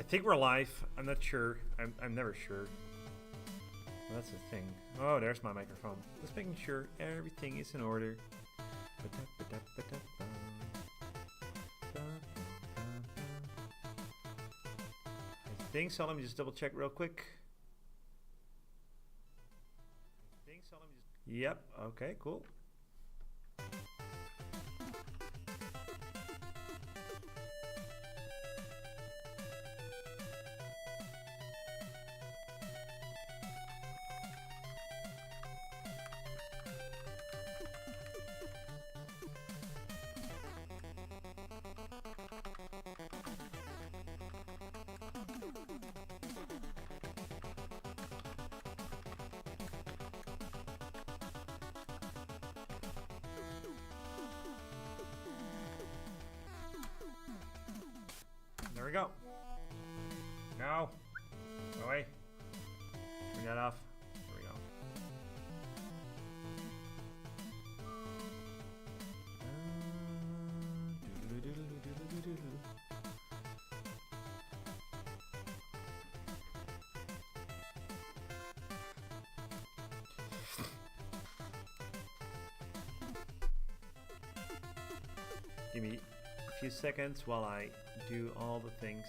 think we're live. I'm not sure. I'm never sure. That's the thing. Oh, there's my microphone. Just making sure everything is in order. I think so. Let me just double check real quick. Yep. Okay, cool. There we go. No. Go away. Turn that off. There we go. Give me a few seconds while I do all the things.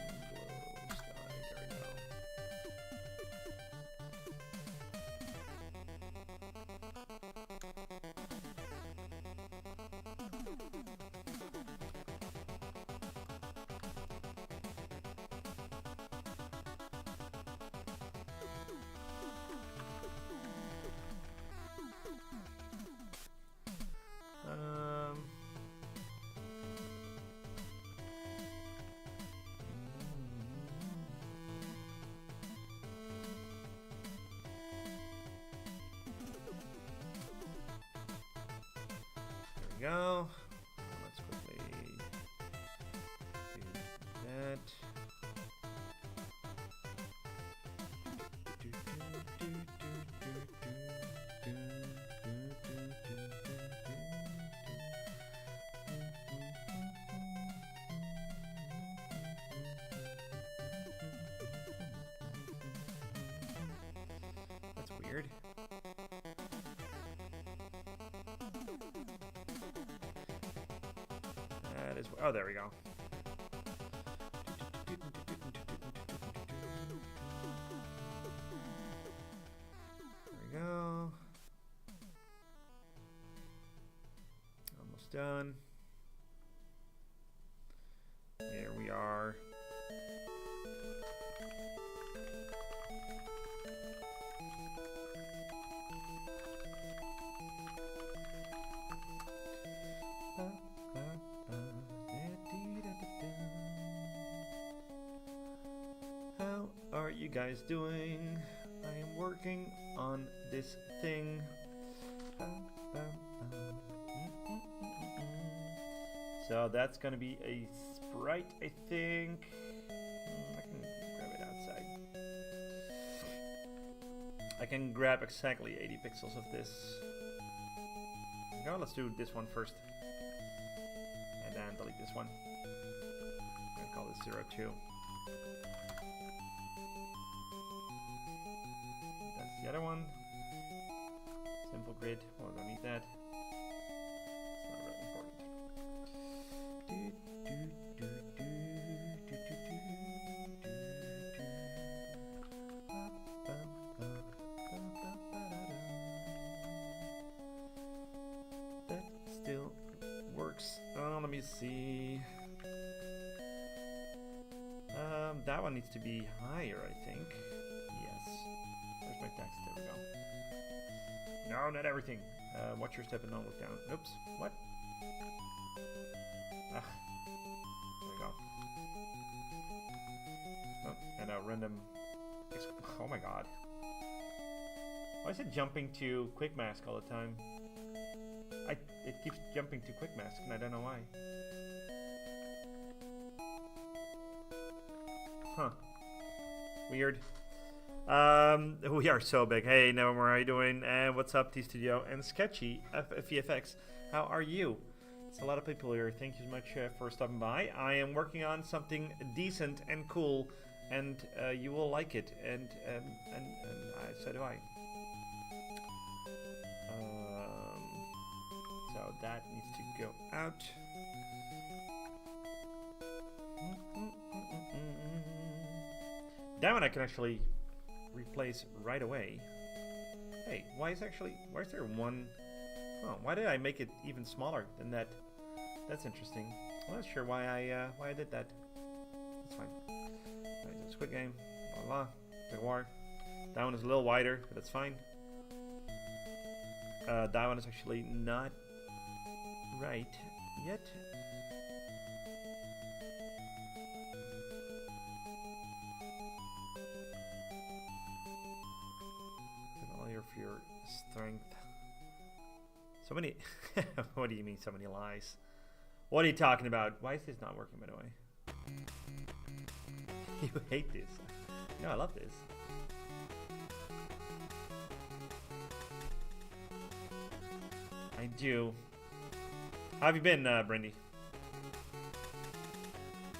Blue sky, there we go. Go. Let's quickly do that. That's weird. Oh, there we go. There we go. Almost done. Here we are. How are you guys doing? I am working on this thing. So that's gonna be a sprite, I think. I can grab it outside. I can grab exactly 80 pixels of this. No, let's do this one first. And then delete this one. I'm gonna call this 02. That's the other one. Simple grid. Oh, don't need that. It's not really important. That still works. Let me see. That one needs to be higher, I think. Yes. Where's my text? There we go. No, not everything. Watch your step and don't look down. Oops. What? Ah. There we go. Oh, and a random... Oh my god. Why is it jumping to quick mask all the time? It keeps jumping to quick mask and I don't know why. Huh. Weird. We are so big. Hey, Nevermore, how you doing? And what's up, T-Studio? And Sketchy, VFX, how are you? It's a lot of people here. Thank you so much for stopping by. I am working on something decent and cool, and you will like it. And so do I. So that needs to go out. That one I can actually replace right away. Hey, why is there one? Oh, why did I make it even smaller than that? That's interesting. I'm not sure why I did that. That's fine. Right, Squid Game. Blah blah. Big war. That one is a little wider, but that's fine. That one is actually not right yet. For your strength. So many. What do you mean, so many lies? What are you talking about? Why is this not working, by the way? You hate this. No, I love this. I do. How have you been, Brindy?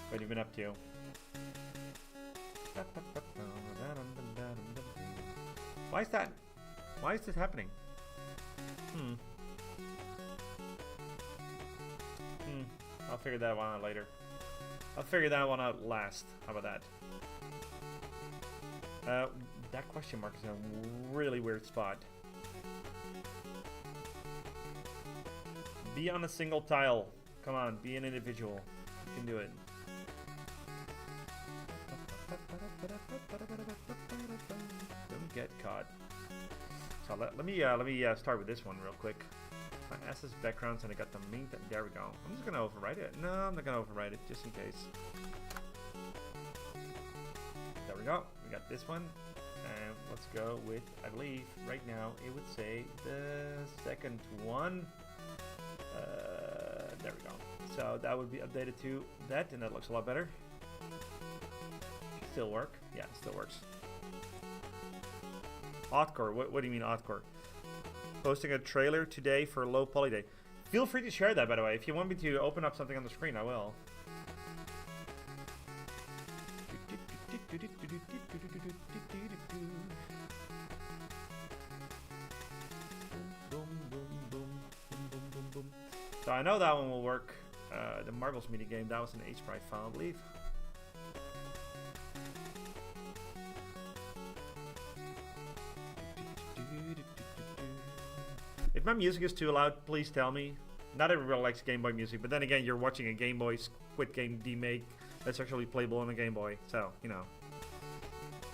What have you been up to? Why is that? Why is this happening? I'll figure that one out later. I'll figure that one out last. How about that? That question mark is in a really weird spot. Be on a single tile. Come on, be an individual. You can do it. Don't get caught. So let me start with this one real quick. My assets, backgrounds, and I got the main. There we go. I'm just gonna overwrite it. No, I'm not gonna overwrite it, just in case. There we go. We got this one, and let's go with. I believe right now it would say the second one. There we go. So that would be updated to that, and that looks a lot better. Still work? Yeah, it still works. Oddcore. What do you mean Oddcore? Posting a trailer today for low poly day. Feel free to share that, by the way. If you want me to open up something on the screen, I will. So I know that one will work. The Marbles mini game, that was an Aseprite file, I believe. If my music is too loud, please tell me. Not everybody likes Game Boy music, but then again, you're watching a Game Boy Squid Game remake that's actually playable on a Game Boy, so, you know.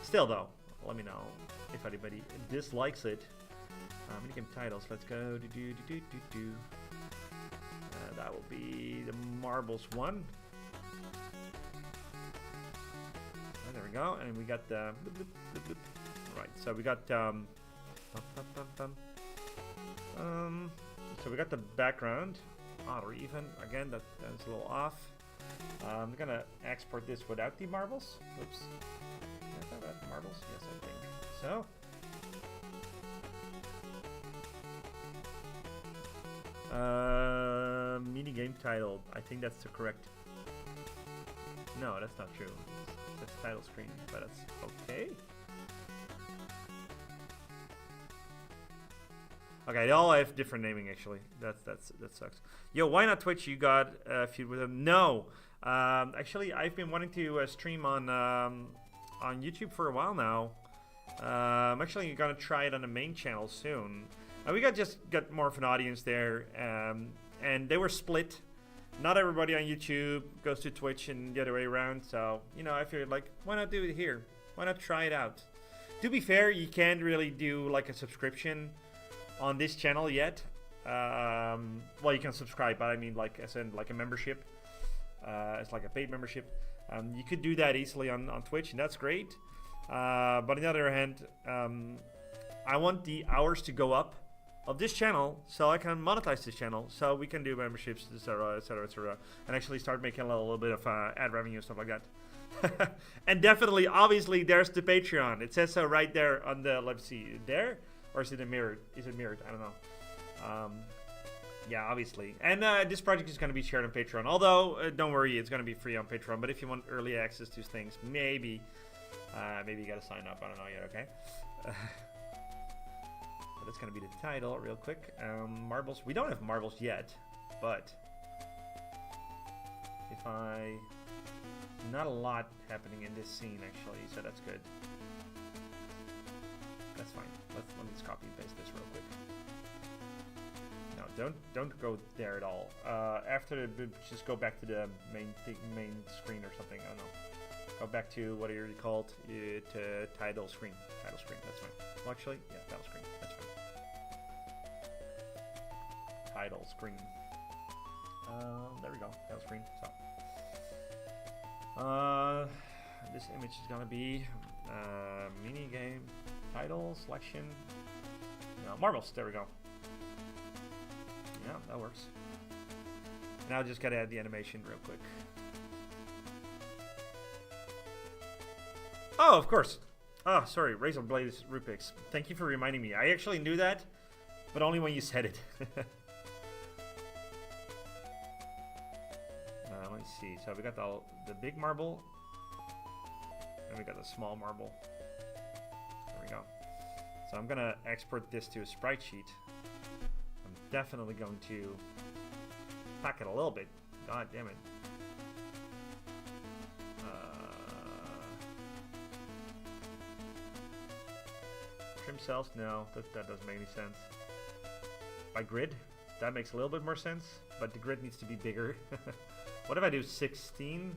Still, though, let me know if anybody dislikes it. Minigame titles, let's go. That will be the Marbles one. There we go, and we got the... Right, so we got... so we got the background, odd or even. Again, that's a little off. I'm gonna export this without the marbles. Oops. Did I talk about the marbles? Yes, I think so. Mini game title. I think that's the correct. No, that's not true. That's title screen, but that's okay. Okay, they all have different naming actually. That sucks. Yo, why not Twitch? You got a feud with them? No, actually, I've been wanting to stream on YouTube for a while now. I'm actually gonna try it on the main channel soon. We just got more of an audience there, and they were split. Not everybody on YouTube goes to Twitch and the other way around. So you know, I figured like, why not do it here? Why not try it out? To be fair, you can't really do like a subscription on this channel yet. Well, you can subscribe, but I mean like as in like a membership. It's like a paid membership. You could do that easily on Twitch, and that's great. But on the other hand, I want the hours to go up of this channel so I can monetize this channel, so we can do memberships, etc, etc, etc, and actually start making a little bit of ad revenue and stuff like that. And definitely, obviously, there's the Patreon. It says so right there on the, let's see, there, or is it mirrored? Is it mirrored? I don't know. Yeah, obviously. And this project is going to be shared on Patreon. Although, don't worry, it's going to be free on Patreon. But if you want early access to things, maybe you got to sign up. I don't know yet, okay? But that's going to be the title real quick. Marbles. We don't have marbles yet, but if I... Not a lot happening in this scene, actually, so that's good. That's fine. Let me just copy and paste this real quick. No, don't go there at all. After just go back to the main screen or something. I don't know. Go back to what are you called? To title screen. Title screen. That's fine. Well, actually, yeah, title screen. That's fine. Title screen. There we go. Title screen. So. This image is gonna be mini game title selection. No, marbles. There we go. Yeah, that works. Now just gotta add the animation real quick. Oh, of course. Oh, sorry. Razor Blades Rupix. Thank you for reminding me. I actually knew that, but only when you said it. Let's see. So we got the big marble, and we got the small marble. There we go. So I'm gonna export this to a sprite sheet. I'm definitely going to pack it a little bit. God damn it. Trim cells? No, that doesn't make any sense. By grid? That makes a little bit more sense, but the grid needs to be bigger. What if I do 16?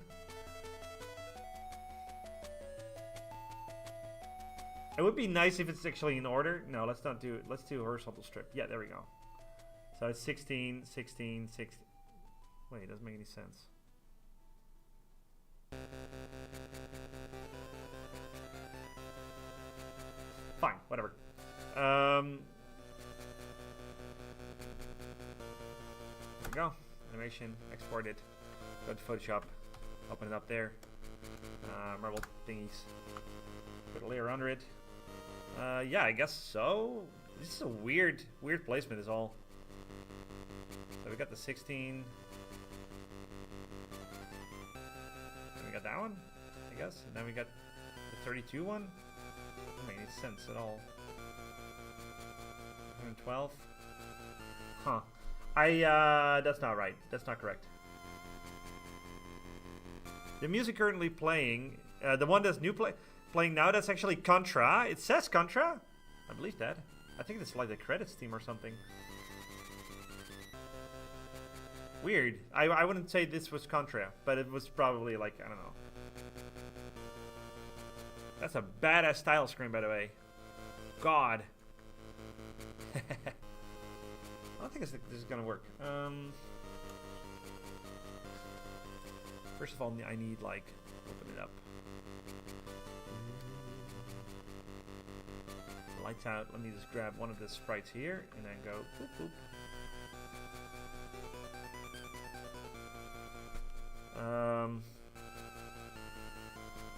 It would be nice if it's actually in order. No, let's not do it. Let's do horizontal strip. Yeah, there we go. So it's 16, 16, 16. Wait, it doesn't make any sense. Fine, whatever. There we go. Animation, export it. Go to Photoshop, open it up there. Marble thingies. Put a layer under it. Yeah, I guess so. This is a weird placement is all. So we got the 16. And we got that one, I guess. And then we got the 32 one. Doesn't make any sense at all. 112. Huh. That's not right. That's not correct. The music currently playing, the one that's playing now, that's actually Contra. It says Contra. I believe that. I think it's like the credits theme or something. Weird. I wouldn't say this was Contra, but it was probably like, I don't know. That's a badass style screen, by the way. God. I don't think this is gonna work. First of all, I need like open it up. Lights out. Let me just grab one of the sprites here and then go boop boop.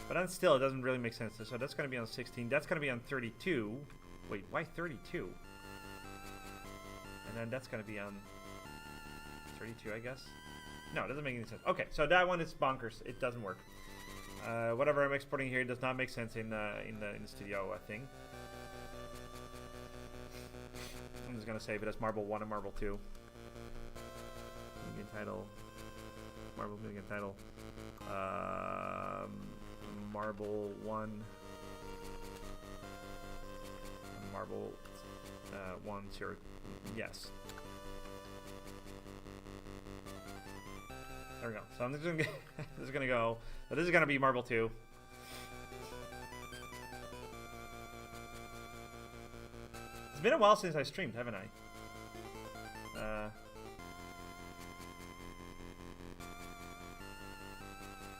But then still, it doesn't really make sense. So that's gonna be on 16. That's gonna be on 32. Wait, why 32? And then that's going to be on 32, I guess. No, it doesn't make any sense. Okay, so that one is bonkers. It doesn't work. Whatever I'm exporting here does not make sense in the studio thing. I'm just going to save it as Marble 1 and Marble 2. Million title. Marble Million title. Marble 1. Marble 1, 0. Yes. There we go. So I'm just gonna this is gonna go. So this is gonna be Marble 2. It's been a while since I streamed, haven't I? I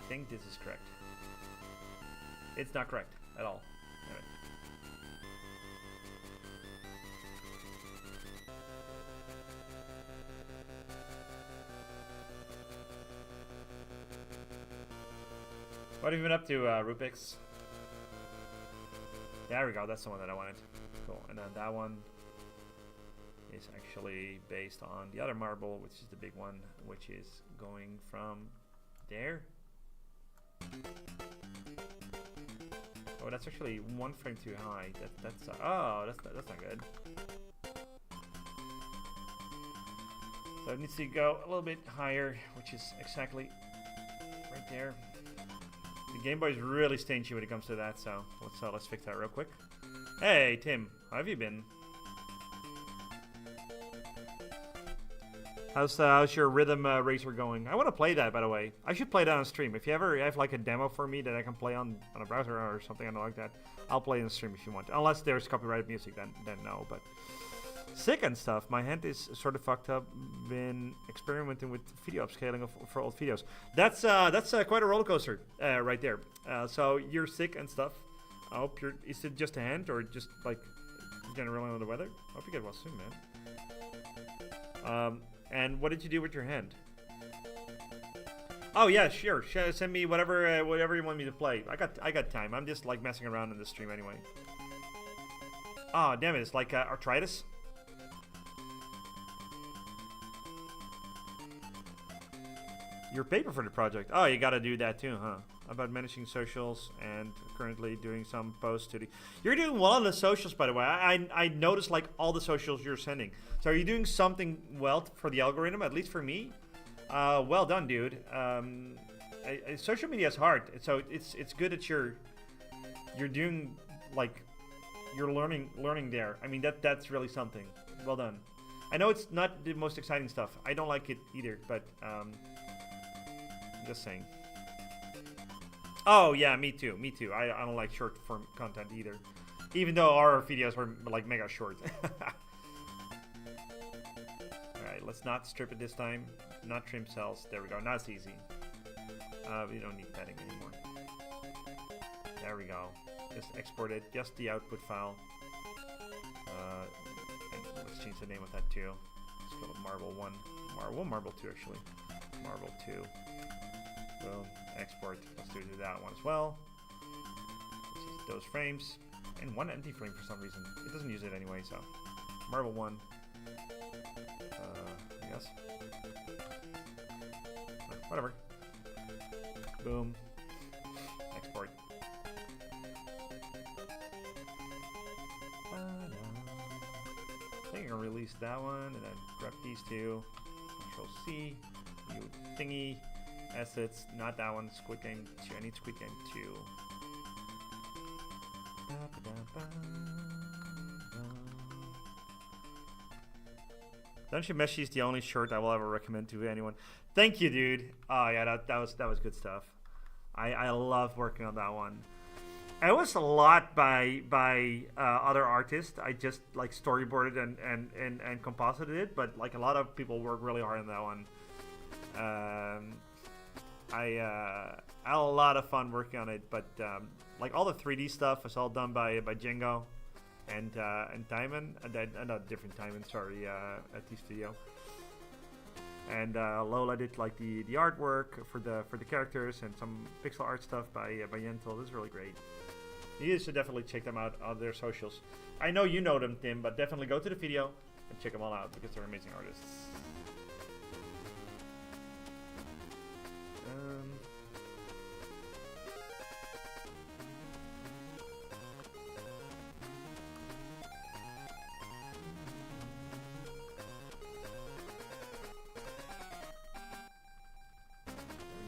think this is correct. It's not correct at all. Anyway. What have you been up to, Rupix? There we go, that's the one that I wanted. Cool, and then that one. is actually based on the other marble, which is the big one, which is going from there. Oh, that's actually 1 frame too high. That's not good. So it needs to go a little bit higher, which is exactly right there. The Game Boy is really stingy when it comes to that, so let's fix that real quick. Hey Tim, how have you been? How's your rhythm racer going? I want to play that, by the way. I should play that on stream. If you ever have like a demo for me that I can play on a browser or something like that, I'll play in the stream if you want. Unless there's copyrighted music, then no. But sick and stuff. My hand is sort of fucked up. Been experimenting with video upscaling for old videos. That's quite a roller coaster right there. So you're sick and stuff. I hope you're. Is it just a hand or just like generally on the weather? I hope you get well soon, man. And what did you do with your hand? Oh yeah, sure. Send me whatever you want me to play. I got time. I'm just like messing around in the stream anyway. Oh damn it! It's like arthritis. Your paper for the project. Oh, you gotta do that too, huh? About managing socials and currently doing some posts to the... You're doing well on the socials, by the way. I noticed like all the socials you're sending. So are you doing something well for the algorithm, at least for me? Well done, dude. Social media is hard, so it's good that you're doing like you're learning there. I mean that's really something. Well done. I know it's not the most exciting stuff. I don't like it either, but just saying. Oh yeah, me too. I don't like short form content either. Even though our videos were like mega short. Alright, let's not strip it this time. Not trim cells. There we go. Now it's easy. We don't need padding anymore. There we go. Just export it. Just the output file. And let's change the name of that too. Let's go with Marble 1. Marble 2 actually. Marble 2. Boom. Export. Let's do that one as well. This is those frames. And one empty frame for some reason. It doesn't use it anyway, so. Marble 1. I guess. Whatever. Boom. Export. I think I can release that one and then grab these two. Control C. New thingy. Assets. Not that one. Squid Game 2. I need Squid Game 2. Don't You Mesh is the only shirt I will ever recommend to anyone. Thank you, dude. Oh yeah, that was good stuff. I love working on that one. It was a lot by other artists. I just like storyboarded and composited it, but like a lot of people worked really hard on that one. I had a lot of fun working on it, but like all the 3D stuff was all done by Django and Timon, not different Timon, sorry, at T Studio. And Lola did like the artwork for the characters and some pixel art stuff by Yentl. This is really great. You should definitely check them out on their socials. I know you know them, Tim, but definitely go to the video and check them all out because they're amazing artists.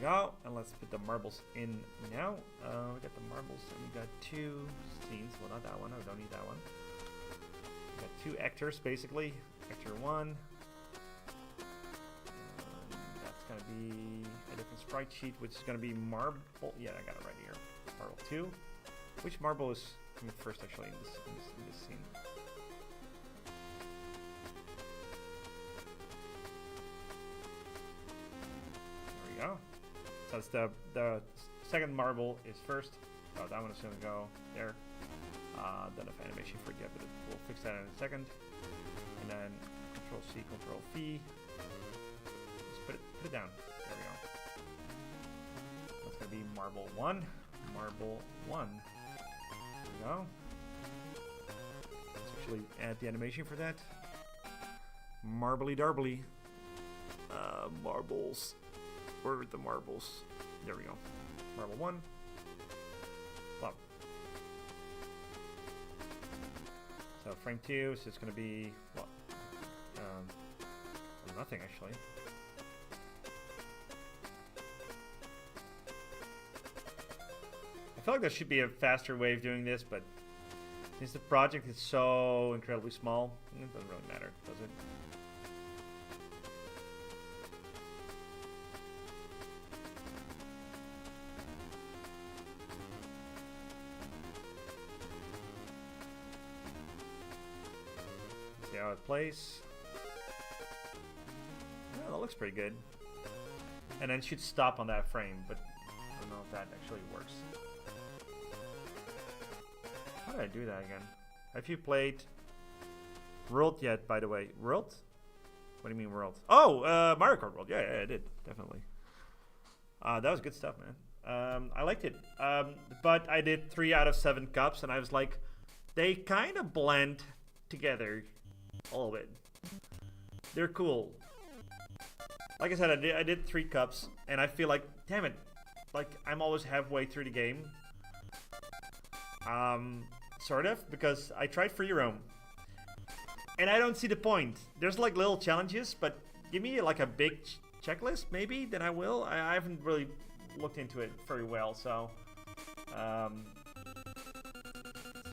Go, and let's put the marbles in now. We got the marbles, and we got two scenes. Well, not that one. I don't need that one. We got two actors, basically. Actor 1. That's going to be a different sprite sheet, which is going to be marble. Yeah, I got it right here. Marble 2. Which marble is coming first, actually, in this scene? There we go. So it's the second marble is first. Oh, that one is going to go there. Don't have animation for it yet, but we'll fix that in a second. And then Control C, Control V. Just put it down. There we go. That's going to be marble 1. Marble 1. There we go. Let's actually add the animation for that. Marbly darbly. Marbles. Where are the marbles? There we go. Marble 1. Plop. So frame 2 is just going to be what? Nothing actually. I feel like there should be a faster way of doing this, but since the project is so incredibly small, it doesn't really matter, does it? See how it plays. Well, that looks pretty good. And then it should stop on that frame, but I don't know if that actually works. How did I do that again? Have you played World yet, by the way? World? What do you mean World? Oh, Mario Kart World. Yeah, I did. Definitely. That was good stuff, man. I liked it. But I did 3 out of 7 cups, and I was like, they kind of blend together a little bit. They're cool. Like I said, I did 3 cups, and I feel like, damn it, like I'm always halfway through the game. Sort of, because I tried free roam, and I don't see the point. There's like little challenges, but give me like a big checklist, maybe, then I will. I haven't really looked into it very well, so,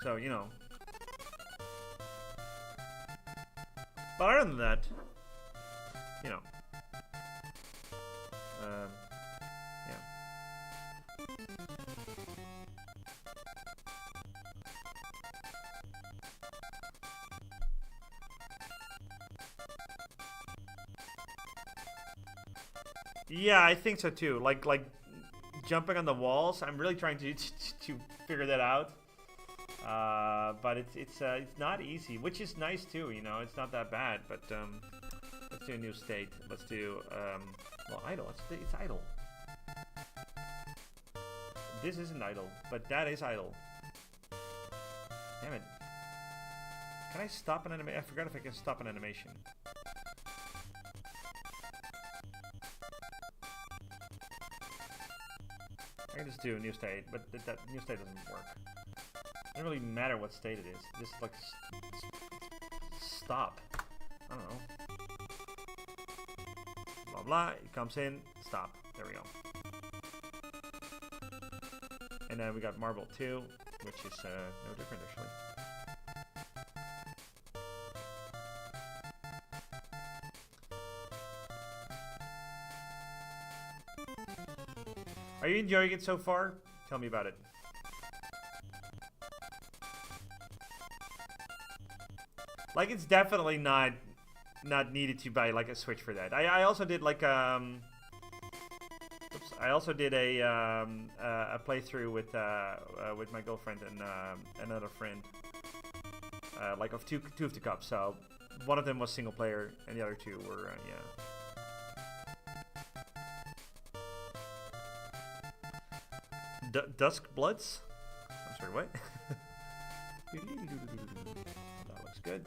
you know. But other than that, you know. Yeah. Yeah, I think so too. Like jumping on the walls. I'm really trying to figure that out. But it's not easy, which is nice too. You know, it's not that bad. But let's do a new state. Let's do well, idle. It's idle. This isn't idle, but that is idle. Damn it! Can I stop an animation? I forgot if I can stop an animation. I can just do a new state, but that new state doesn't work. It doesn't really matter what state it is. Just like stop. I don't know. Blah blah. It comes in. Stop. There we go. And then we got Marble 2, which is no different actually. Are you enjoying it so far? Tell me about it. Like, it's definitely not needed to buy like a Switch for that. I also did like oops, I also did a playthrough with my girlfriend and another friend, like of two of the cups. So one of them was single player, and the other 2 were yeah. Dusk Bloods? I'm sorry, what? That looks good.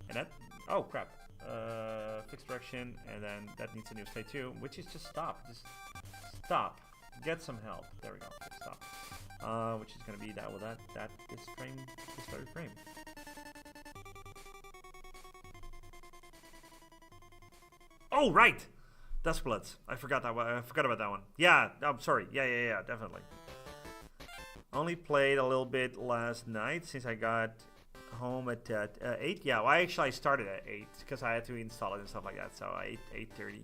And that, oh crap. Fixed direction, and then that needs a new state too, which is just stop. Just stop. Get some help. There we go. Just stop. Which is gonna be that with this frame, this very frame. Oh right! Dusk Bloods. I forgot about that one. Yeah, I'm sorry. Yeah, definitely. Only played a little bit last night since I got home at 8. Yeah, well, I started at 8 because I had to install it and stuff like that. So 8:30.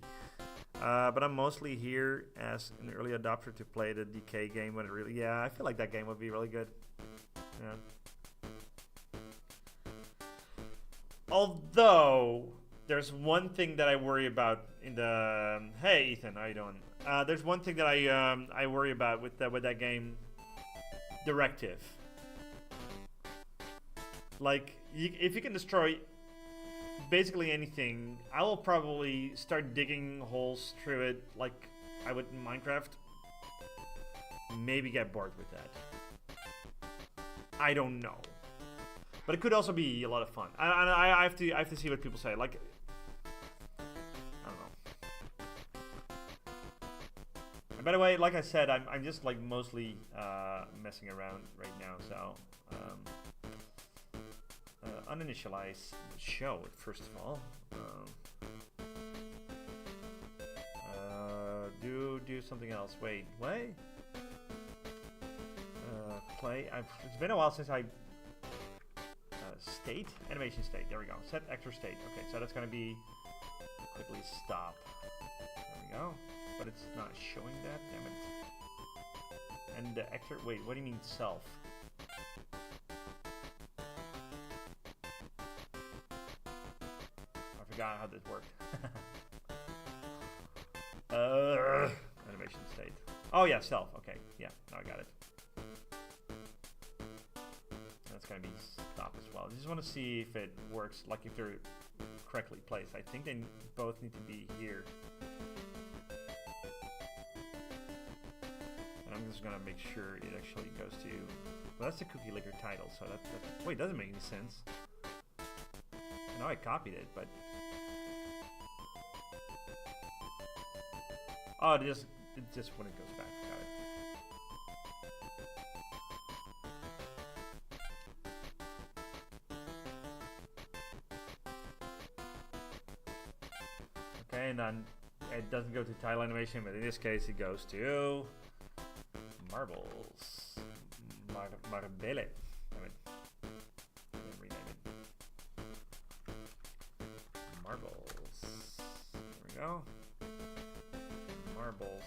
But I'm mostly here as an early adopter to play the DK game when it really. Yeah, I feel like that game would be really good. Yeah. Although there's one thing that I worry about in the. Hey Ethan, how you doing? There's one thing that I worry about with that game. Directive. Like, if you can destroy basically anything, I will probably start digging holes through it like I would in Minecraft. Maybe get bored with that. I don't know. But it could also be a lot of fun. I have to see what people say. Like, I don't know. And by the way, like I said, I'm just like mostly messing around right now. So uninitialize the show first of all. Do something else. Wait, what? Play. It's been a while since I. State? Animation state. There we go. Set actor state. Okay, so that's going to be quickly stop. There we go. But it's not showing that. Damn it. And the actor. Wait, what do you mean self? I forgot how this worked. Animation state. Oh yeah, self. Okay, yeah, now I got it. That's gonna be stop as well. I just want to see if it works, like if they're correctly placed. I think they both need to be here. And I'm just gonna make sure it actually goes to. Well, that's the cookie licker title. So that wait, doesn't make any sense. I know I copied it, but. Oh, it just when it goes back. Got it. Okay, and then it doesn't go to tile animation, but in this case it goes to marbles. Marbele. Rename it. Marbles. There we go. Marbles.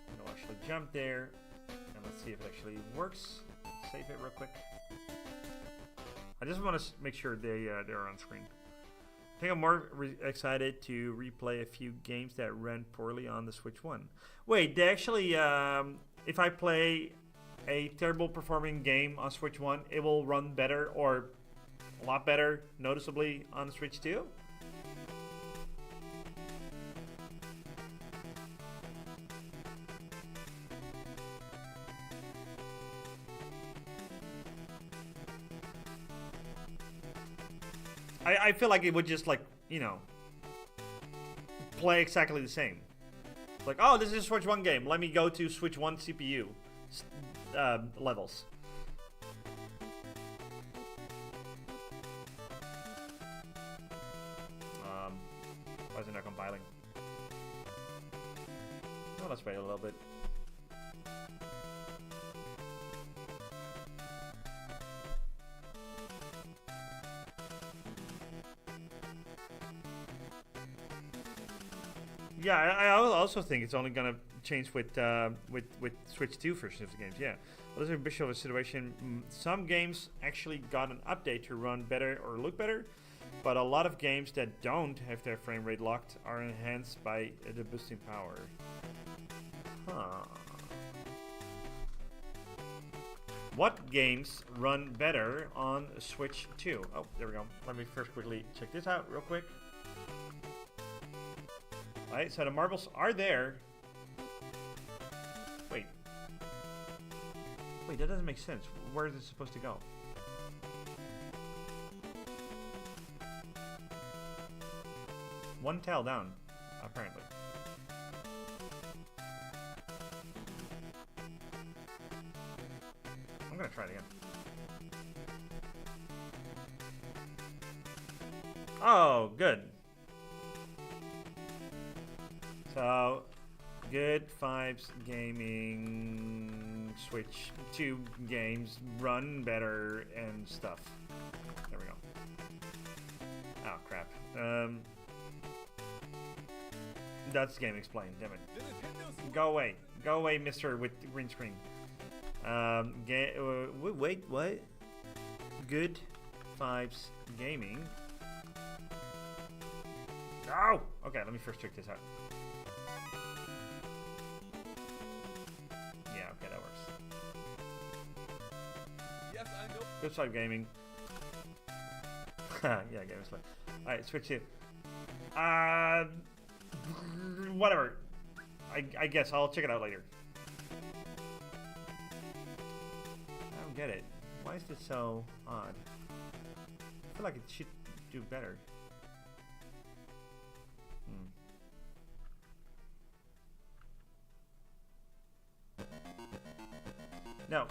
And I'll actually jump there, and let's see if it actually works. Save it real quick. I just want to make sure they're on screen. I think I'm more excited to replay a few games that ran poorly on the Switch 1. Wait, they actually, if I play a terrible performing game on Switch 1, it will run better or a lot better, noticeably, on the Switch 2? I feel like it would just, like, you know, play exactly the same. Like, oh, this is a Switch 1 game. Let me go to Switch 1 CPU levels. Why is it not compiling? Oh, let's wait a little bit. Yeah, I also think it's only gonna change with Switch 2 versions of the games. Yeah, well, there's a bit of a situation. Some games actually got an update to run better or look better, but a lot of games that don't have their frame rate locked are enhanced by the boosting power. Huh. What games run better on Switch 2? Oh, there we go. Let me first quickly check this out real quick. Right, so the marbles are there. Wait, that doesn't make sense. Where is it supposed to go? One tile down, apparently. I'm gonna try it again. Oh, good. So, good vibes gaming, Switch 2 games run better and stuff. There we go. Oh crap. That's game explained. Damn it. Go away, Mister with the green screen. Wait, what? Good vibes gaming. Oh, okay. Let me first check this out. Good side gaming. Yeah, game is like. Alright, switch it. Whatever. I guess I'll check it out later. I don't get it. Why is this so odd? I feel like it should do better. No.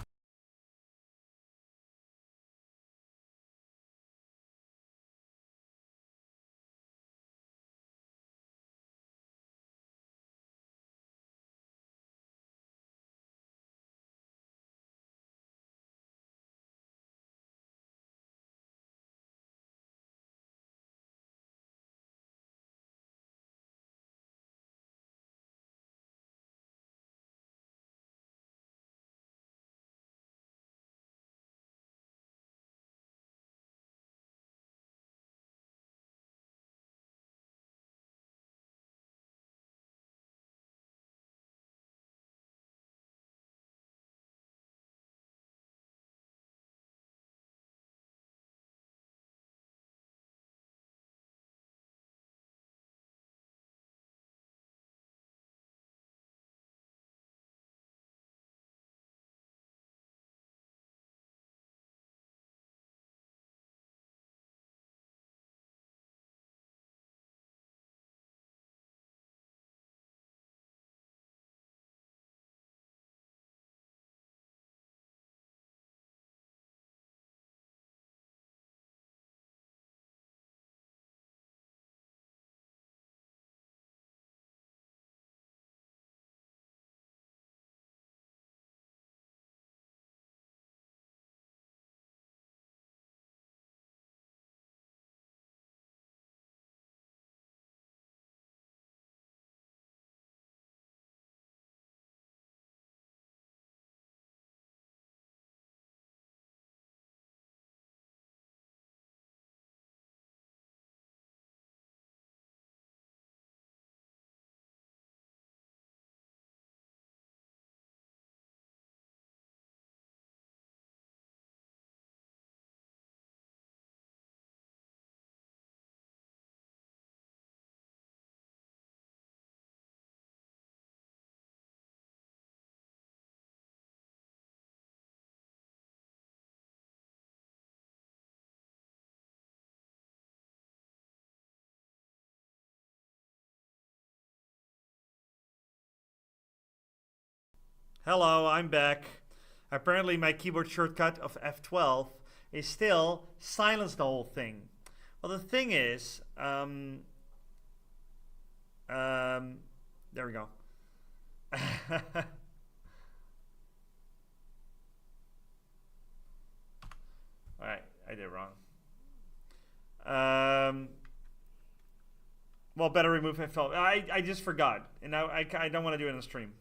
Hello, I'm back. Apparently my keyboard shortcut of F12 is still silence the whole thing. Well, the thing is, there we go. Alright, I did it wrong. Well, better remove F12. I just forgot, and now I don't want to do it in the stream.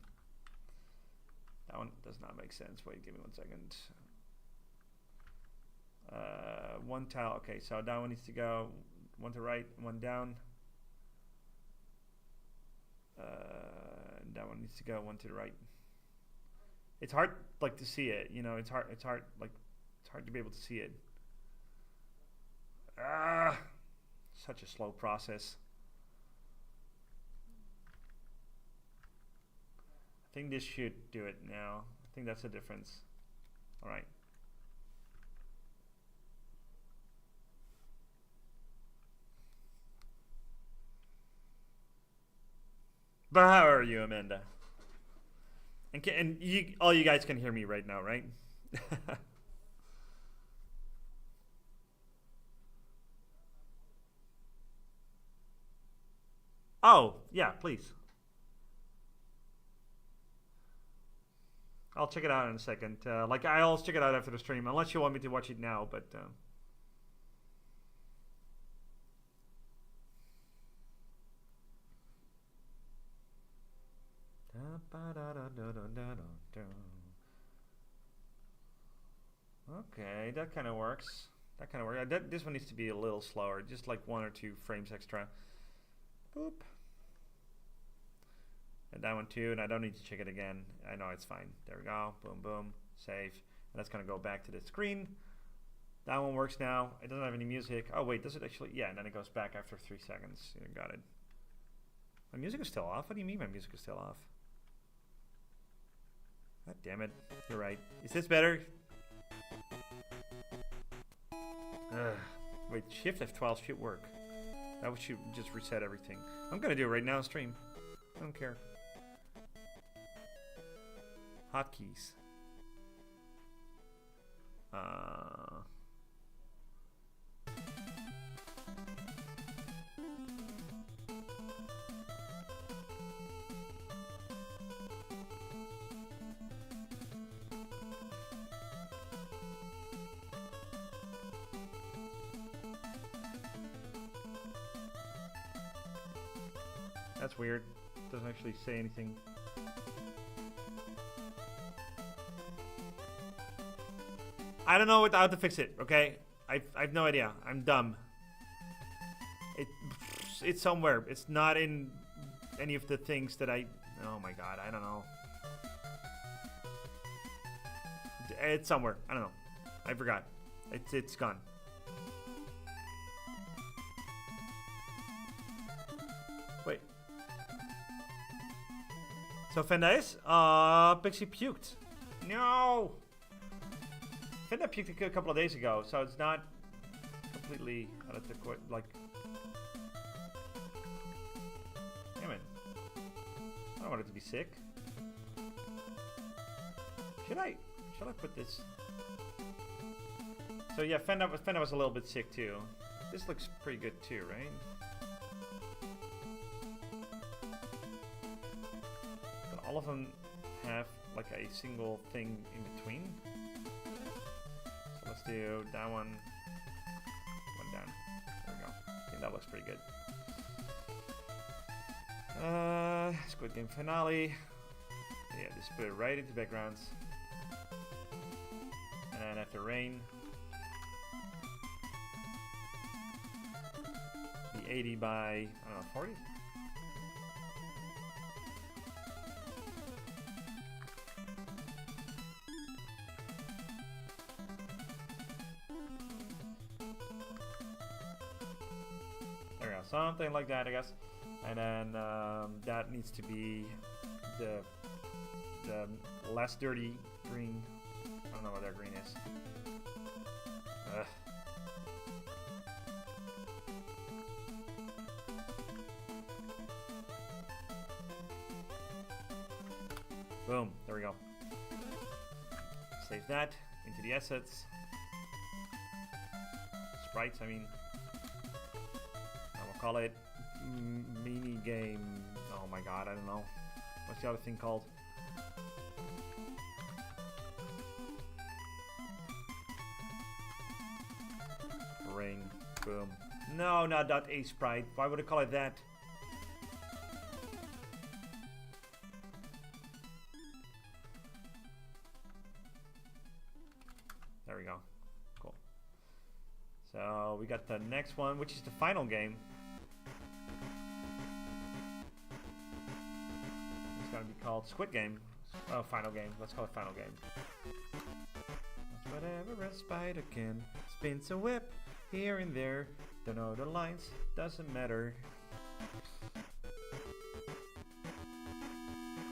That one does not make sense. Wait, give me 1 second. One tile. Okay, so that one needs to go. One to right, one down. That one needs to go one to the right. It's hard, like, to see it. You know, it's hard. It's hard to be able to see it. Such a slow process. I think this should do it now. I think that's the difference. All right. But how are you, Amanda? And you, all you guys can hear me right now, right? Oh, yeah, please. I'll check it out in a second. Like, I'll check it out after the stream, unless you want me to watch it now, but... Okay, that kind of works. That kind of works. This one needs to be a little slower, just like 1 or 2 frames extra. Boop. And that one too, and I don't need to check it again. I know it's fine. There we go. Boom, boom. Save. And that's going to go back to the screen. That one works now. It doesn't have any music. Oh, wait, does it actually? Yeah, and then it goes back after 3 seconds. You got it. My music is still off? What do you mean my music is still off? God damn it. You're right. Is this better? Ugh. Wait, Shift F12 should work. That should just reset everything. I'm gonna do it right now on stream. I don't care. Hotkeys. That's weird. Doesn't actually say anything. I don't know how to fix it, okay? I've no idea. I'm dumb. It's somewhere. It's not in any of the things that I... Oh my god, I don't know. It's somewhere. I don't know. I forgot. It's gone. Wait. So Fenda is? Pixie puked. No! Fenda puked a couple of days ago, so it's not completely out of the like... Damn it. I don't want it to be sick. Should I put this... So yeah, Fenda was a little bit sick too. This looks pretty good too, right? But all of them have like a single thing in between. So let's do that one. One down. There we go. I think that looks pretty good. Squid Game finale. Yeah, just put it right into backgrounds. And then after rain, the 80 by, I don't know, 40? There we go, something like that, I guess. And then that needs to be the less dirty green. I don't know what that green is. Ugh. Boom, there we go. Save that into the assets. Sprites, I mean. I will call it mini game. Oh my god, I don't know. What's the other thing called? Rain. Boom. No, not .Aseprite. Why would I call it that? There we go. Cool. So we got the next one, which is the final game. It's gonna be called Squid Game. Oh, final game. Let's call it final game. That's whatever a spider can. Spins a whip here and there. Don't know the lines. Doesn't matter.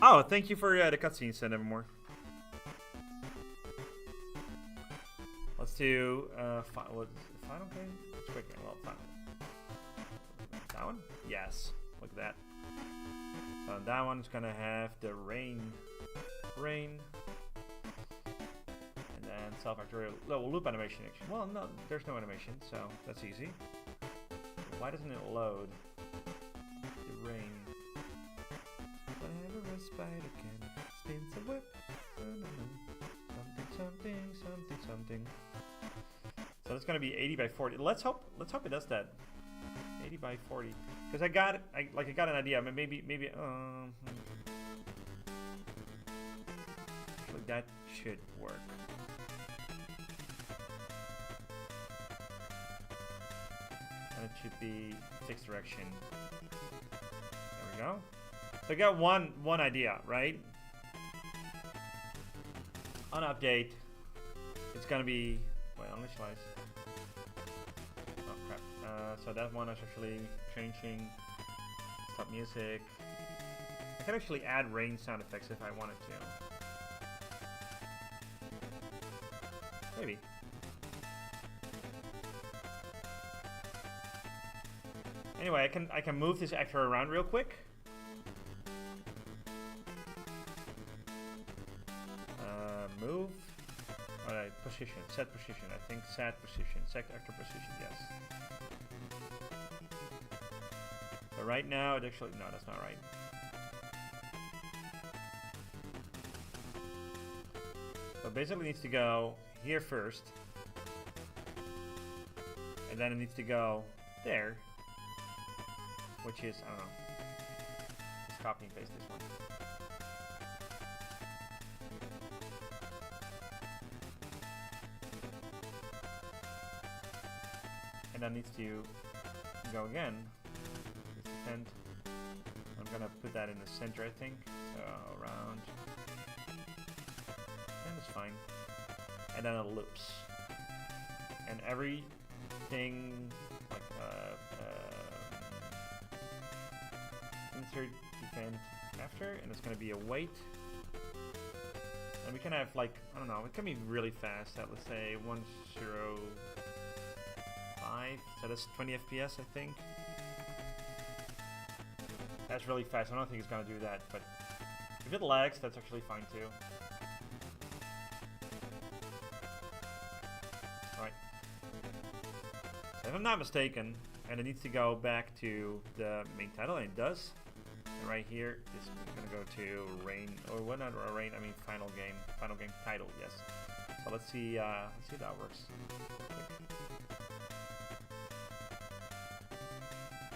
Oh, thank you for the cutscenes, Nevermore. Let's do final game? Squid Game. Well, final. That one? Yes. Look at that. So that one's gonna have the rain, and then self-factorial loop animation. Actually, well, no, there's no animation, so that's easy. Why doesn't it load the rain? Whatever a spider can, spins a whip. Something. So it's gonna be 80 by 40. Let's hope it does that. 80 by 40. Because I got an idea. I mean, maybe like that should work. And it should be fixed direction. There we go. So I got one idea, right? On update, it's gonna be initialize. Oh crap. So that one is actually changing. Stop music. I can actually add rain sound effects if I wanted to. Maybe. Anyway, I can move this actor around real quick. Move. Alright, position, set position. I think set position, set actor position. Yes. So right now, it actually no, that's not right. So basically, it needs to go here first, and then it needs to go there, which is I don't know. Just copy and paste this one. And that needs to go again. And I'm gonna put that in the center, I think. So around, and it's fine. And then it loops. And everything like insert event after, and it's gonna be a wait. And we can have like I don't know, it can be really fast. At let's say 105. So that's 20 FPS, I think. That's really fast. I don't think it's gonna do that, but if it lags, that's actually fine too. Alright. So if I'm not mistaken, and it needs to go back to the main title, and it does. And right here is gonna go to rain, or what not rain, I mean final game title, yes. So let's see if that works.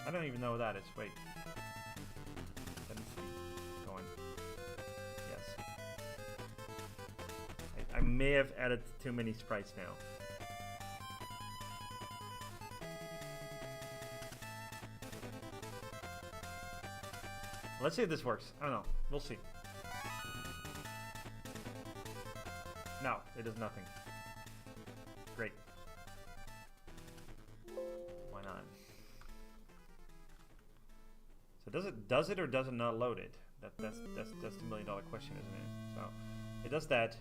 I don't even know what that is. Wait. Let me see. Going. Yes. I may have added too many sprites now. Let's see if this works. I don't know. We'll see. No, it does nothing. Great. Why not? So does it or does it not load it? That's the $1 million question, isn't it? So it does that,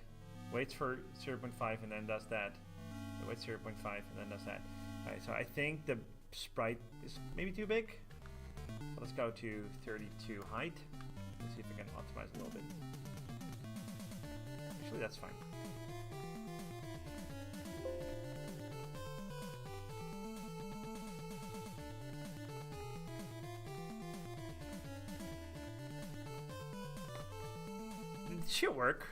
waits for 0.5 and then does that. It waits 0.5 and then does that. Alright, so I think the sprite is maybe too big. So let's go to 32 height. Let's see if we can optimize a little bit. Actually, that's fine. It should work.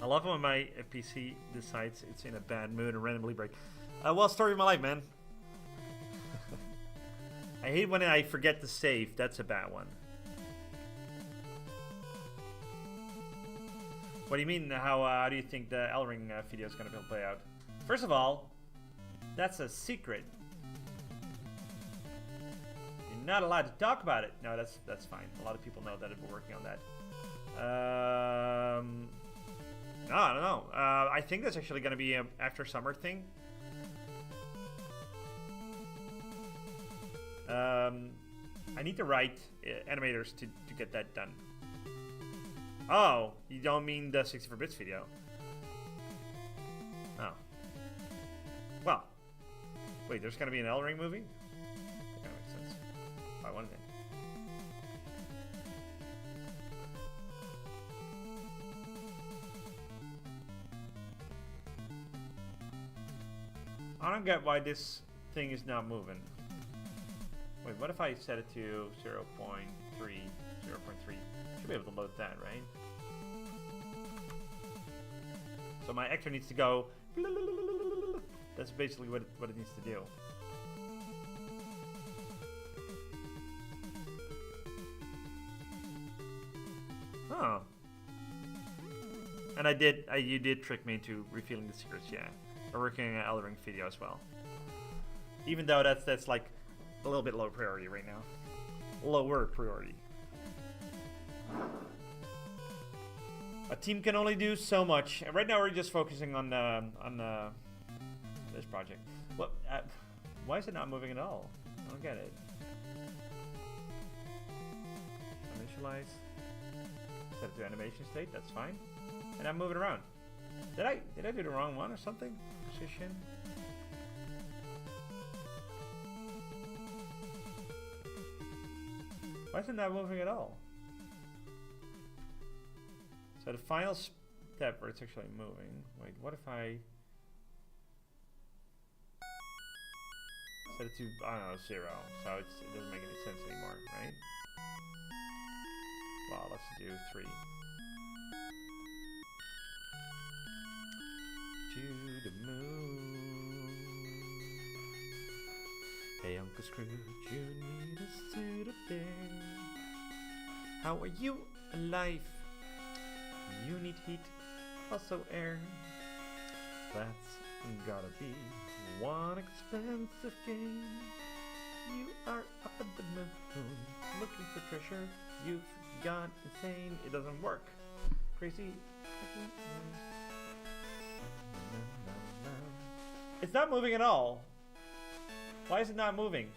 I love when my PC decides it's in a bad mood and randomly breaks. Well, story of my life, man. I hate when I forget to save. That's a bad one. What do you mean? How do you think the Elden Ring video is going to play out? First of all, that's a secret. You're not allowed to talk about it. No, that's fine. A lot of people know that I've been working on that. No, I don't know. I think that's actually going to be a after summer thing. I need to write animators to get that done. Oh, you don't mean the 64-bits video? Oh. Well. Wait, there's going to be an Elden Ring movie? That kind of makes sense. I wanted it. I don't get why this thing is not moving. Wait, what if I set it to 0.3? 0.3. Should be able to load that, right? So my actor needs to go. That's basically what it needs to do. Oh. And you did trick me into revealing the secrets, yeah. We're working on an Elden Ring video as well. Even though that's like a little bit low priority right now. Lower priority. A team can only do so much. And right now we're just focusing on this project. What? Why is it not moving at all? I don't get it. Initialize. Set it to animation state. That's fine. And I'm moving around. Did I do the wrong one or something? Position. Why isn't that moving at all? So the final step where it's actually moving. Wait, what if I set it to, I don't know, 0? So it doesn't make any sense anymore, right? Well, let's do 3. To the moon. Hey, Uncle Scrooge, you need us to the bed. How are you alive? You need heat, also air. That's gotta be one expensive game. You are up at the moon, looking for treasure. You've gone insane. It doesn't work. Crazy. It's not moving at all. Why is it not moving?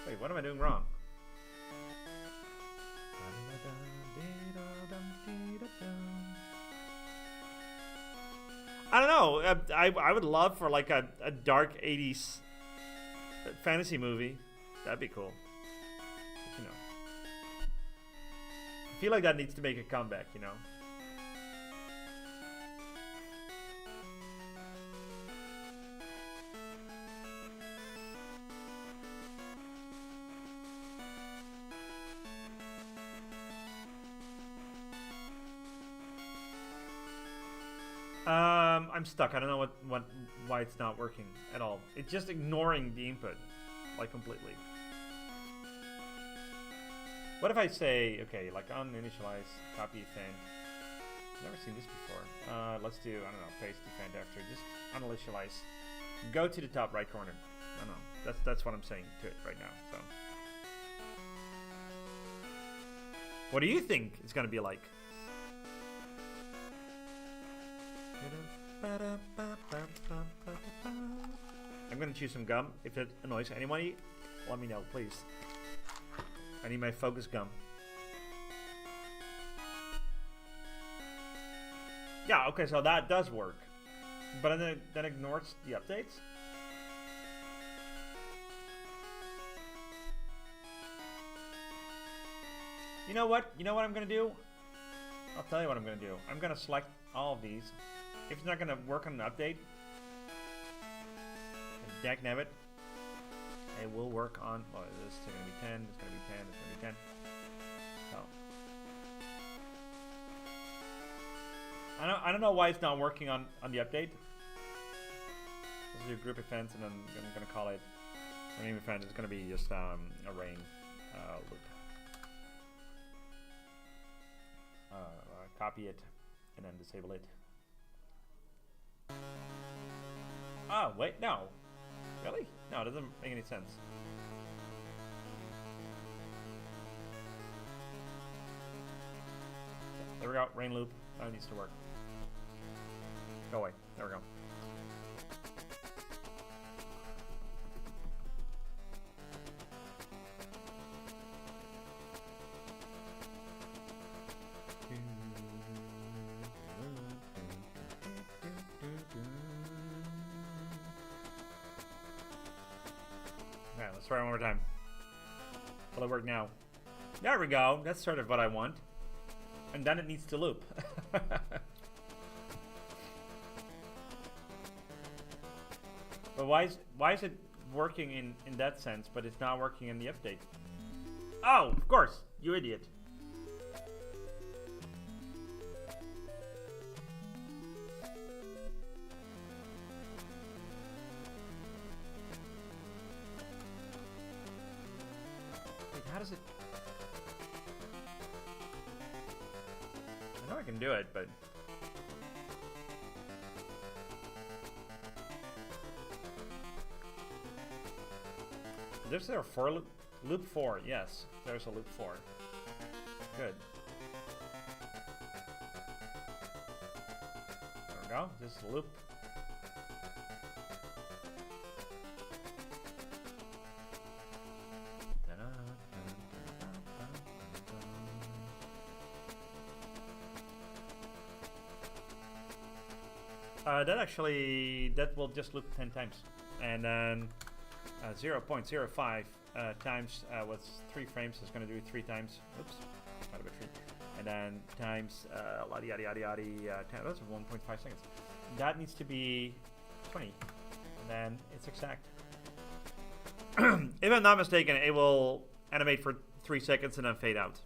Wait, what am I doing wrong? I don't know. I would love for like a dark 80s fantasy movie. That'd be cool. But, you know. I feel like that needs to make a comeback, you know. I'm stuck. I don't know why it's not working at all. It's just ignoring the input, like completely. What if I say, okay, like uninitialize, copy event. Never seen this before. Let's do, I don't know, paste event after. Just uninitialize. Go to the top right corner. I don't know. That's what I'm saying to it right now. So, what do you think it's gonna be like? I'm gonna choose some gum. If it annoys anybody, let me know, please. I need my focus gum. Yeah, okay, so that does work. But then it ignores the updates. You know what? You know what I'm gonna do? I'll tell you what I'm gonna do. I'm gonna select all of these. If it's not gonna work on an update, dagnabbit, it will work on. Well, this is gonna be 10. It's gonna be 10. It's gonna be 10. So I don't know why it's not working on the update. Let's do group events, and then I'm gonna call it a name event. It's gonna be just a rain loop. Copy it and then disable it. Oh, wait, no. Really? No, it doesn't make any sense. There we go, rain loop. Now it needs to work. Go away. There we go. Alright, let's try it one more time. Will it work now? There we go. That's sort of what I want. And then it needs to loop. But why is it working in that sense, but it's not working in the update? Oh, of course, you idiot. Wait, how does it? I know I can do it, but there's there a for loop? Loop 4, yes. There's a loop 4. Good. There we go. This is a loop. That will just loop 10 times. And then 0.05 times what's 3 frames is going to do 3 times. Oops, not a bit 3. And then times yada yada yada yada 10. That's 1.5 seconds. That needs to be 20. And then it's exact. If I'm not mistaken, it will animate for 3 seconds and then fade out.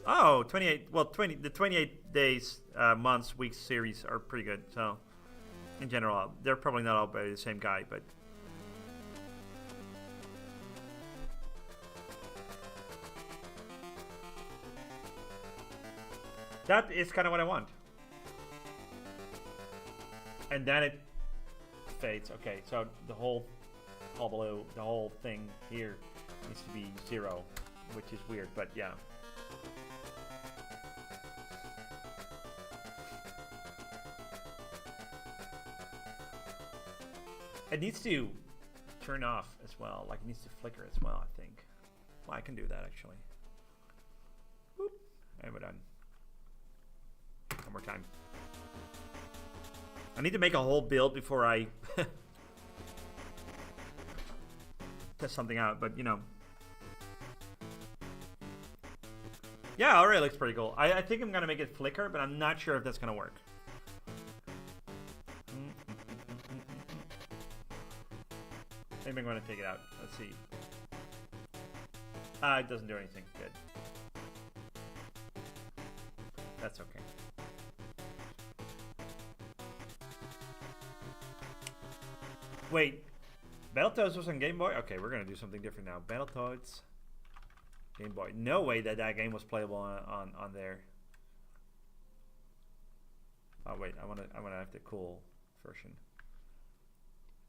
Oh, 28. Well, the 28 days, months, weeks series are pretty good. So, in general, they're probably not all by the same guy, but. That is kind of what I want. And then it fades. Okay, so the whole below, the whole thing here needs to be 0, which is weird, but yeah. It needs to turn off as well. Like, it needs to flicker as well, I think. Well, I can do that, actually. Whoop. And we're done. One more time. I need to make a whole build before I test something out, but, you know. Yeah, already looks pretty cool. I think I'm going to make it flicker, but I'm not sure if that's going to work. Maybe I'm going to take it out. Let's see. It doesn't do anything. Good. That's okay. Wait. Battletoads was on Game Boy? Okay, we're going to do something different now. Battletoads. Game Boy. No way that game was playable on there. Oh, wait. I want to have the cool version.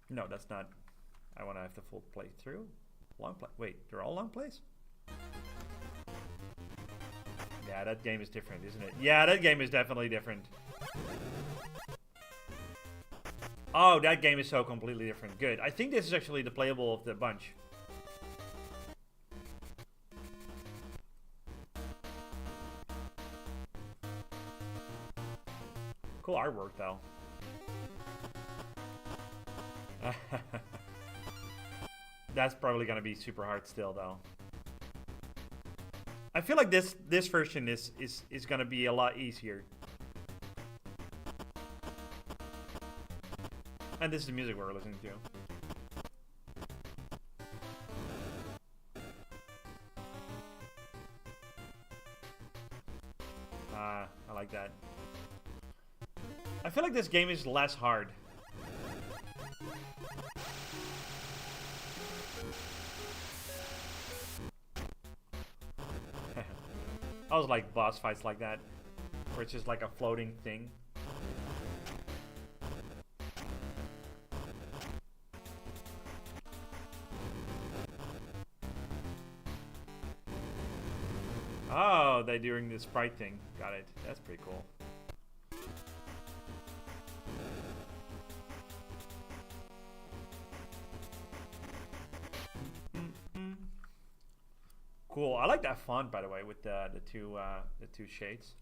No, that's not... I want to have the full playthrough. Long play. Wait, they're all long plays? Yeah, that game is different, isn't it? Yeah, that game is definitely different. Oh, that game is so completely different. Good. I think this is actually the playable of the bunch. Cool artwork, though. That's probably gonna be super hard still, though. I feel like this version is gonna be a lot easier. And this is the music we're listening to. I like that. I feel like this game is less hard. I was like boss fights like that, where it's just like a floating thing. Oh, they're doing the sprite thing. Got it. That's pretty cool. Cool. I like that font, by the way, with the two shades.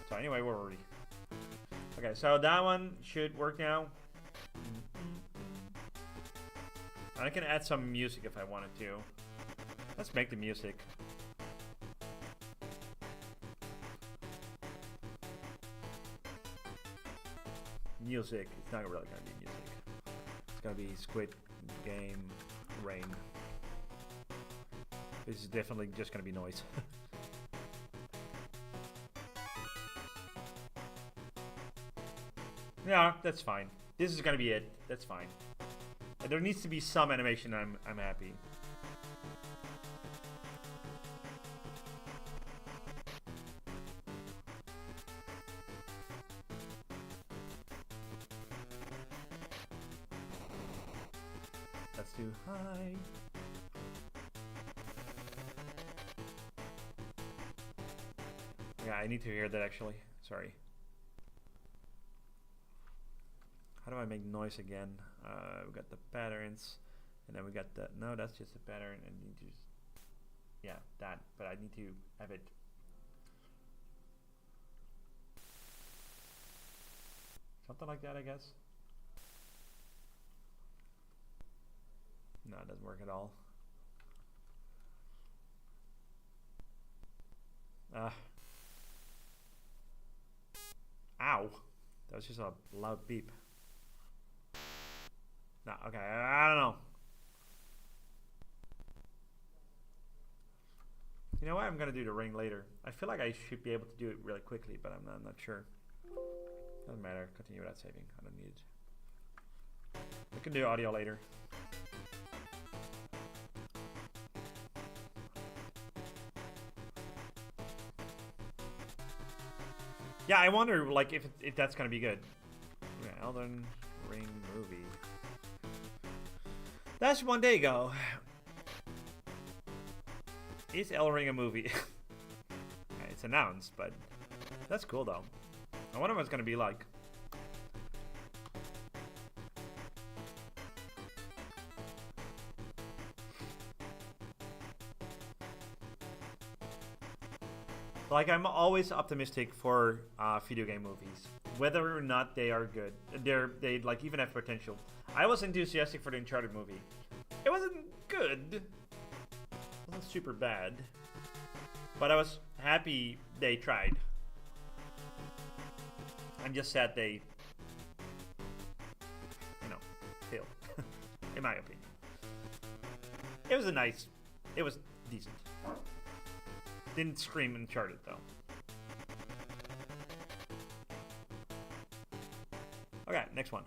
So anyway, we're ready. Okay, so that one should work now. I can add some music if I wanted to. Let's make the music. Music. It's not really gonna be music. It's gonna be Squid Game Rain. This is definitely just going to be noise. Yeah, that's fine. This is going to be it. That's fine. And there needs to be some animation. I'm happy. That's too high. Yeah, I need to hear that actually. Sorry. How do I make noise again? We got the patterns, and then we got the... No, that's just a pattern, and you just... Yeah, that. But I need to have it... Something like that, I guess. No, it doesn't work at all. Ow. That was just a loud beep. No, okay, I don't know. You know what? I'm gonna do the ring later. I feel like I should be able to do it really quickly, but I'm not sure. Doesn't matter. Continue without saving. I don't need it. We can do audio later. Yeah, I wonder like if that's gonna be good. Yeah, Elden Ring movie. That's one day ago. Is Elden Ring a movie? It's announced, but that's cool though. I wonder what it's gonna be like. Like, I'm always optimistic for video game movies, whether or not they are good. They like even have potential. I was enthusiastic for the Uncharted movie. It wasn't good. It wasn't super bad, but I was happy they tried. I'm just sad they, failed, in my opinion. It was decent. Didn't scream Uncharted though. Okay, next one.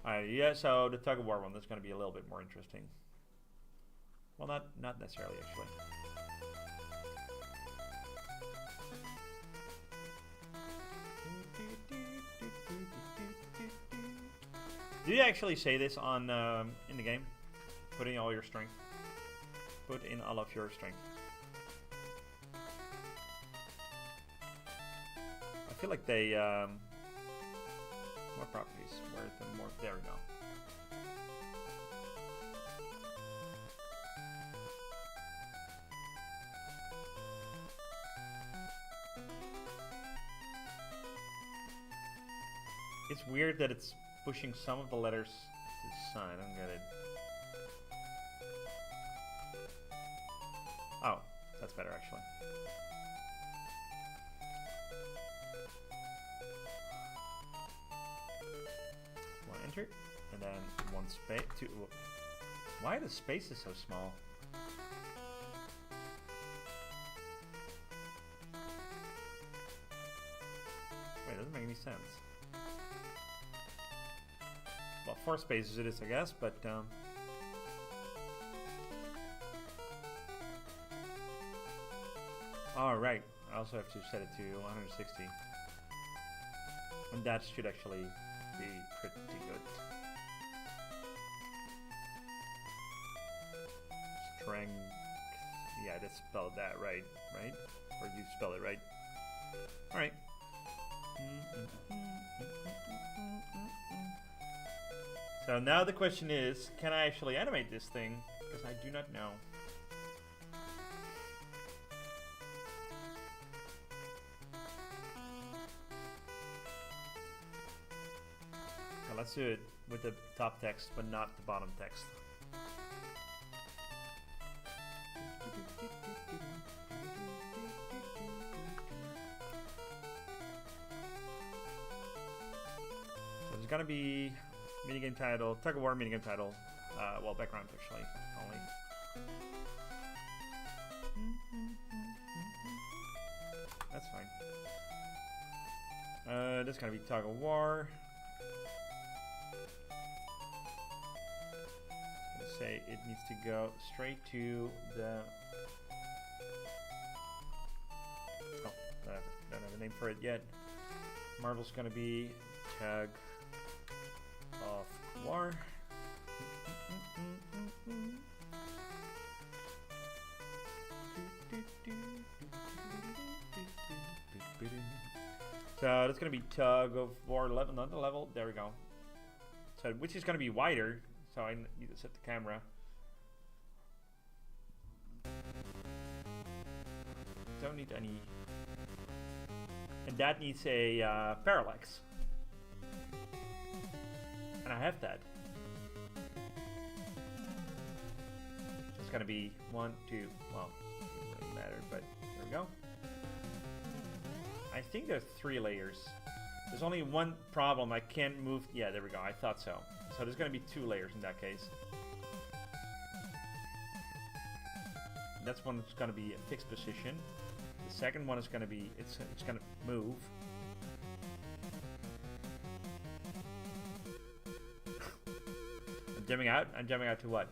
Alright, yeah, so the tug of war one, that's going to be a little bit more interesting. Well, not necessarily actually. Do you actually say this on in the game? Put in all your strength. Put in all of your strength. I feel like they more properties. Where the more there we go. It's weird that it's pushing some of the letters to the side. I don't get it. Oh, that's better actually. One enter, and then one space. Two. Why are the spaces so small? Wait, it doesn't make any sense. Well, 4 spaces it is, I guess, but alright, I also have to set it to 160. And that should actually be pretty good. Strength. Yeah, I just spelled that right? Or you spelled it right? Alright. So now the question is, can I actually animate this thing? Because I do not know. Now let's do it with the top text, but not the bottom text. So there's gonna be minigame title, tug of war minigame title, well, background actually, only. That's fine. This is gonna be tug of war. It's gonna say it needs to go straight to the. Oh, don't have a name for it yet. Marvel's gonna be tug of war. So that's gonna be tug of war level, not the level. There we go. So which is gonna be wider. So I need to set the camera. Don't need any And that needs a parallax. And I have that. It's gonna be 1, 2, well, it doesn't matter, but here we go. I think there's 3 layers. There's only one problem, I can't move, yeah, there we go, I thought so. So there's gonna be 2 layers in that case. That's one that's gonna be a fixed position. The second one is gonna be, it's gonna move. I'm jumping out. I'm jumping out to what?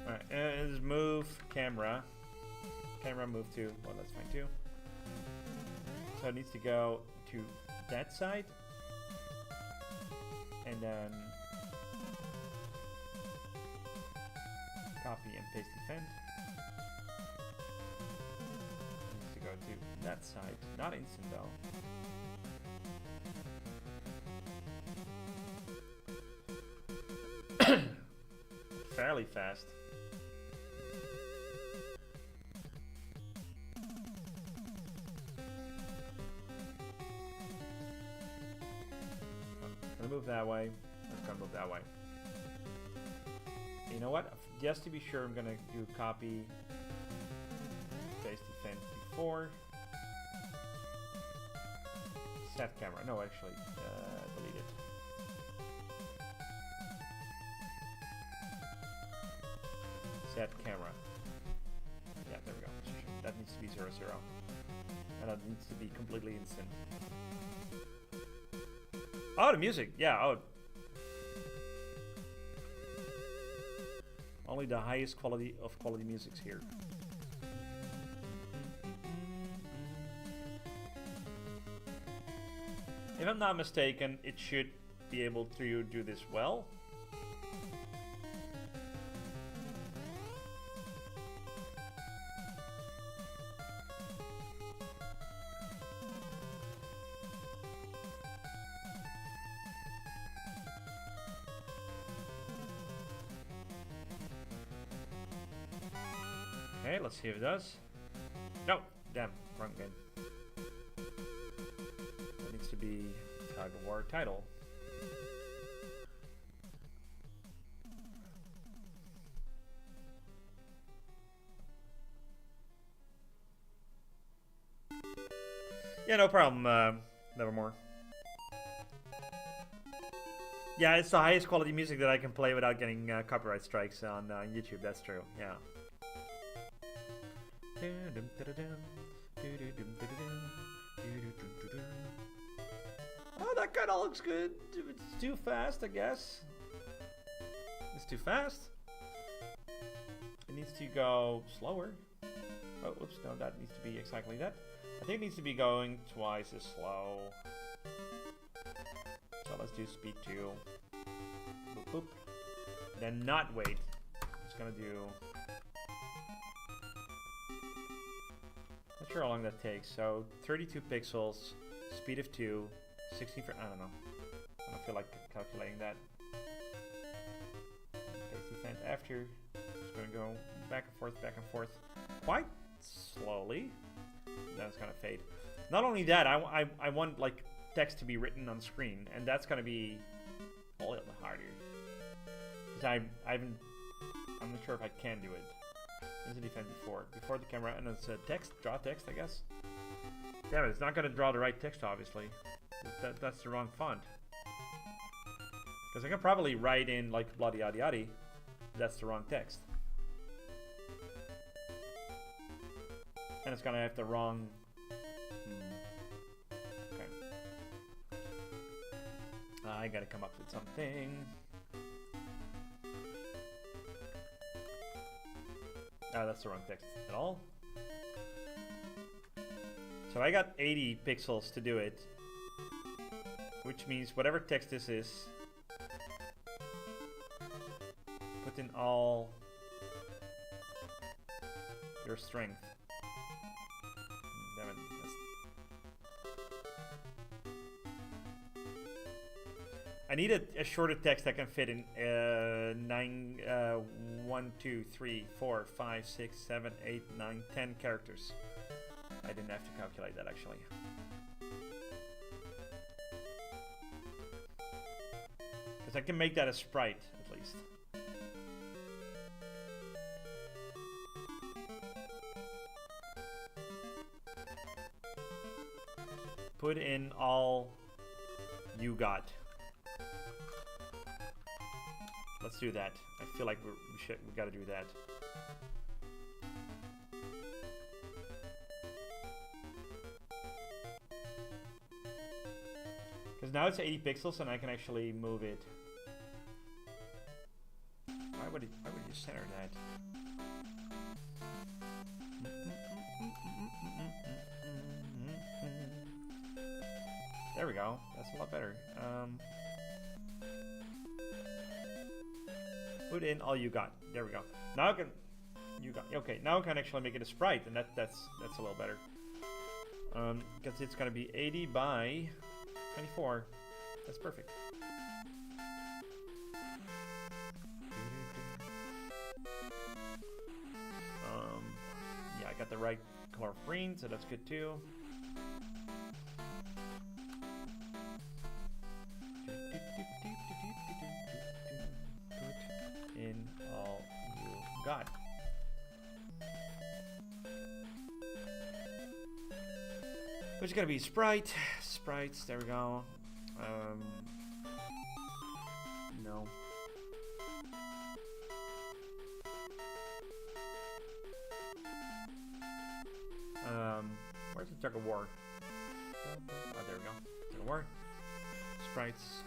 Alright, and move camera. Camera move to, well, that's fine too. So it needs to go to that side. And then copy and paste event. It needs to go to that side. Not instant though. Fairly fast. Gonna move that way. I'm gonna move that way. You know what? Just to be sure, I'm gonna do copy, paste event before. Set camera. No, actually, delete it. Set camera. Yeah, there we go. That needs to be 0, 0. And that needs to be completely instant. Oh, the music. Yeah, oh. Only the highest quality of quality music's here. If I'm not mistaken, it should be able to do this well. Okay, let's see if it does. No, damn, wrong game. That needs to be tug of war title. Yeah, no problem, Nevermore. Yeah, it's the highest quality music that I can play without getting copyright strikes on YouTube, that's true, yeah. Oh, that kind of looks good. It's too fast, I guess. It's too fast. It needs to go slower. Oh, oops, no, that needs to be exactly that. I think it needs to be going twice as slow. So let's do speed 2. Boop, boop. Then not wait. Just gonna do... Not sure how long that takes. So 32 pixels, speed of 2, 16 for... I don't know. I don't feel like calculating that. Paste event after. Just gonna go back and forth. Quite slowly. Then it's gonna fade. Not only that, I want like text to be written on screen, and that's gonna be a little harder. Because I'm not sure if I can do it. Instant event before the camera, and it's text, draw text, I guess. Damn it, it's not gonna draw the right text, obviously. That's the wrong font. Because I can probably write in like bloody yaddy yaddy. That's the wrong text. And it's gonna have the wrong... Okay. I gotta come up with something. Oh, that's the wrong text at all. So I got 80 pixels to do it. Which means whatever text this is, put in all your strength. Damn it. I need a shorter text that can fit in 1, 2, 3, 4, 5, 6, 7, 8, 9, 10 characters. I didn't have to calculate that actually. Because I can make that a sprite at least. Put in all you got. Let's do that. I feel like we gotta do that. Because now it's 80 pixels and I can actually move it. Why would you center that? There we go. That's a lot better. Put in all you got. There we go. Now I can. You got. Okay. Now I can actually make it a sprite, and that's a little better. Because it's gonna be 80 by 24. That's perfect. Yeah, I got the right color of green, so that's good too. In all you got. Which is gonna be sprite. Sprites, there we go. No. Where's the tug of war? Oh, there we go. Tug of war. Sprites.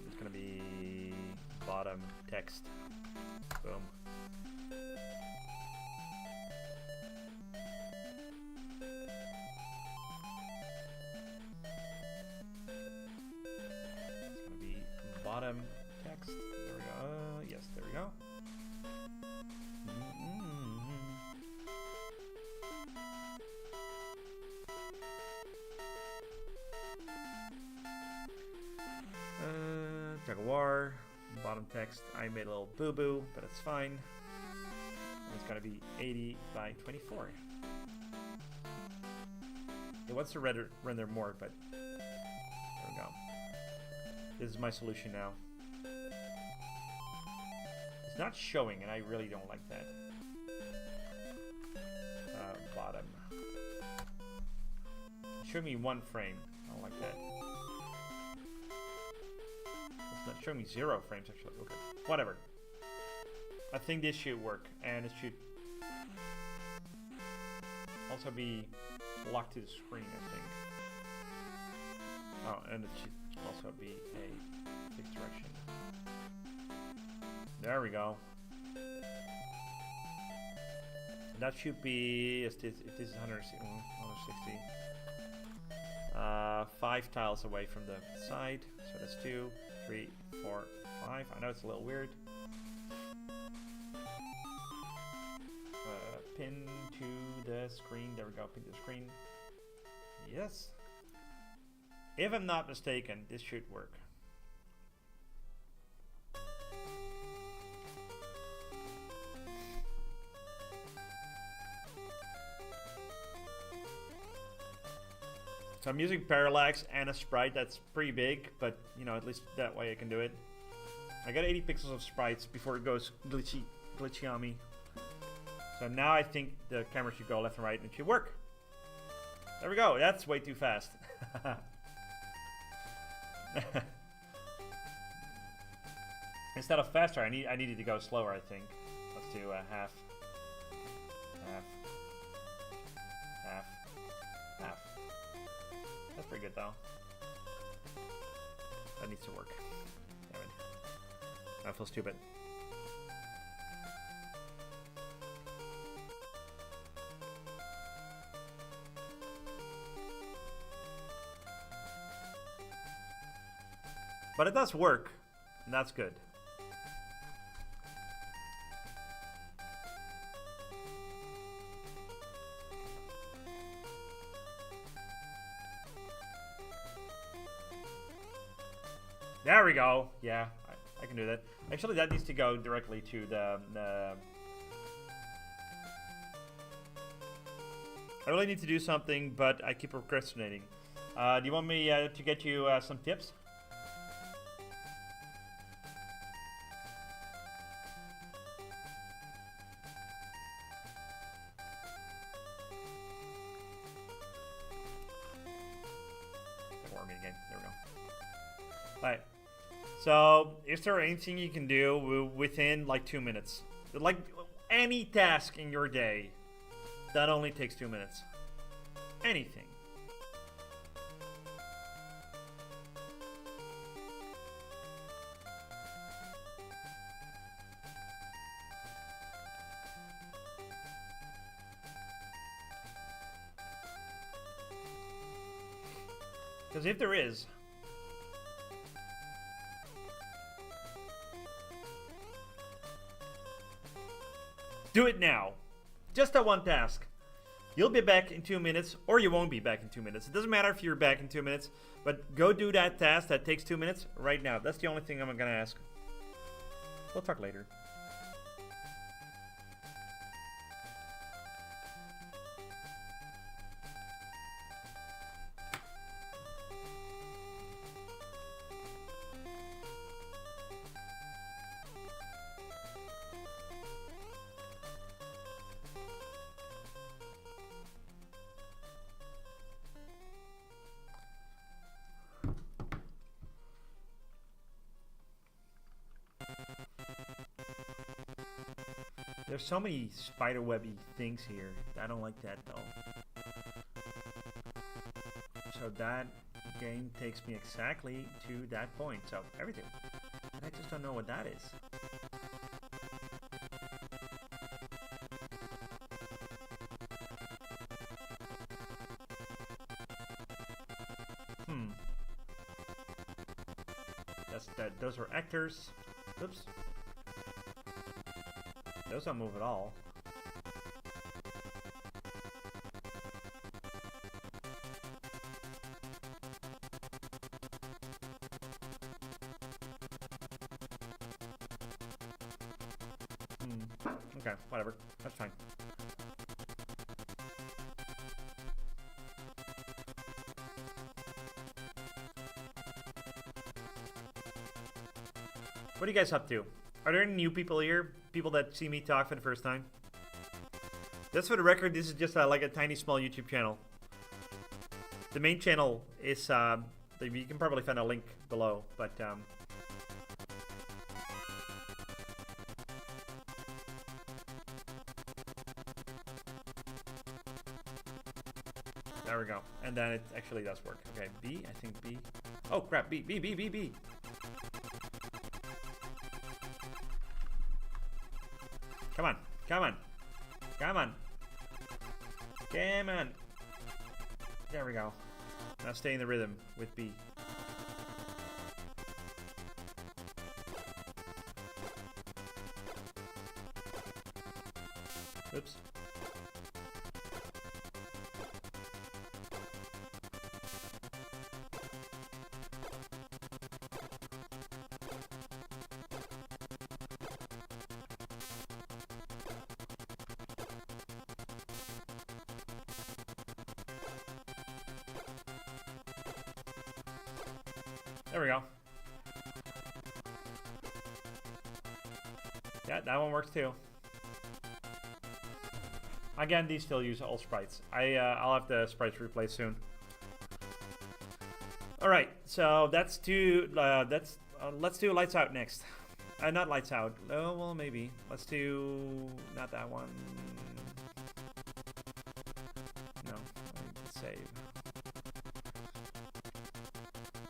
It's gonna be bottom text. Boom. It's gonna be bottom text. There we go. Yes, there we go. Tug of war, bottom text. I made a little boo-boo, but it's fine. And it's gonna be 80 by 24. It wants to render more, but there we go. This is my solution now. It's not showing, and I really don't like that. Bottom. Show me one frame. I don't like that. It's not showing me 0 frames actually. Okay, whatever. I think this should work, and it should also be locked to the screen, I think. Oh, and it should also be a fixed direction. There we go. That should be, if this is 160, 5 tiles away from the side. So that's 2, 3, 4, 5. I know it's a little weird. Pin to the screen. There we go. Pin to the screen. Yes. If I'm not mistaken, this should work. So I'm using parallax and a sprite that's pretty big, but you know, at least that way I can do it. I got 80 pixels of sprites before it goes glitchy on me. So now I think the camera should go left and right and it should work. There we go. That's way too fast. Instead of faster, I needed to go slower, I think. Let's do half. That's pretty good though. That needs to work. Damn it. I feel stupid. But it does work, and that's good. There we go. Yeah, I can do that. Actually, that needs to go directly to the I really need to do something, but I keep procrastinating. Do you want me to get you some tips? Again. There we go. Alright. So, is there anything you can do within like 2 minutes? Like any task in your day that only takes 2 minutes. Anything. Because if there is, do it now. Just that one task. You'll be back in 2 minutes, or you won't be back in 2 minutes. It doesn't matter if you're back in 2 minutes, but go do that task that takes 2 minutes right now. That's the only thing I'm gonna ask. We'll talk later. There's so many spiderwebby things here. I don't like that though. So that game takes me exactly to that point. So everything. And I just don't know what that is. Those are actors. Oops. Those don't move at all. Okay, whatever. That's fine. What are you guys up to? Are there any new people here? People that see me talk for the first time? Just for the record, this is just like a tiny small YouTube channel. The main channel is, you can probably find a link below, but there we go. And then it actually does work. Okay, B, I think B. Oh crap, B. Come on, come on, come on, come on. There we go. Now stay in the rhythm with B. Oops. There we go. Yeah, that one works too. Again, these still use old sprites. I'll have the sprites replaced soon. All right, so let's do lights out next. Not lights out. Oh well, maybe. Let's do not that one. No, I need to save.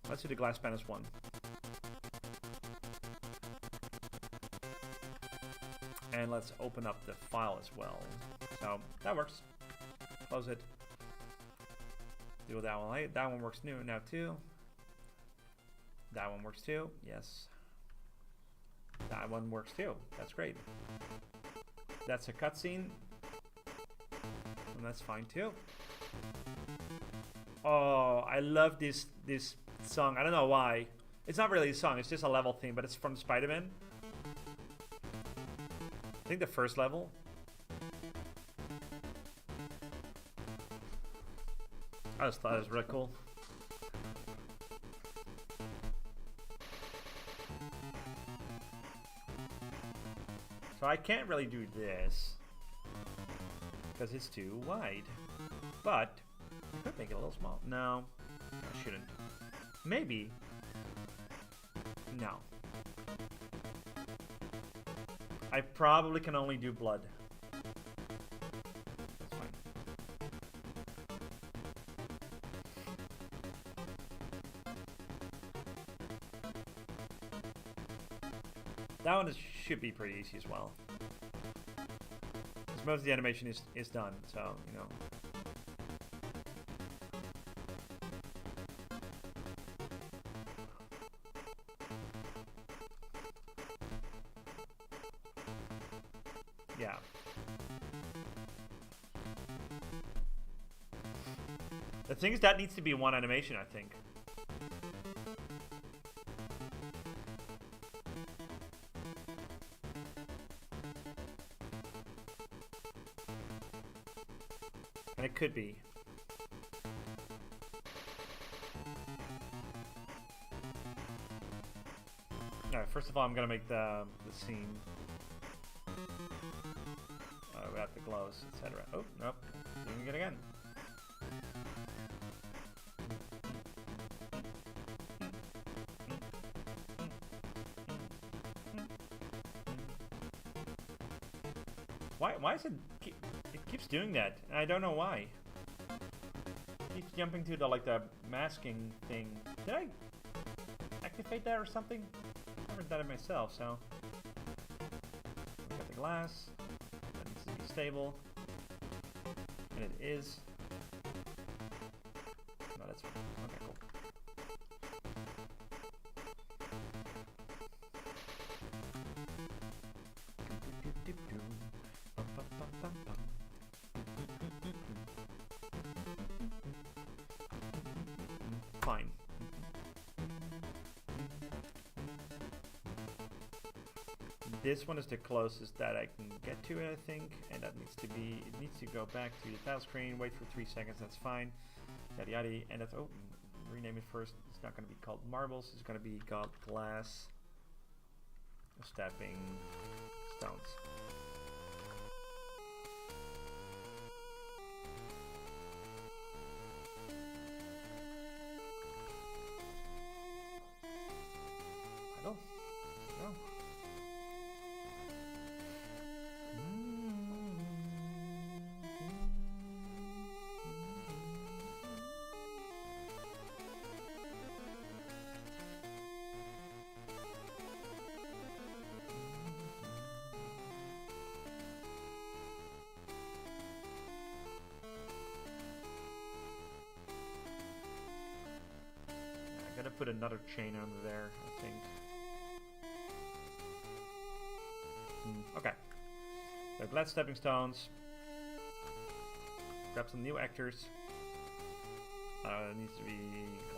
Let's do the glass panels one. And let's open up the file as well. So that works. Close it. Do that one. That one works now too. That one works too. Yes. That one works too. That's great. That's a cutscene. And that's fine too. Oh, I love this song. I don't know why. It's not really a song, it's just a level theme, but it's from Spider-Man. I think the first level. I just thought it was really cool. So I can't really do this because it's too wide. But I could make it a little small. No, I shouldn't. Maybe. No. I probably can only do blood. That's fine. That one should be pretty easy as well. Because most of the animation is done, so, you know. Yeah. The thing is, that needs to be one animation, I think. And it could be. Alright, first of all, I'm gonna make the scene without the glows, etc. Oh, nope. Doing it again. Why is it keeps doing that? I don't know why. It keeps jumping to the the masking thing. Did I activate that or something? I haven't done it myself, so we got the glass. That needs to be stable. And it is. No, that's fine. Okay, cool. Fine. This one is the closest that I can get to it, I think, and that needs to be, it needs to go back to the tile screen, wait for 3 seconds, that's fine, yada yada, and that's, oh, rename it first. It's not going to be called marbles, it's going to be called glass stepping stones. No. I gotta put another chain under there, I think. Okay. So glass stepping stones. Grab some new actors. It needs to be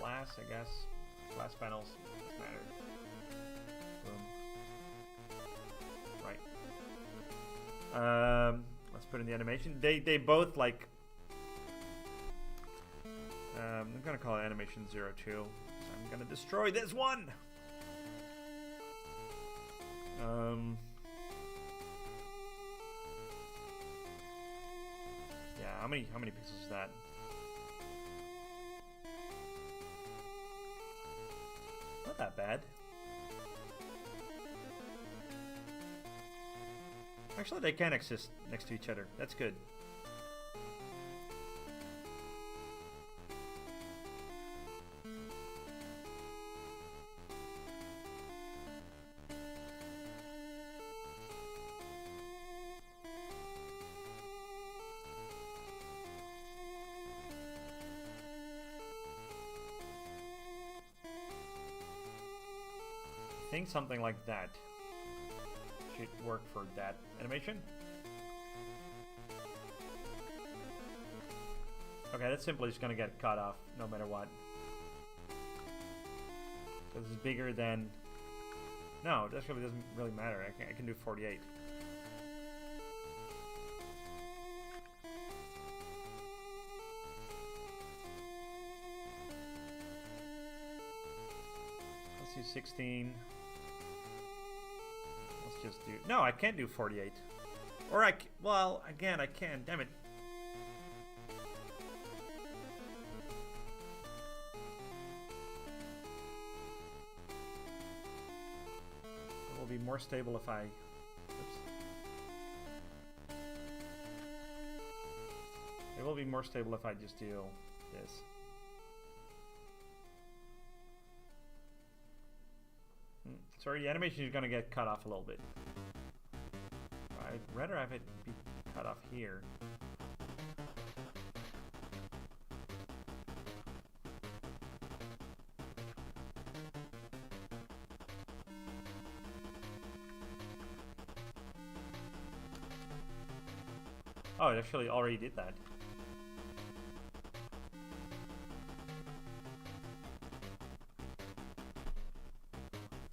glass, I guess. Glass panels. Doesn't matter. Boom. Right. Let's put in the animation. They both like. I'm gonna call it animation 02. So I'm gonna destroy this one. Yeah, how many pixels is that? Not that bad. Actually, they can exist next to each other. That's good. I think something like that should work for that animation. Okay, that's simply just gonna get cut off no matter what. So So this is bigger than... No, this really doesn't really matter. I can do 48. Let's do 16. Let's just do... No, I can't do 48. Or well, again, I can. Damn it. It will be more stable if I... Oops. It will be more stable if I just do this. Sorry, the animation is going to get cut off a little bit. I'd rather have it be cut off here. Oh, it actually already did that.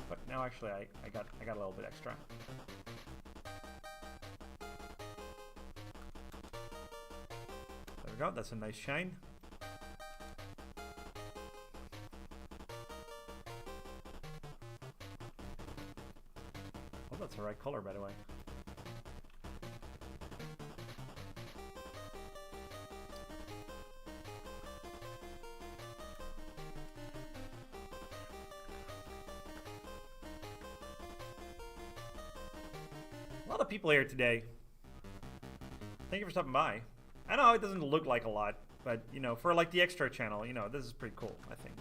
But now actually I got a little bit extra. There we go, that's a nice shine. Oh, that's the right color, by the way. A lot of people here today. Thank you for stopping by. I know it doesn't look like a lot, but you know, for like the extra channel, you know, this is pretty cool, I think.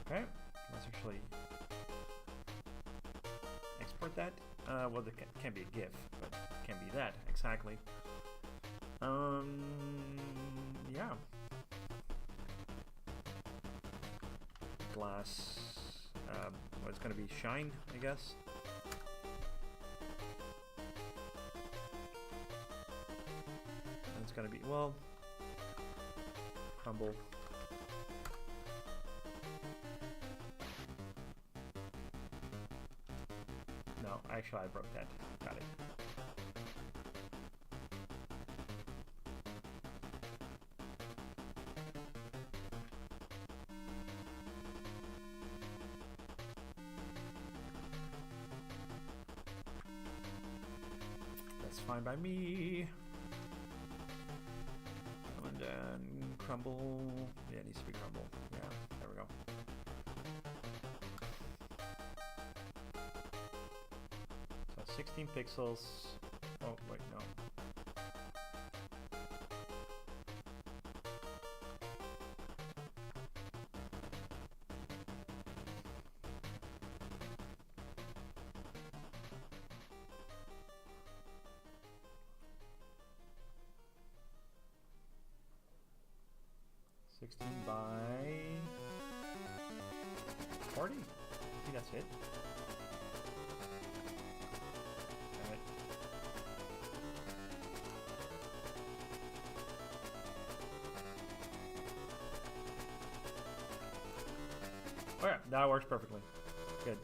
Okay, let's actually export that. Well, it can't be a GIF, but it can be that, exactly. Yeah. Glass, well, it's gonna be shine, I guess. And it's gonna be, well, crumble. No, actually I broke that. Got it. That's fine by me. And then crumble. Yeah, it needs to be crumble. Yeah, there we go. So 16 pixels. Oh, wait, no. By 40. I think that's it. Damn it. Oh yeah, that works perfectly. Good.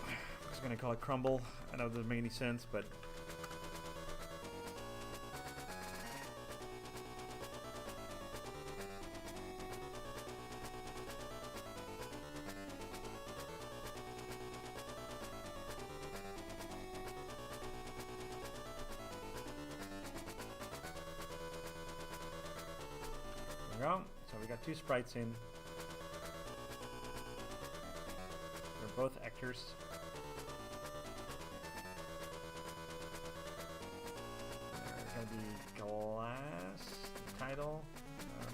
I'm just gonna call it crumble. I know it doesn't make any sense, but there we go. So we got two sprites in. They're both actors. There's gonna be glass, title,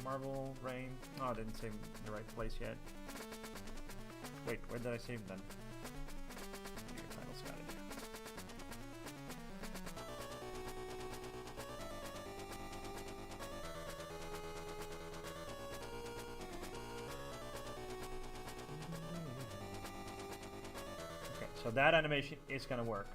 marble, rain. Oh, I didn't save in the right place yet. Wait, where did I save them? So that animation is gonna work.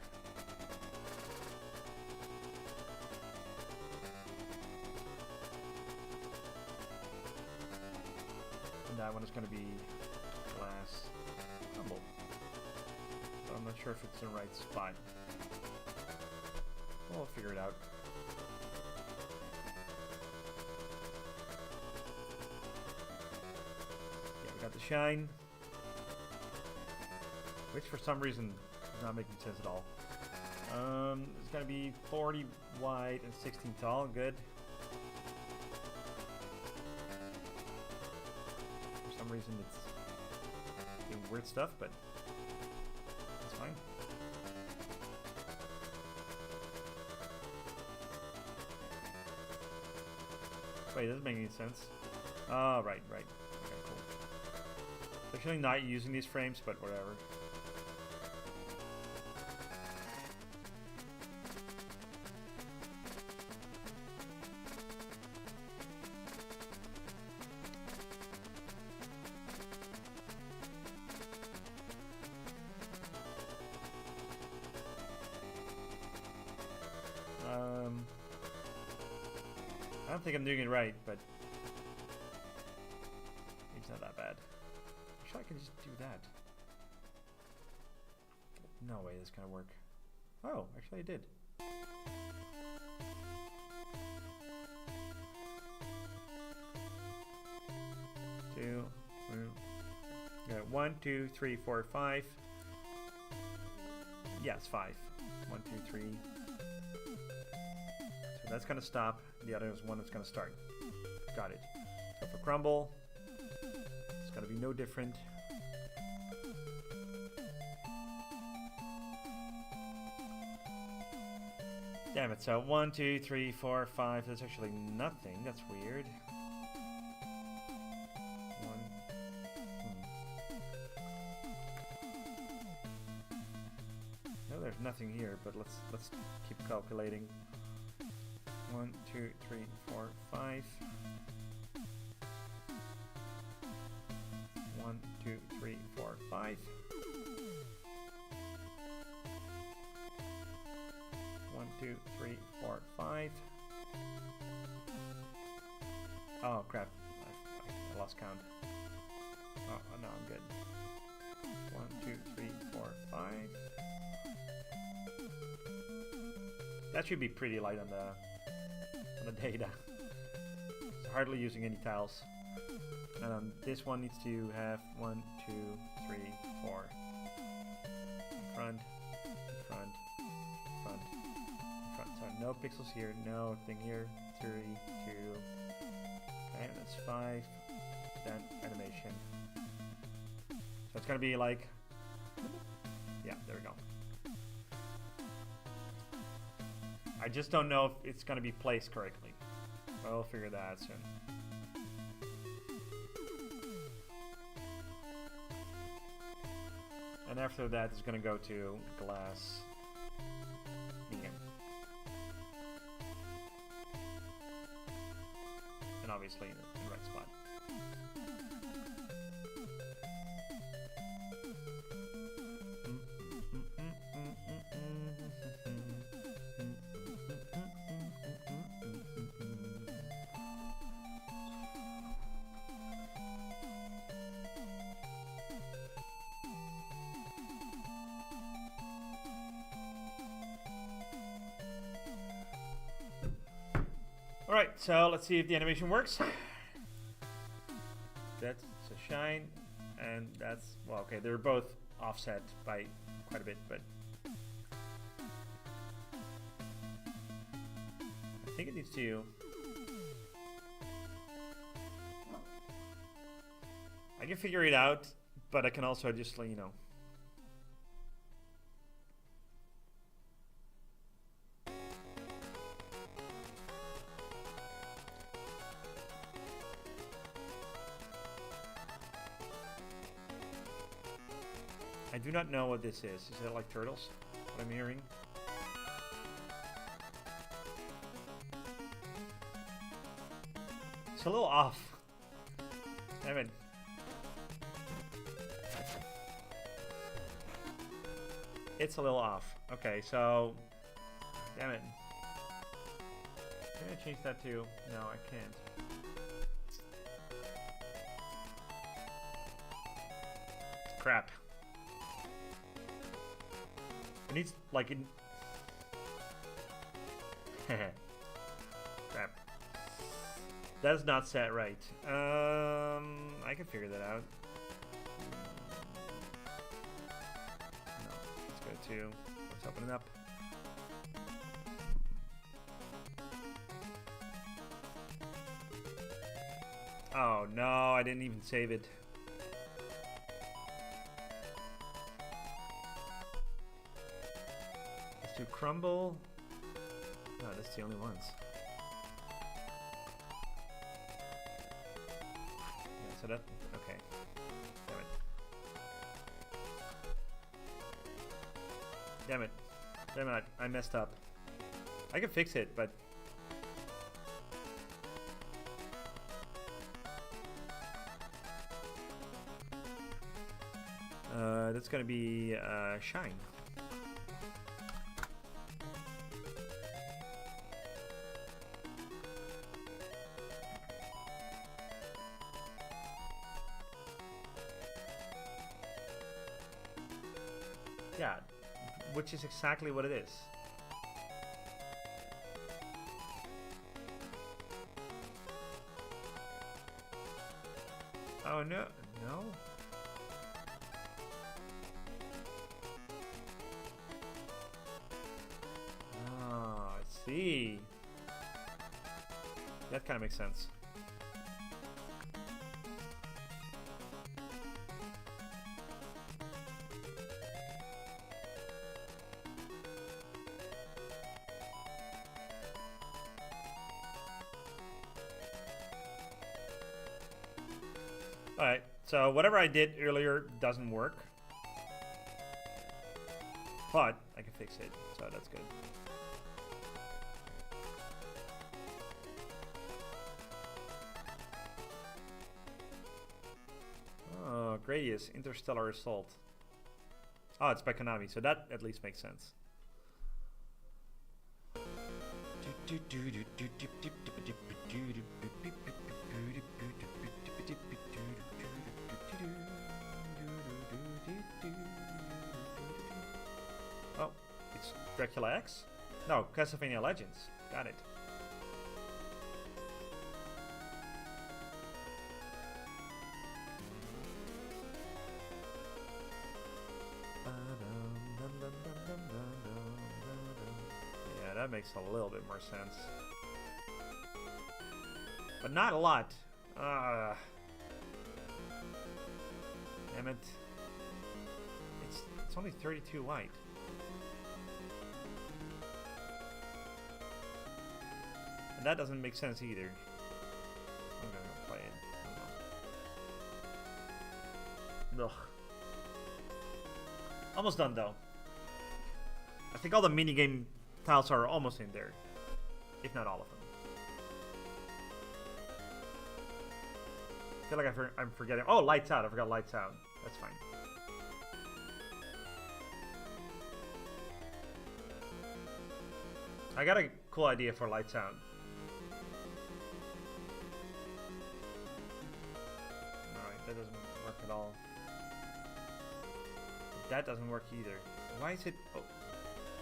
And that one is gonna be glass crumble. But I'm not sure if it's the right spot. We'll figure it out. Yeah, we got the shine. Which for some reason is not making sense at all. It's gonna be 40 wide and 16 tall. Good. For some reason it's doing weird stuff, but it's fine. Wait, it doesn't make any sense. Oh, right. Okay, cool. Actually not using these frames, but whatever. I don't think I'm doing it right, but it's not that bad. Actually, I can just do that. No way this is gonna work. Oh, actually I did. Two, got 1, 2, 3, 4, 5. Yes, 5. 1, 2, 3. So that's gonna stop. The other is one that's gonna start. Got it. So for crumble, it's gonna be no different. Damn it. So 1, 2, 3, 4, 5. That's actually nothing. That's weird. No, there's nothing here, but let's keep calculating. 1, 2, 3, 4, 5. 1, 2, 3, 4, 5. 1, 2, 3, 4, 5. Oh crap! I lost count. Oh no, I'm good. 1, 2, 3, 4, 5. That should be pretty light on the data. It's hardly using any tiles. And this one needs to have 1, 2, 3, 4. In front, in front, in front, in front. So no pixels here, no thing here. 3, 2. Okay, that's 5. Then animation. So it's gonna be like, yeah, there we go. I just don't know if it's going to be placed correctly. But we'll figure that out soon. And after that, it's going to go to glass medium. And obviously in the right spot. Alright, so let's see if the animation works. That's a shine, and that's, well, okay, they're both offset by quite a bit, but I think it needs to, I can figure it out, but I can also just, you know, I do not know what this is. Is it like turtles? What I'm hearing? It's a little off. Damn it. It's a little off. Okay, so... Damn it. Can I change that to... No, I can't. Crap. It needs, like, in... Crap. That is not set right. I can figure that out. No, let's go to... Let's open it up. Oh no, I didn't even save it. Let's do crumble. No, that's the only ones. Yeah, so that, okay. Damn it. Damn it. Damn it, I messed up. I can fix it, but... that's gonna be shine. Yeah, which is exactly what it is. Oh no, no. See, that kind of makes sense. All right, so whatever I did earlier doesn't work, but I can fix it, so that's good. Gradius, Interstellar Assault. Oh, it's by Konami, so that at least makes sense. Oh, it's Dracula X? No, Castlevania Legends. Got it. Yeah, that makes a little bit more sense. But not a lot. Damn it. It's only 32 white. And that doesn't make sense either. I'm gonna play it. Ugh. Almost done though. I think all the minigame tiles are almost in there. If not all of them. I feel like I'm forgetting. Oh, lights out. I forgot lights out. That's fine. I got a cool idea for lights out. Alright, that doesn't work at all. That doesn't work either. Why is it... Oh,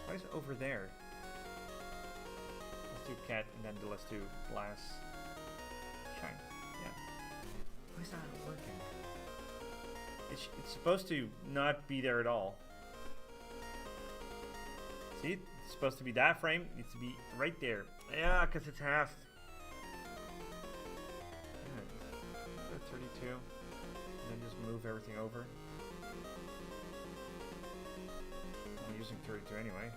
why is it over there? Let's do cat and then let's do glass. Shine. Yeah. Why is that not working? It's supposed to not be there at all. See? It's supposed to be that frame. It needs to be right there. Yeah, because it's half. Yeah. 32. And then just move everything over. I'm using 32 anyway.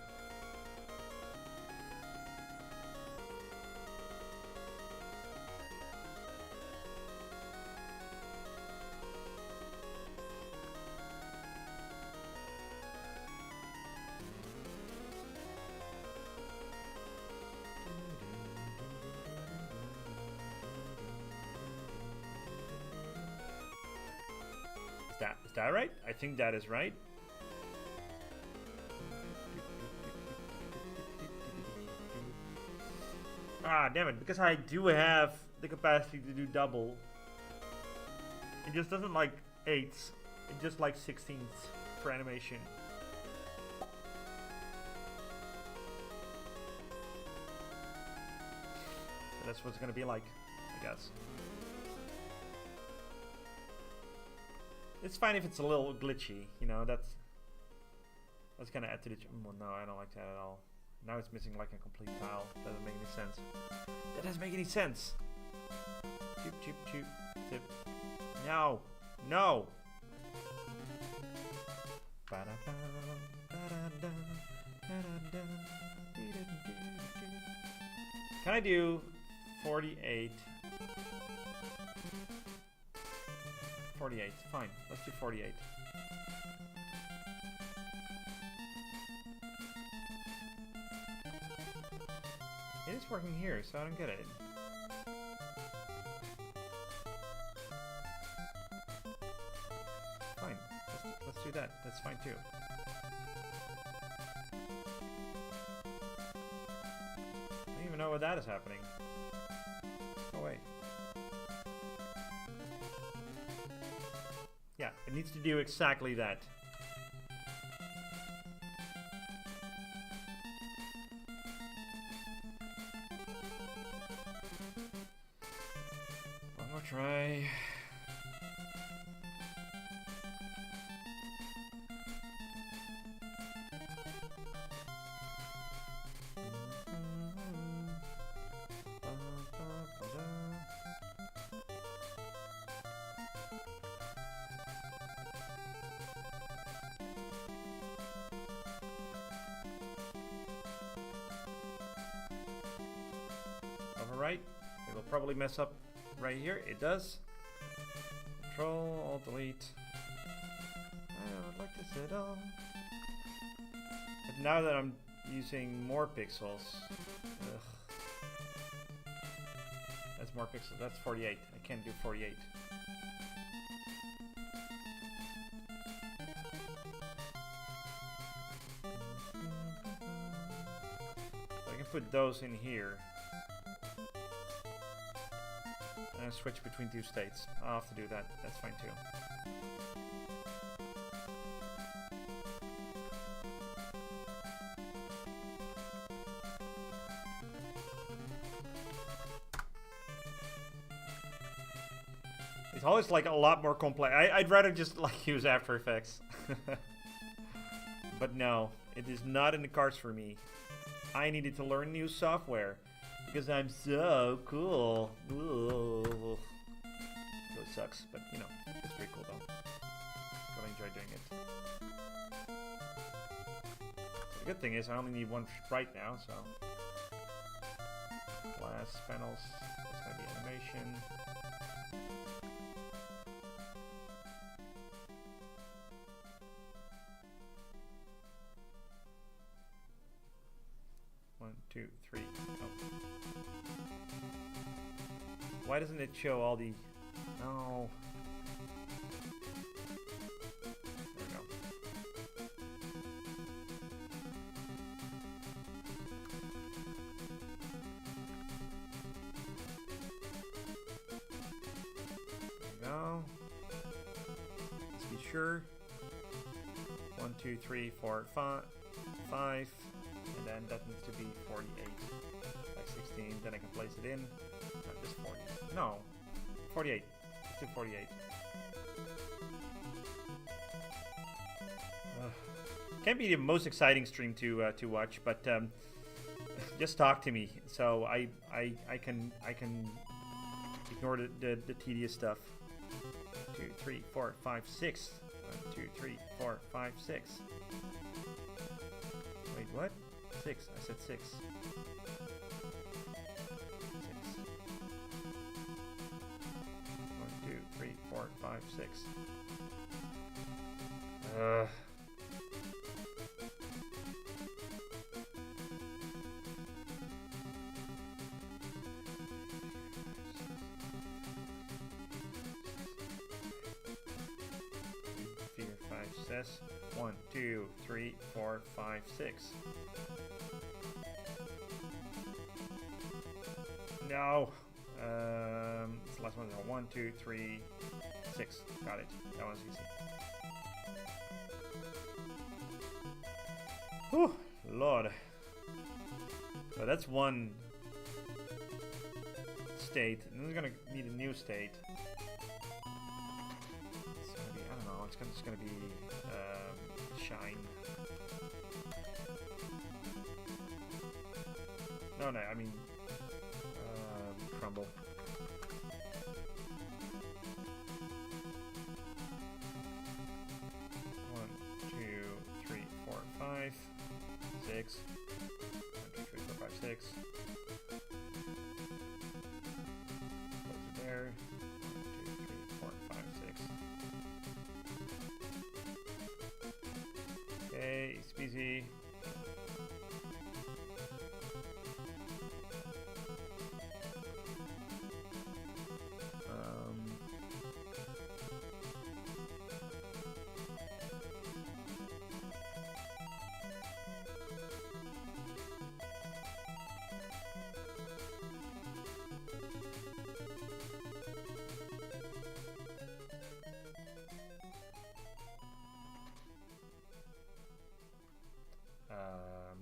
Is that right? I think that is right. Ah, damn it, because I do have the capacity to do double. It just doesn't like 8s. It just like 16s for animation. So that's what it's gonna be like, I guess. It's fine if it's a little glitchy, you know, that's gonna add to the... Well, no, I don't like that at all. Now it's missing like a complete tile. Doesn't make any sense. That doesn't make any sense. Choop, choop, choop, tip. No! No! Can I do 48? 48, fine. Let's do 48. It is working here, so I don't get it. Fine. Let's do that. That's fine too. I don't even know what that is happening. Oh wait. Yeah, it needs to do exactly that. One more try. Right, it will probably mess up right here. It does. Control, Alt, Delete. I don't like this at all. But now that I'm using more pixels, that's more pixels. That's 48. I can't do 48. So I can put those in here. And switch between two states. I'll have to do that. That's fine too. It's always like a lot more complex. I'd rather just like use After Effects. But no, it is not in the cards for me. I needed to learn new software. Because I'm so cool. Ooh. It really sucks, but you know, it's pretty cool though. Really enjoy doing it. So the good thing is I only need one sprite now, so. Glass panels, that's gonna be animation. One, two, three. Oh. Why doesn't it show all the... No. There we go. There we go. Let's be sure. 1, 2, 3, 4, 5. And then that needs to be 48 by 16. Then I can place it in. Not just 40. No, 48. Let's do 48. Can't be the most exciting stream to watch, but just talk to me, so I can ignore the tedious stuff. 2, 3, 4, 5, 6. 1, 2, 3, 4, 5, 6. Wait, what? 6. I said 6. 6. 1, 2, 3, 4, 5, 6. Says 1, 2, 3, 4, 5, 6. No. It's the last one. 1, 2, 3, 6. Got it. That one's easy. Whew, Lord. So that's one state. And then we're gonna need a new state. It's gonna be, I don't know, it's just gonna be shine. No, I mean crumble. One, 2, 3, 4, 5, 6. 1, 2, 3, 4, 5, 6. Close it there. 1, 2, 3, 4, 5, 6. Okay, easy peasy.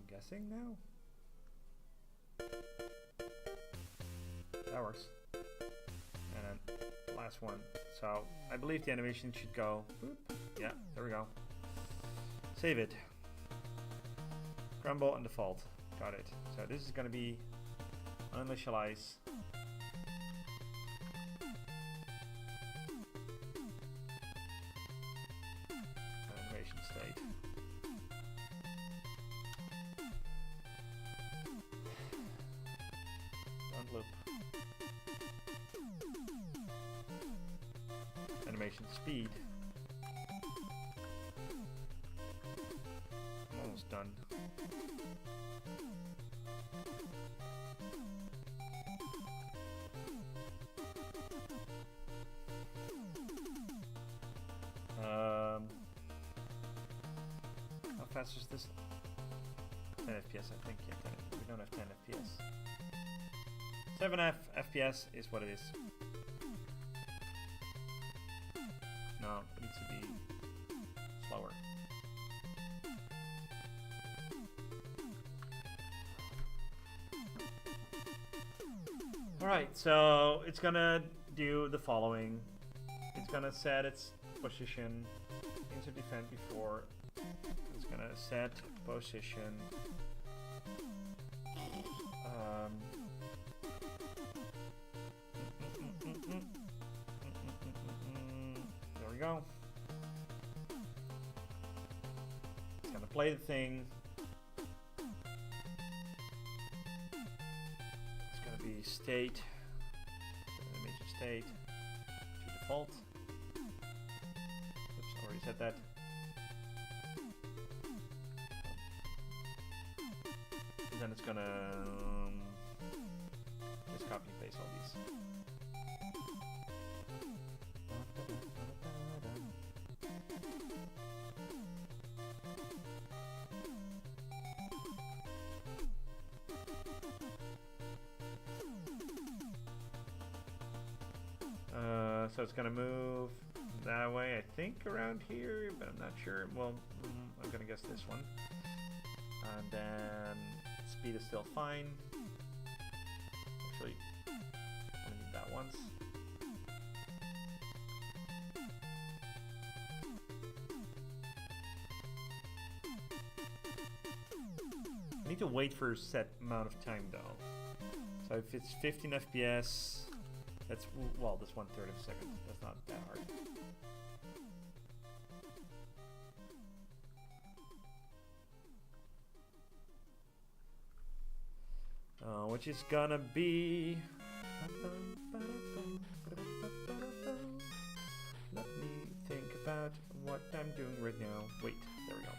Guessing now? That works. And then last one. So I believe the animation should go. Boop. Yeah, there we go. Save it. Crumble and default. Got it. So this is going to be uninitialize. Animation state. Loop. Animation speed. I'm almost done. How fast is this? 10 FPS, I think. Yeah, 10, we don't have 10 FPS. 7 FPS is what it is. No, it needs to be slower. Alright, so it's gonna do the following. It's gonna set its position into defend before. It's gonna set position. There we go. It's gonna play the thing. It's gonna be state, animation state to default. Oops, already said that. And then it's gonna just copy and paste all these. So it's gonna move that way, I think, around here, but I'm not sure. Well, I'm gonna guess this one. And then speed is still fine. Actually, I need that once. I need to wait for a set amount of time though. So if it's 15 FPS, that's, well, that's 1/3 of a second. That's not that hard. Which is gonna be... Let me think about what I'm doing right now. Wait, there we go.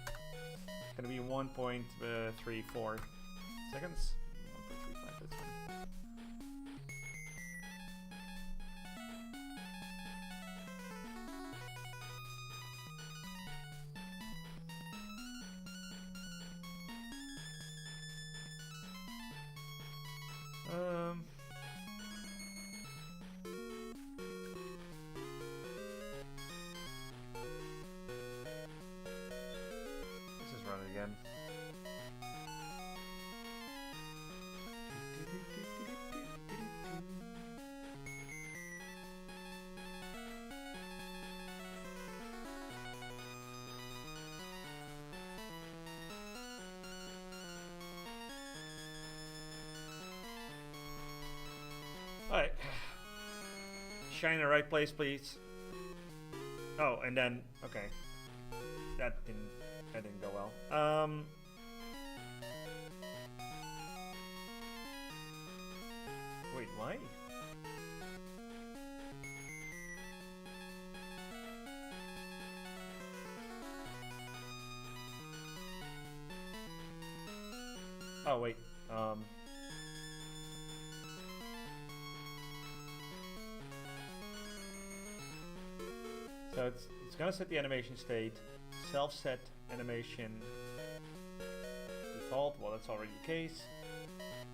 It's gonna be 1.34 seconds. 1.35, that's fine. again. Alright. Shine in the right place, please. Oh, and then, okay. That didn't go well. Wait, why? Oh, wait. So it's gonna set the animation state, self-set animation default. Well, that's already the case.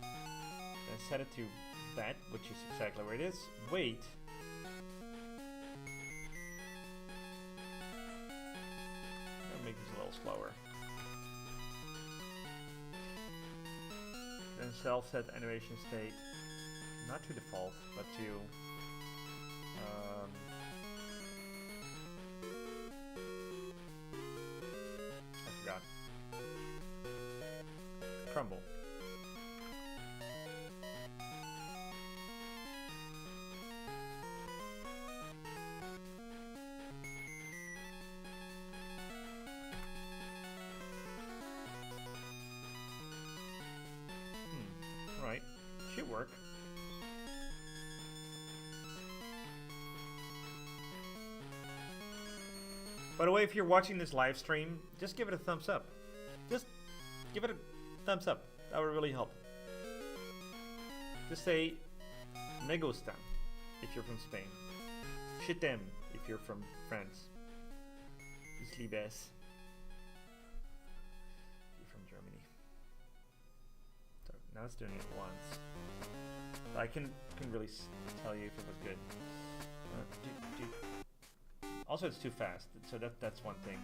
Then set it to that, which is exactly where it is. Wait. I'll make this a little slower. Then self-set animation state, not to default, but to I forgot. Crumble. Right. Should work. By the way, if you're watching this live stream, just give it a thumbs up. Just give it a thumbs up. That would really help. Just say me gusta if you're from Spain. Je t'aime if you're from France. Ich liebe es if you're from Germany. So now it's doing it once. I can really tell you if it was good. Also, it's too fast, so that's one thing.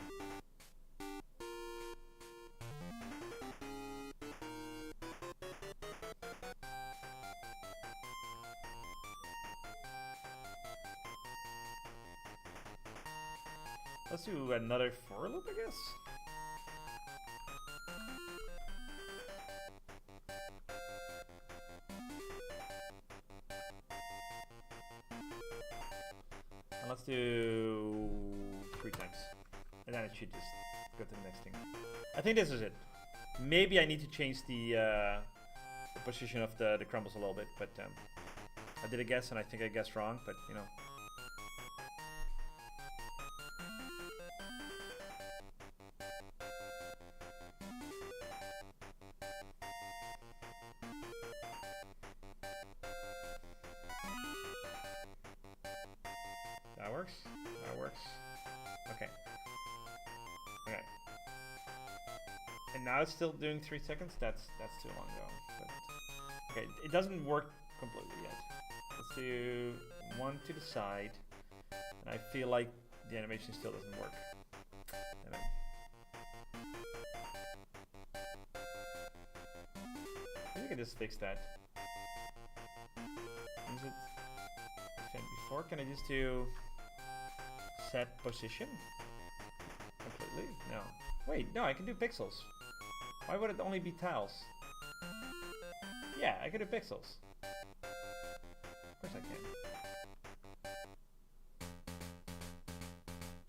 Let's do another for loop, I guess. And let's do 3 times. And then it should just go to the next thing. I think this is it. Maybe I need to change the position of the crumbles a little bit, but I did a guess and I think I guessed wrong, but you know. That works. That works. Okay. Okay. And now it's still doing 3 seconds. That's too long though. But okay, it doesn't work completely yet. Let's do 1 to the side. And I feel like the animation still doesn't work. And then maybe we can just fix that. Is it before? Can I just do set position completely? No. Wait, no, I can do pixels. Why would it only be tiles? Yeah, I can do pixels. Of course I can.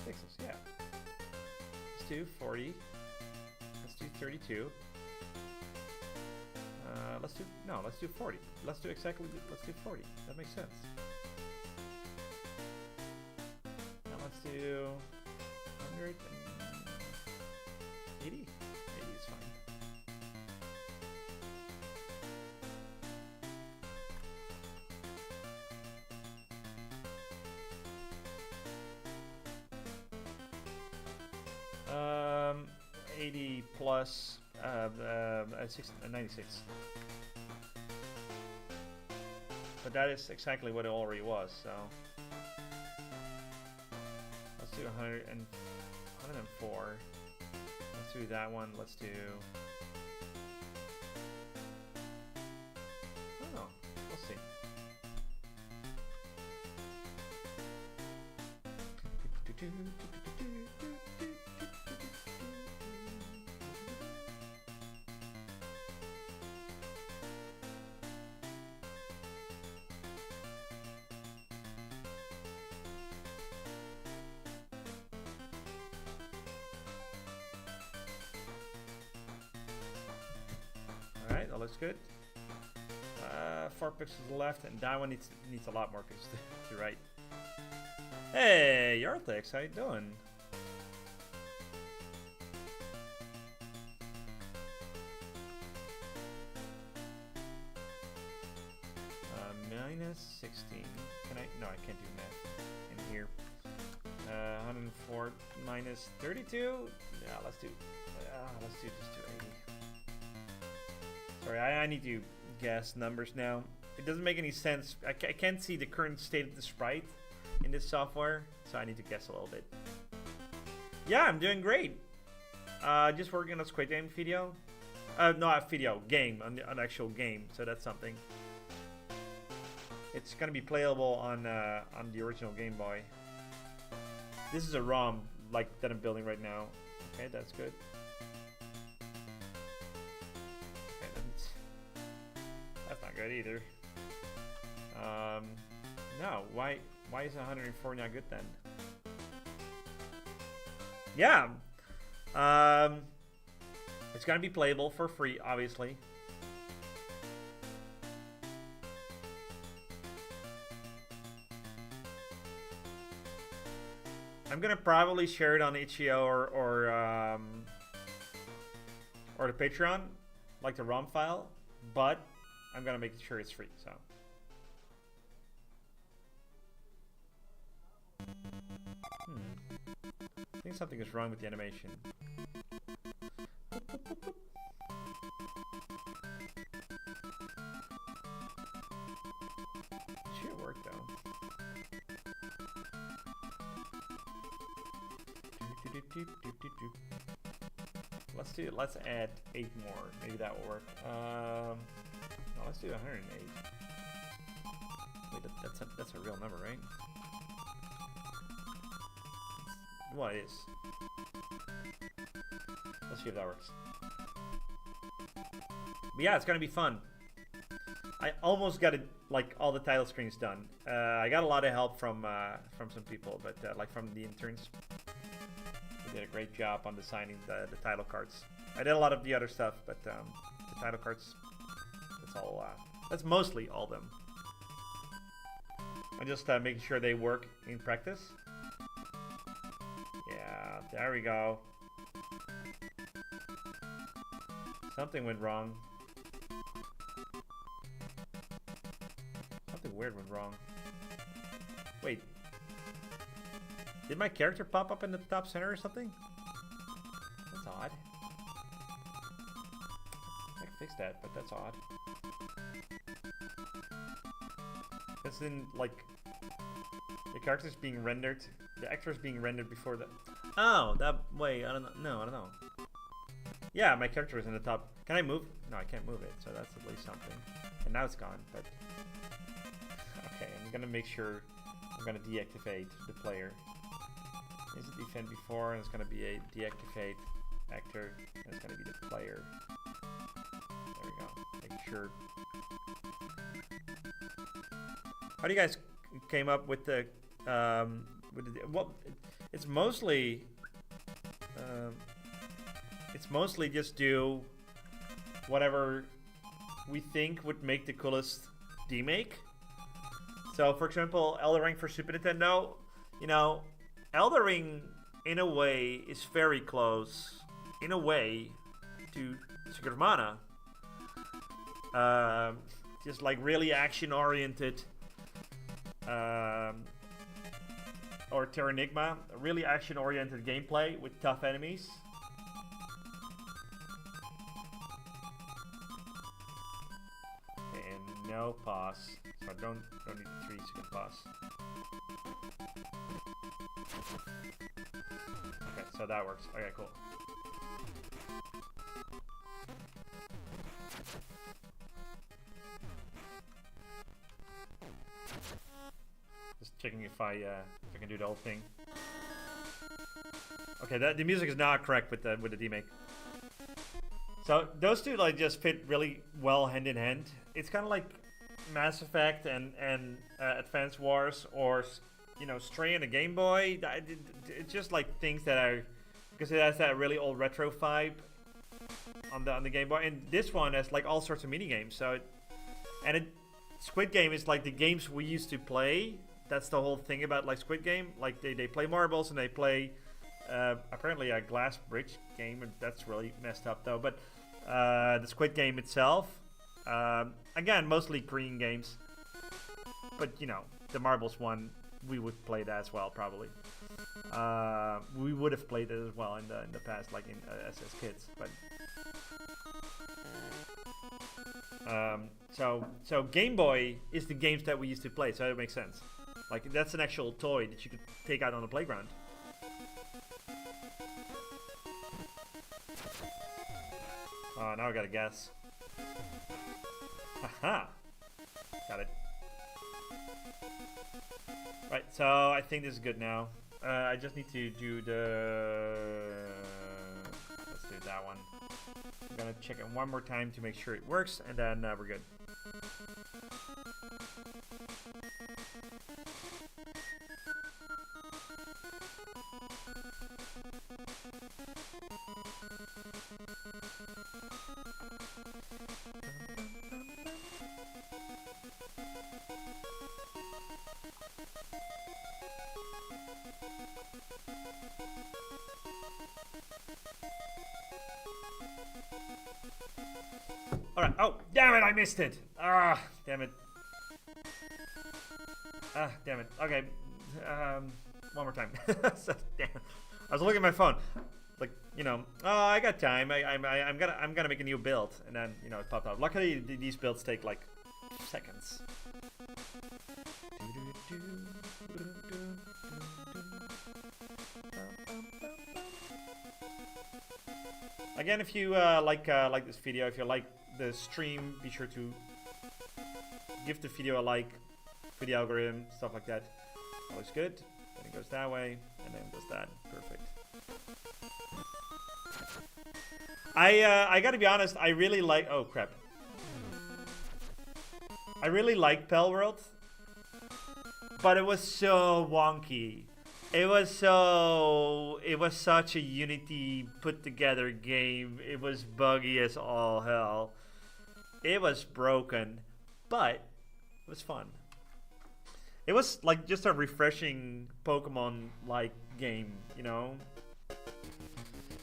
Pixels, yeah. Let's do 40. Let's do 32. Let's do 40. Let's do 40. That makes sense. Now let's do 180. 80 is fine. Um, 80 plus 96. But that is exactly what it already was, so let's do 104. Let's let's do that one. Let's do. Oh, we'll see. Alright, that looks good. 4 pixels left, and that one needs a lot more because you're right. Hey, Yarthix, how you doing? Minus 16. Can I? No, I can't do math in here. 104 minus 32. Yeah, let's do just 280. Sorry, I need to guess numbers now. It doesn't make any sense. I can't see the current state of the sprite in this software, so I need to guess a little bit. Yeah, I'm doing great. Just working on a Squid Game video. Not a video, game, an actual game. So that's something. It's gonna be playable on the original Game Boy. This is a ROM like that I'm building right now. Okay, that's good. That's not good either. No, why is 104 not good then? Yeah. It's gonna be playable for free, obviously. I'm gonna probably share it on itch.io or the Patreon, like the ROM file, but I'm gonna make sure it's free. So. I think something is wrong with the animation. It should work though. Let's add 8 more. Maybe that will work. No, let's do 108. Wait, that's a real number, right? Well, it is. Let's see if that works. But yeah, it's gonna be fun. I almost got it, like all the title screens done. I got a lot of help from some people, but like from the interns. They did a great job on designing the title cards. I did a lot of the other stuff, but the title cards, that's all. That's mostly all of them. I'm just making sure they work in practice. Yeah, there we go. Something went wrong. Something weird went wrong. Wait. Did my character pop up in the top center or something? That's odd. I can fix that, but that's odd. It's in, like, the character's being rendered. The actor's being rendered before the... Oh, that way. I don't know. No, I don't know. Yeah, my character is in the top. Can I move? No, I can't move it, so that's at least something. And now it's gone, but... Okay, I'm gonna make sure I'm gonna deactivate the player. Is it defend before, and it's gonna be a deactivate actor, and it's gonna be the player. There we go. Making sure. How do you guys came up with the well, it's mostly just do whatever we think would make the coolest demake. So, for example, Elden Ring for Super Nintendo, you know, Elden Ring in a way is very close, in a way, to Secret of Mana. Just like really action-oriented. Or Terranigma, really action-oriented gameplay with tough enemies. And no pause, so don't need the 3-second pause. Okay, so that works. Okay, cool. Just checking if I can do the whole thing. Okay, the music is not correct with the demake. So those two like just fit really well hand in hand. It's kind of like Mass Effect and Advance Wars, or you know, Stray and the Game Boy. It's just like things that are, because it has that really old retro vibe on the Game Boy, and this one has like all sorts of mini games. So Squid Game is like the games we used to play. That's the whole thing about like Squid Game. Like they play marbles and they play apparently a glass bridge game, and that's really messed up though. But the Squid Game itself, again, mostly green games. But you know, the marbles one, we would play that as well probably. We would have played it as well in the past, like as kids. But so Game Boy is the games that we used to play, so it makes sense. Like that's an actual toy that you could take out on the playground. Oh, now I gotta guess. Haha! Got it. Right, so I think this is good now. I just need to do the... Let's do that one. I'm gonna check it one more time to make sure it works, and then we're good. Alright, oh, damn it, I missed it! Ah, damn it. Ah, damn it. Okay, one more time. So, damn. I was looking at my phone. Like, you know, oh, I got time. I'm gonna make a new build, and then, you know, it popped up. Luckily, these builds take, like, seconds. Again, if you like this video, if you like the stream, be sure to give the video a like for the algorithm, stuff like that. Always good. Then it goes that way, and then it goes that. Perfect. I gotta be honest, I really like... Oh, crap. I really like Pell World, but it was so wonky. It was such a Unity put together game. It was buggy as all hell. It was broken, but it was fun. It was like just a refreshing Pokemon-like game, you know?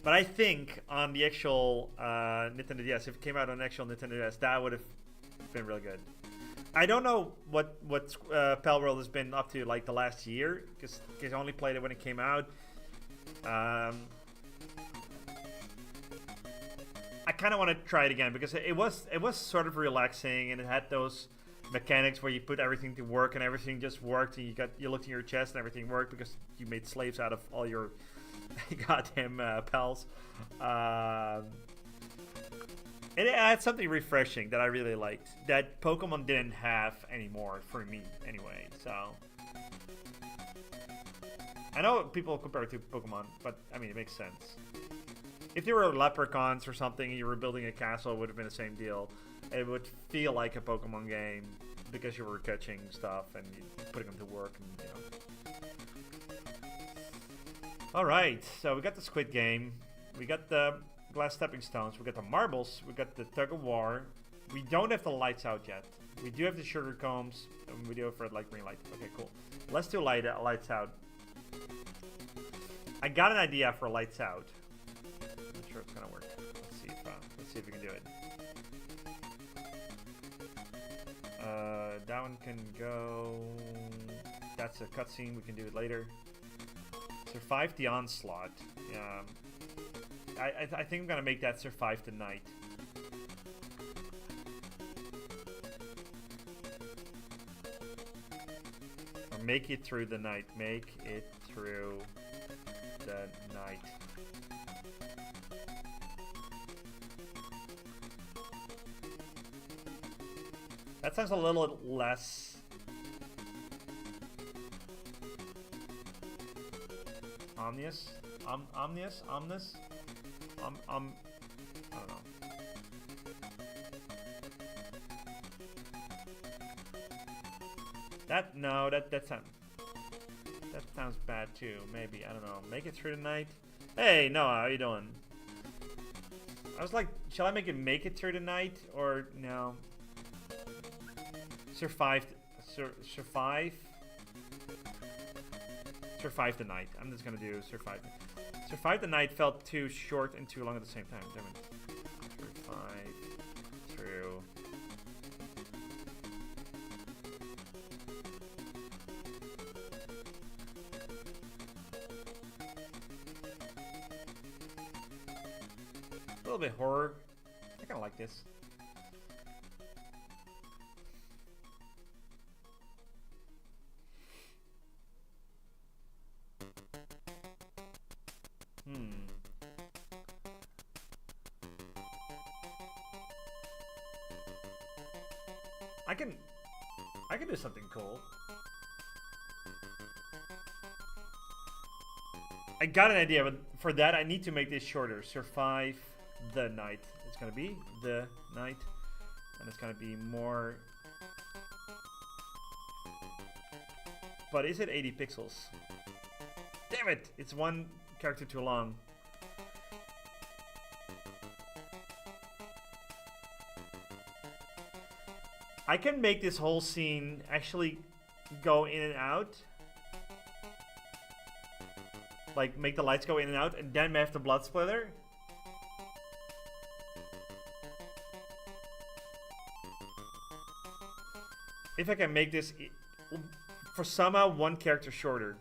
But I think on the actual Nintendo DS, if it came out on actual Nintendo DS, that would have been really good. I don't know what Pell World has been up to like the last year, because I only played it when it came out. I kind of want to try it again because it was sort of relaxing, and it had those mechanics where you put everything to work and everything just worked, and you looked in your chest and everything worked because you made slaves out of all your goddamn pals. It had something refreshing that I really liked that Pokemon didn't have anymore for me anyway. So I know people compare it to Pokemon, but I mean it makes sense. If there were leprechauns or something and you were building a castle, it would have been the same deal. It would feel like a Pokemon game because you were catching stuff and putting them to work, and you know. All right, so we got the Squid Game, we got the glass stepping stones, we got the marbles, we got the tug of war. We don't have the lights out yet. We do have the sugar combs, and we do have red light, green light. Okay, cool. Let's do lights out. I got an idea for lights out. I'm not sure it's gonna work. Let's see if we can do it. That one can go. That's a cutscene. We can do it later. Survive the onslaught. I think I'm gonna make that survive the night. Or make it through the night. Make it through the night. That sounds a little less Omnius? Omnius? Omnis? I don't know. That sounds bad too. Maybe, I don't know. Make it through the night. Hey, Noah, how you doing? I was like, shall I make it through the night or no? Survive the night. I'm just gonna do survive. Survive the night felt too short and too long at the same time. Damn it. Survive through. A little bit horror. I kind of like this. I can do something cool. I got an idea, but for that I need to make this shorter. Survive the night. It's gonna be the night, and it's gonna be more. But is it 80 pixels? Damn it! It's one character too long. I can make this whole scene actually go in and out. Like, make the lights go in and out, and then have the blood splatter. If I can make this, for somehow, one character shorter.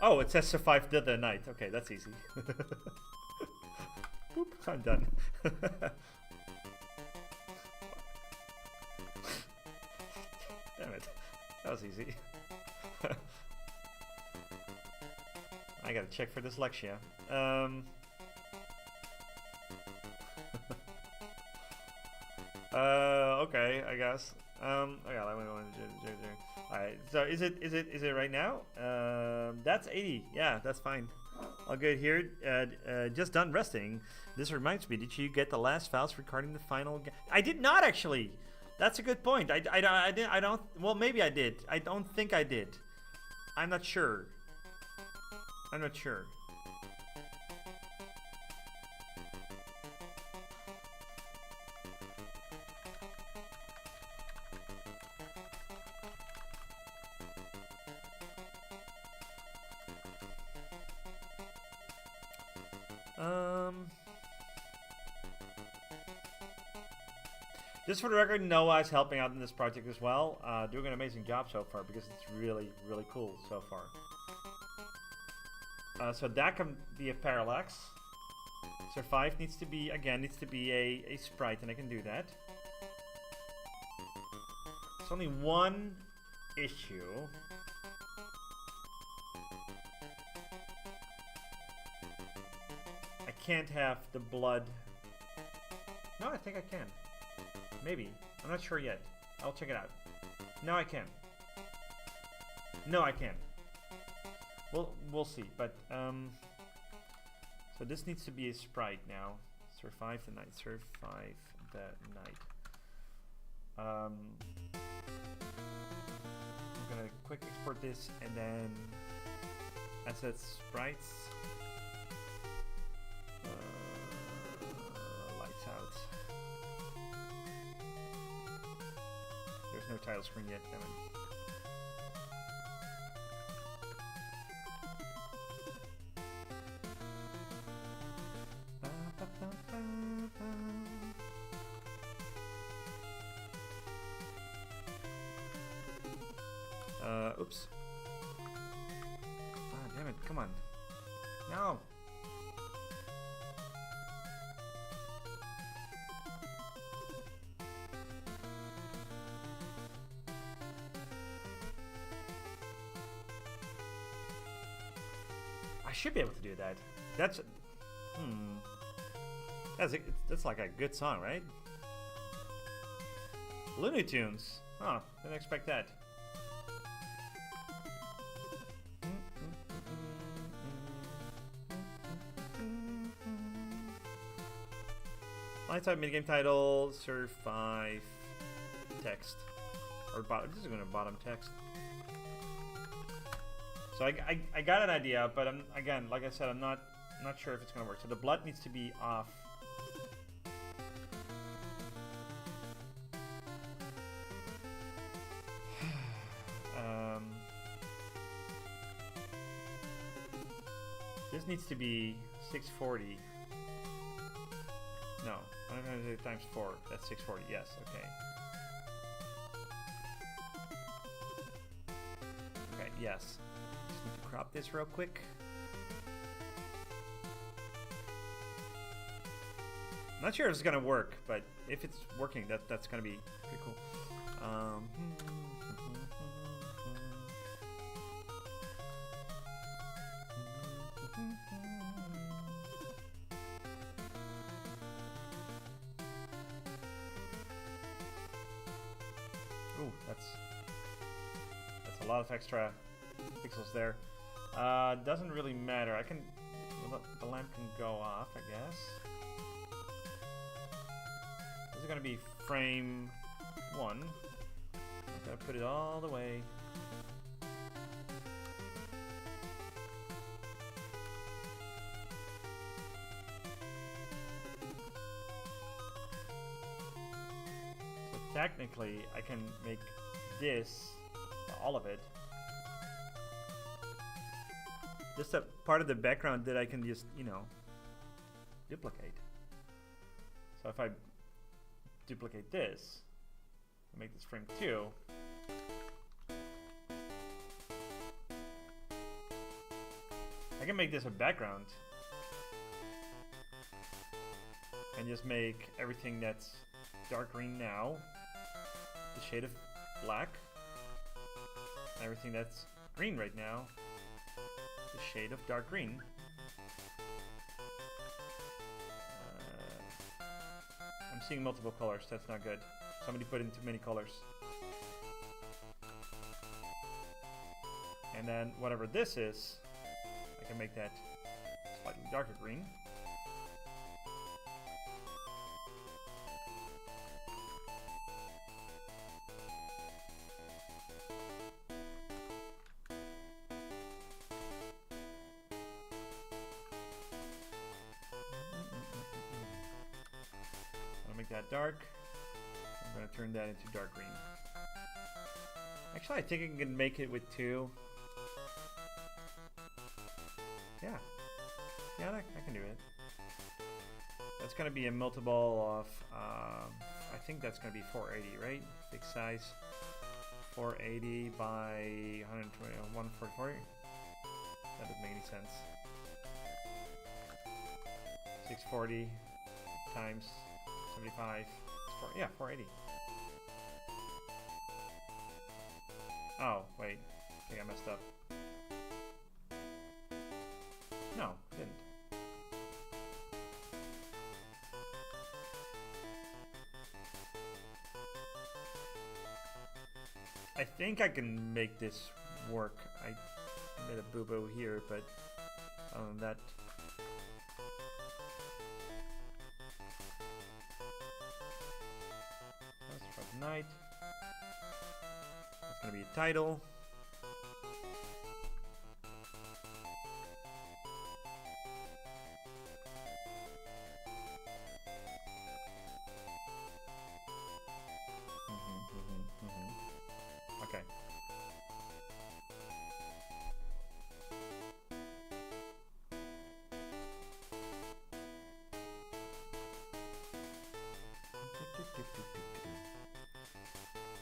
Oh, it says survive the night. Okay, that's easy. Boop, I'm done. Damn it. That was easy. I gotta check for dyslexia. Okay, I guess. Okay, alright, so is it right now? That's 80. Yeah, that's fine. All good here. Just done resting. This reminds me, did you get the last files recording the final? I did not actually. That's a good point. I don't. Well, maybe I did. I don't think I did. I'm not sure. I'm not sure. Just for the record, Noah is helping out in this project as well, doing an amazing job so far because it's really, really cool so far. So that can be a parallax. Survive needs to be, again, a sprite, and I can do that. There's only one issue. I can't have the blood. No, I think I can. Maybe. I'm not sure yet. I'll check it out. No, I can. No, I can. We'll see. But so this needs to be a sprite now. Survive the night. Survive the night. I'm gonna quick export this and then assets sprites. Lights out. There's no title screen yet, damn it. Oops. Ah, damn it, come on. No! I should be able to do that. That's that's like a good song, right? Looney Tunes. Oh, didn't expect that. Line type, minigame title, serve 5, text. Or bottom, this is going to bottom text. So I got an idea, but I'm, again, like I said, I'm not sure if it's going to work. So the blood needs to be off. This needs to be 640. No, 100 times 4. That's 640. Yes, okay. Okay, yes. Just need to crop this real quick. I'm not sure if it's gonna work, but if it's working, that's gonna be pretty cool. Ooh, that's a lot of extra pixels there. Doesn't really matter. I can, the lamp can go off, I guess. This is gonna be frame 1. I'm gonna put it all the way. So technically, I can make this, all of it, just a part of the background that I can just, you know, duplicate. So if I duplicate this, make this frame 2, I can make this a background and just make everything that's dark green now the shade of black, and everything that's green right now the shade of dark green. I'm seeing multiple colors, that's not good. Somebody put in too many colors. And then whatever this is, I can make that slightly darker green. Make that dark. I'm going to turn that into dark green. Actually, I think I can make it with 2. Yeah. Yeah, I can do it. That's going to be a multiple of, I think that's going to be 480, right? Big size. 480 by 120, 144. That doesn't make any sense. 640 times 75, yeah, 480. Oh, wait, I think I messed up. No, I didn't. I think I can make this work. I made a boo-boo here, but other than that, night. It's gonna be a title. Okay.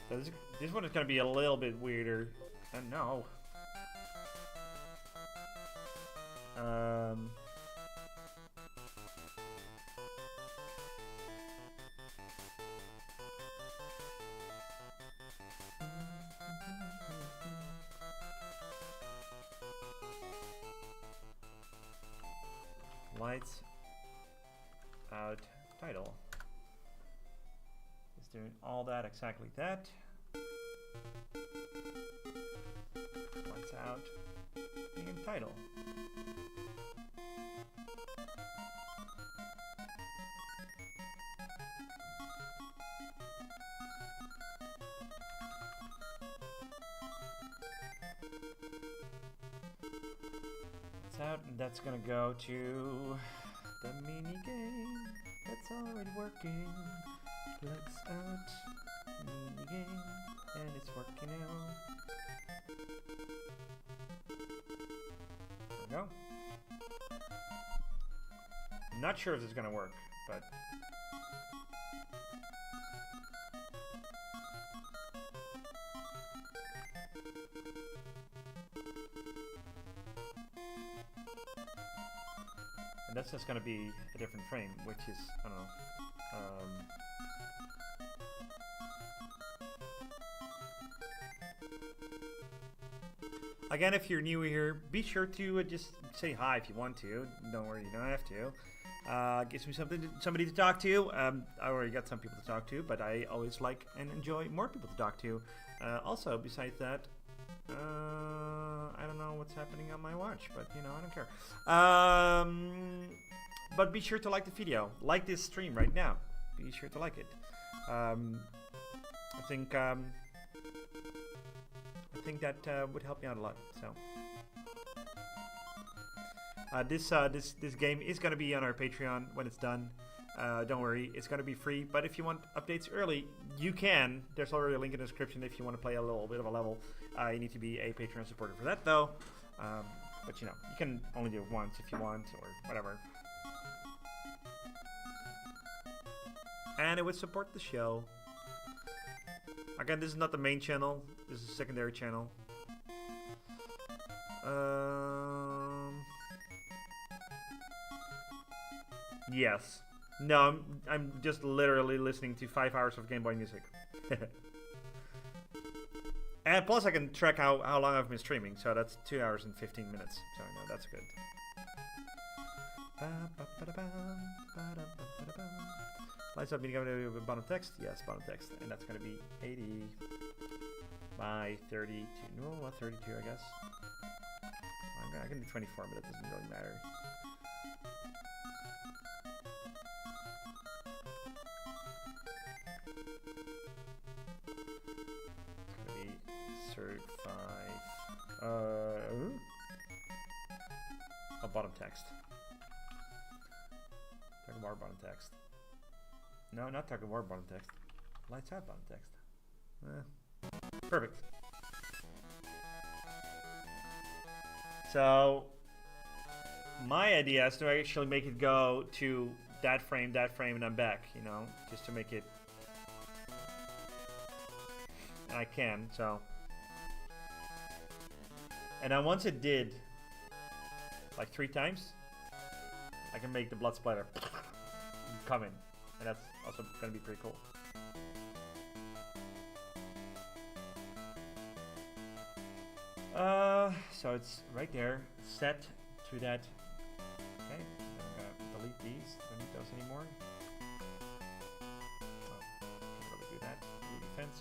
So this one is going to be a little bit weirder. No. Lights out title. It's doing all that exactly that. Lights out. Game title. Lights out, and that's gonna go to the mini game that's already working. Lights out, mini game, and it's working out. There we go. I'm not sure if this is gonna work, but and that's just gonna be a different frame, which is, I don't know. Again, if you're new here, be sure to just say hi if you want to. Don't worry, you don't have to. Gives me somebody to talk to. I already got some people to talk to, but I always like and enjoy more people to talk to. Also, besides that, I don't know what's happening on my watch, but you know, I don't care. But be sure to like the video. Like this stream right now. Be sure to like it. I think that would help me out a lot. So this game is gonna be on our Patreon when it's done. Don't worry, it's gonna be free. But if you want updates early, you can. There's already a link in the description if you want to play a little bit of a level. You need to be a Patreon supporter for that, though. But you know, you can only do it once if you want, or whatever. And it would support the show. Again, this is not the main channel. This is a secondary channel. Yes. No, I'm just literally listening to 5 hours of Game Boy music. And plus I can track how long I've been streaming, so that's 2 hours and 15 minutes. So no, that's good. Lights up, going to bottom text? Yes, bottom text. And that's going to be 80 by 32. No, not 32, I guess. I can do 24, but it doesn't really matter. It's going to be certified. A bottom text. Talking about bottom text. No, not talking war bottom text. Lights out bottom text. Perfect. So my idea is to actually make it go to that frame, and I'm back, you know, just to make it. And I can, so. And then once it did, like 3 times, I can make the blood splatter come in. And that's also going to be pretty cool. So it's right there, set to that. Okay, I'm going to delete these. Don't need those anymore. Oh, can't really do that. Do defense.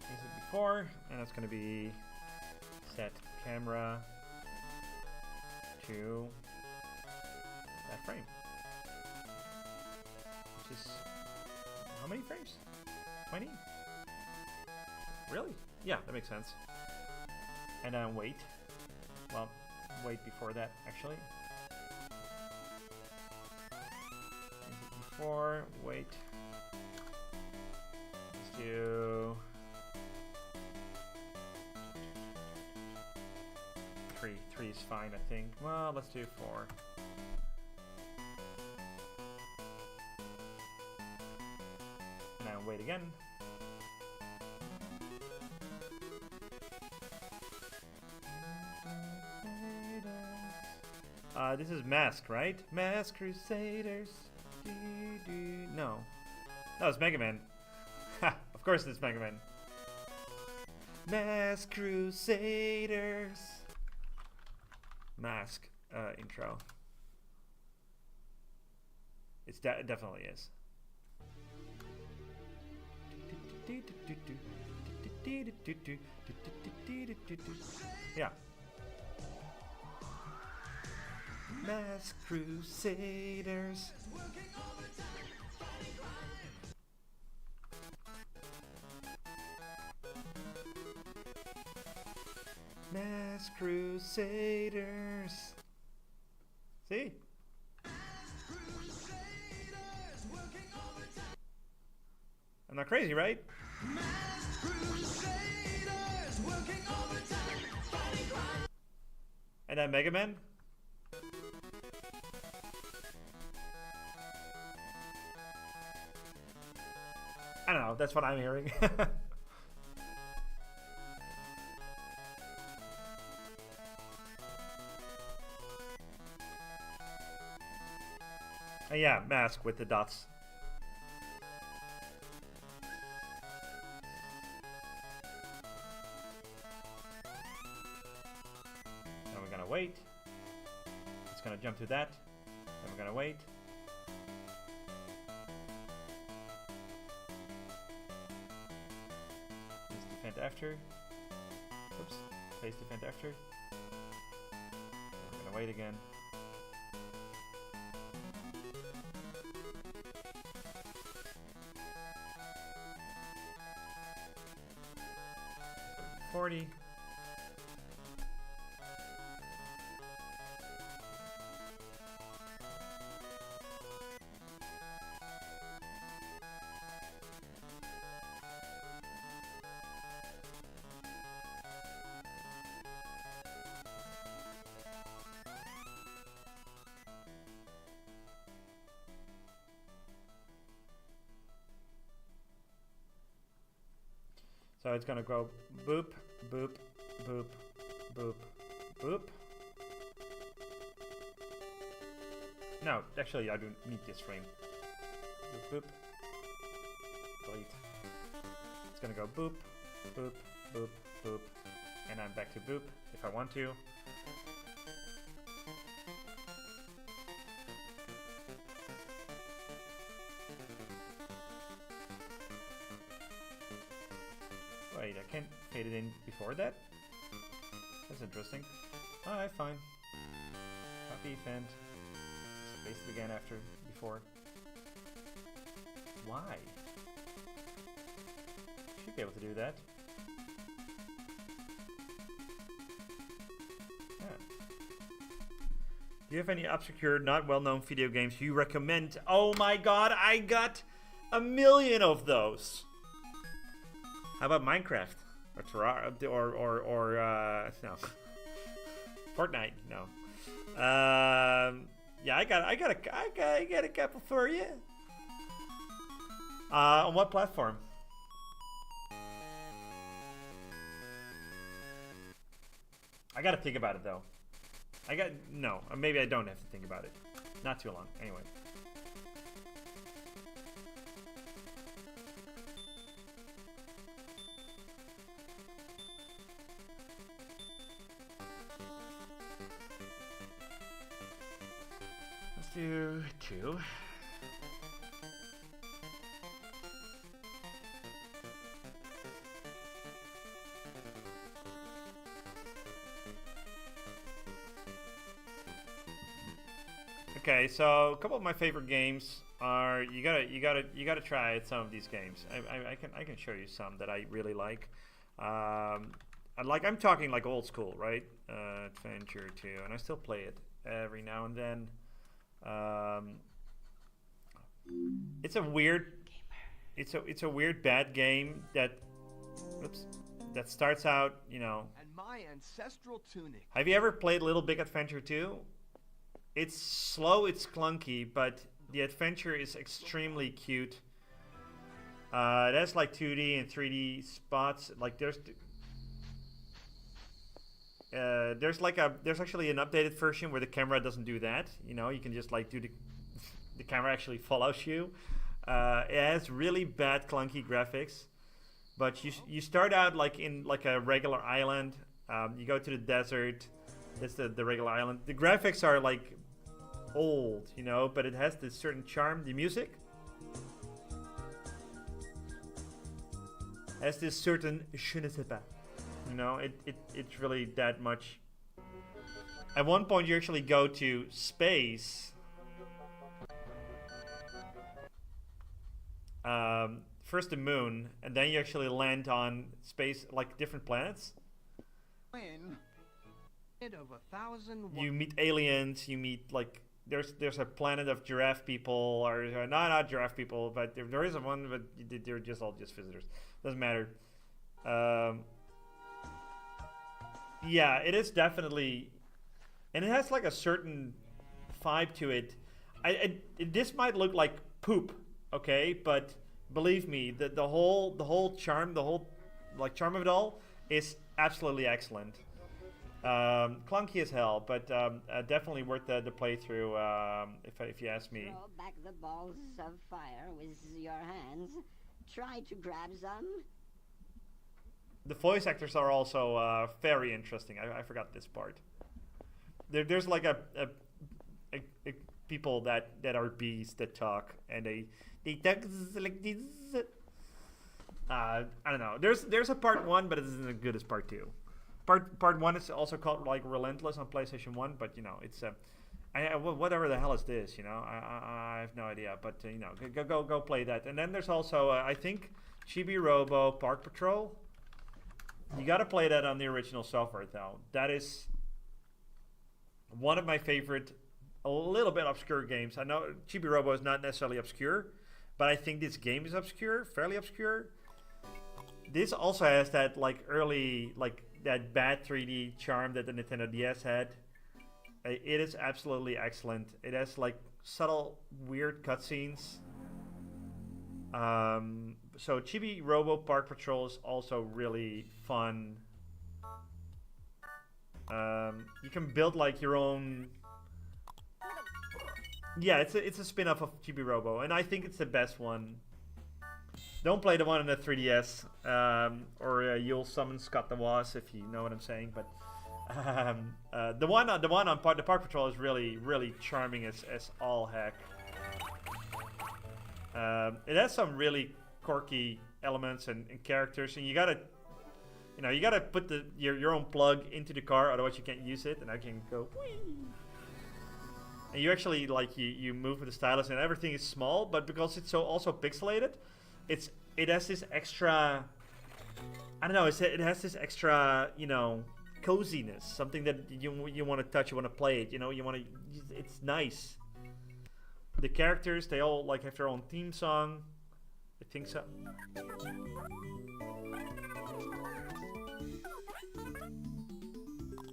As it before, and that's going to be set camera to that frame, which is how many frames? 20? Really? Yeah, that makes sense. And then wait. Well, wait before that actually. Before, wait. Let's do 3. 3 is fine, I think. Well, let's do 4. And now wait again. This is Mask, right? Mask Crusaders. No. No, it's Mega Man. Ha! Of course it's Mega Man. Mask Crusaders. Mask intro. It definitely is. Yeah. Masked Crusaders. Masked Crusaders. See? I'm not crazy, right? And then Mega Man. I don't know, that's what I'm hearing. Yeah, mask with the dots. Now we're gonna wait. It's gonna jump to that. Then we're gonna wait. Face defend after. Oops. Face defend after. Then we're gonna wait again. $40. So it's gonna go boop, boop, boop, boop, boop. No, actually I don't need this frame. Boop, boop. Delete. It's gonna go boop, boop, boop, boop. And I'm back to boop if I want to. Wait, I can't fade it in before that? That's interesting. Alright, fine. Copy, fend. Paste it again after, before. Why? Should be able to do that. Yeah. Do you have any obscure, not well-known video games you recommend? Oh my god, I got a million of those! How about Minecraft? Or Terraria? No. Fortnite? No. Yeah, I got a couple for you. On what platform? I gotta think about it though. No, maybe I don't have to think about it. Not too long, anyway. Do 2. Okay, so a couple of my favorite games are you gotta try some of these games. I can show you some that I really like. I'm talking like old school, right? Adventure 2, and I still play it every now and then. It's a weird bad game that starts out, you know. And my ancestral tunic. Have you ever played Little Big Adventure 2? It's slow, it's clunky, but the adventure is extremely cute. That's like 2D and 3D spots. Like there's actually an updated version where the camera doesn't do that. You know, you can just like do the camera actually follows you. It has really bad clunky graphics, but you start out like in like a regular island. You go to the desert. That's the regular island. The graphics are like old, you know, but it has this certain charm. The music has this certain je ne sais pas. You know, it's really that much. At one point, you actually go to space. First the moon, and then you actually land on space, like different planets. When of 1,000. You meet aliens. You meet like there's a planet of giraffe people, or not giraffe people, but there is one, but they're just all just visitors. Doesn't matter. Yeah, it is definitely, and it has like a certain vibe to it. This might look like poop, okay, but believe me, the whole charm, the whole like charm of it all is absolutely excellent. Clunky as hell, but definitely worth the playthrough. If you ask me. Throw back the balls of fire with your hands. Try to grab some. The voice actors are also very interesting. I forgot this part. There's like a people that are bees that talk, and they talk like this. I don't know. There's a part 1, but it isn't as good as part 2. Part 1 is also called like Relentless on PlayStation 1, but you know it's whatever the hell is this? You know, I have no idea, but you know, go play that. And then there's also I think Chibi Robo Park Patrol. You got to play that on the original software though. That is one of my favorite, a little bit obscure games. I know Chibi Robo is not necessarily obscure, but I think this game is obscure, fairly obscure. This also has that like early, like that bad 3D charm that the Nintendo DS had. It is absolutely excellent. It has like subtle, weird cutscenes. So Chibi Robo Park Patrol is also really fun. You can build like your own. Yeah, it's a spin-off of Chibi Robo, and I think it's the best one. Don't play the one on the 3DS, or you'll summon Scott the Woz, if you know what I'm saying. But the one on the Park Patrol is really charming as all heck. It has some really quirky elements and characters, and you gotta put your own plug into the car, otherwise you can't use it. And I can go whee! And you actually like you move with the stylus, and everything is small, but because it's so also pixelated, it has this extra, I don't know, it has this extra, you know, coziness, something that you want to touch, you want to play it, you know, it's nice. The characters, they all like have their own theme song. I think so.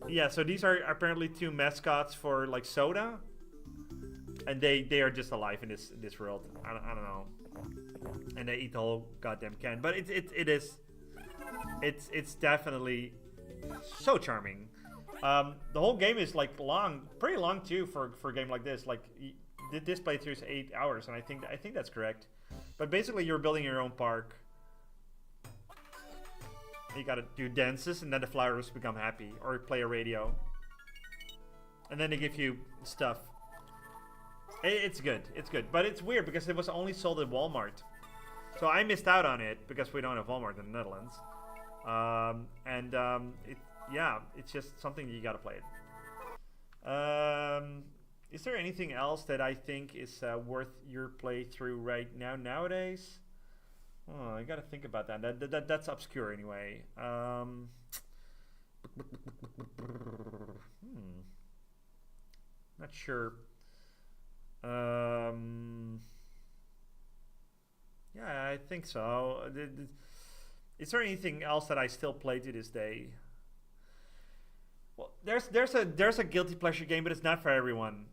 Yeah, so these are apparently 2 mascots for like soda, and they are just alive in this world. I don't know. And they eat the whole goddamn can, but it's definitely so charming. The whole game is like pretty long too for a game like this. Like this playthrough is 8 hours, and I think that's correct. But basically, you're building your own park. You gotta do dances, and then the flowers become happy, or play a radio, and then they give you stuff. It's good, but it's weird because it was only sold at Walmart, so I missed out on it because we don't have Walmart in the Netherlands. It's just something you gotta play it. Is there anything else that I think is worth your playthrough right now nowadays? Oh, I gotta think about that. That's obscure anyway. Not sure. Yeah, I think so. Is there anything else that I still play to this day? Well, there's a guilty pleasure game, but it's not for everyone.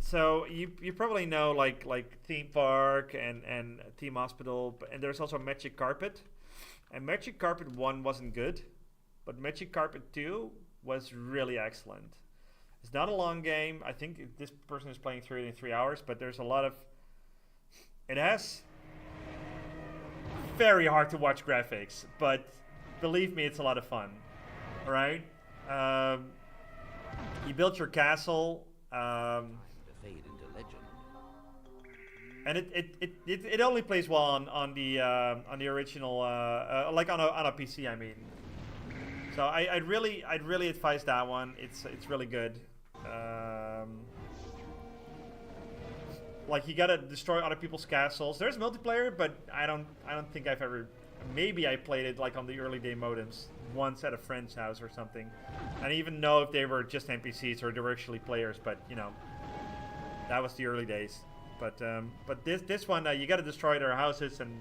So you probably know like Theme Park and Team Hospital, and there's also Magic Carpet. And Magic Carpet 1 wasn't good, but Magic Carpet 2 was really excellent. It's not a long game. I think this person is playing through it in 3 hours, but there's a lot of... It has very hard to watch graphics, but believe me, it's a lot of fun. Alright? You build your castle, To fade into legend. and it only plays well on the original like on a PC. I mean, so I'd really advise that one. It's really good. Like you gotta destroy other people's castles. There's multiplayer, but I don't think I've ever. Maybe I played it like on the early day modems once at a friend's house or something. I don't even know if they were just NPCs or they were actually players, but you know, that was the early days. But this one you gotta destroy their houses and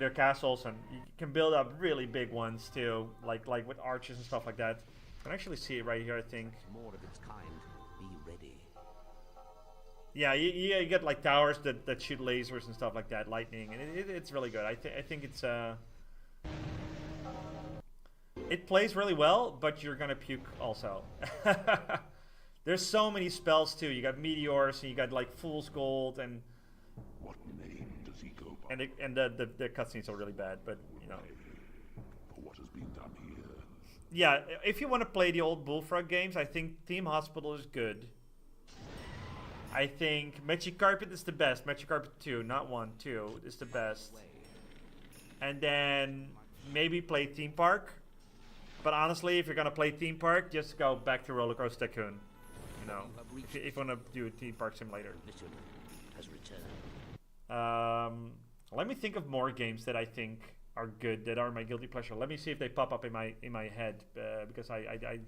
their castles, and you can build up really big ones too, like with arches and stuff like that. You can actually see it right here, I think. More of its kind. Be ready. Yeah, you get like towers that shoot lasers and stuff like that, lightning, and it's really good. I think it's it plays really well, but you're gonna puke also. There's so many spells too. You got meteors, and you got like fool's gold, and What name does he go by? and the cutscenes are really bad, but you know. For what has been done here? Yeah, if you want to play the old Bullfrog games, I think Team Hospital is good. I think Magic Carpet is the best. Magic Carpet 2, not 1, 2 is the best. And then maybe play Theme Park. But honestly, if you're gonna play Theme Park, just go back to Roller Coaster Tycoon. You know, if you want to do a Theme Park Simulator. Mission has returned. Let me think of more games that I think are good, that are my guilty pleasure. Let me see if they pop up in my head, because I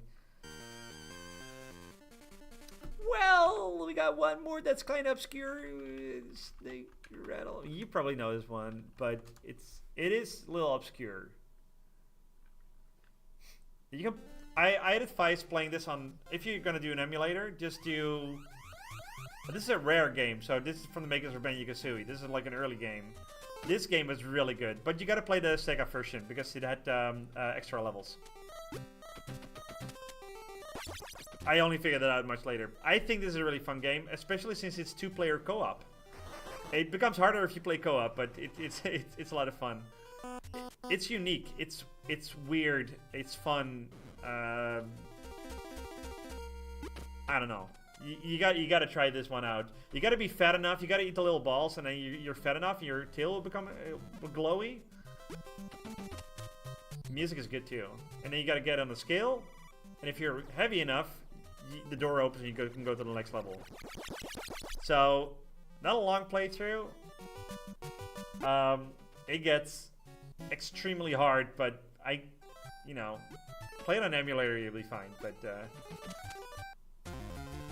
well, we got one more that's kind of obscure. Snake Rattle. You probably know this one, but it is a little obscure. You can. I'd advise playing this on, if you're gonna do an emulator, just do. This is a rare game, so this is from the makers of Banjo-Kazooie. This is like an early game. This game is really good, but you gotta play the Sega version because it had extra levels. I only figured that out much later. I think this is a really fun game, especially since it's 2-player co-op. It becomes harder if you play co-op, but it's a lot of fun. It's unique. It's weird. It's fun. I don't know. You got to try this one out. You got to be fat enough. You got to eat the little balls, and then you're fat enough, and your tail will become glowy. Music is good too. And then you got to get on the scale, and if you're heavy enough, the door opens and you can go to the next level. So, not a long playthrough. It gets extremely hard, but play it on emulator, you'll be fine. But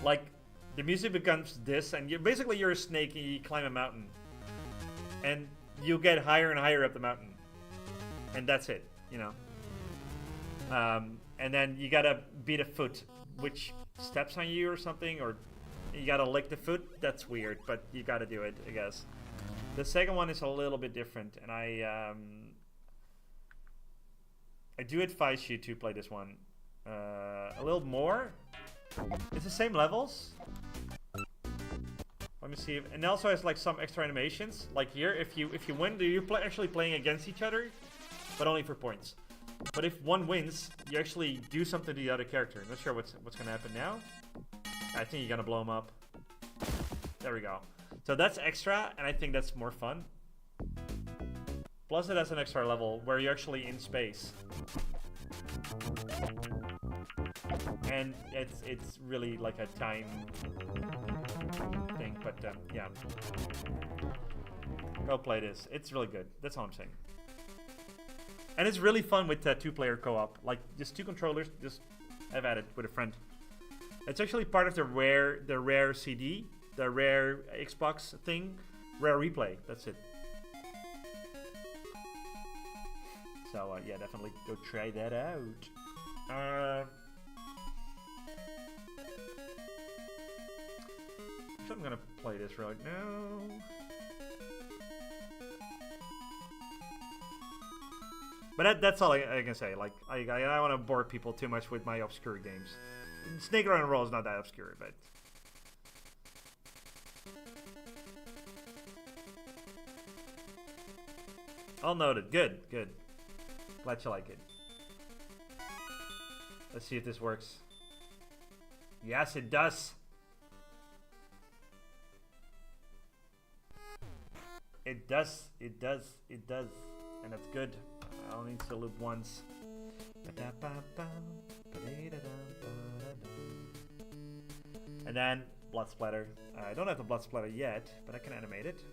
like the music becomes this, and you're a snake and you climb a mountain, and you get higher and higher up the mountain, and that's it, and then you gotta beat a foot which steps on you or something, or you gotta lick the foot. That's weird, but you gotta do it, I guess. The second one is a little bit different, and I do advise you to play this one a little more. It's the same levels. Let me see, and also has like some extra animations. Like here, if you win, you're actually playing against each other, but only for points. But if one wins, you actually do something to the other character. I'm not sure what's gonna happen now. I think you're gonna blow him up. There we go. So that's extra, and I think that's more fun. Plus it has an extra level where you're actually in space. And it's really like a time thing, but yeah. Go play this. It's really good. That's all I'm saying. And it's really fun with 2-player co-op. Like, just 2 controllers, just have at it with a friend. It's actually part of the rare CD, the rare Xbox thing, Rare Replay. That's it. So yeah, definitely go try that out. So I'm gonna play this right now. But that's all I can say. Like, I don't want to bore people too much with my obscure games. Snake Run and Roll is not that obscure, but... All noted. Good, good. Glad you like it. Let's see if this works. Yes, it does. It does. It does. It does. And that's good. I only need to loop once. And then blood splatter. I don't have the blood splatter yet, but I can animate it.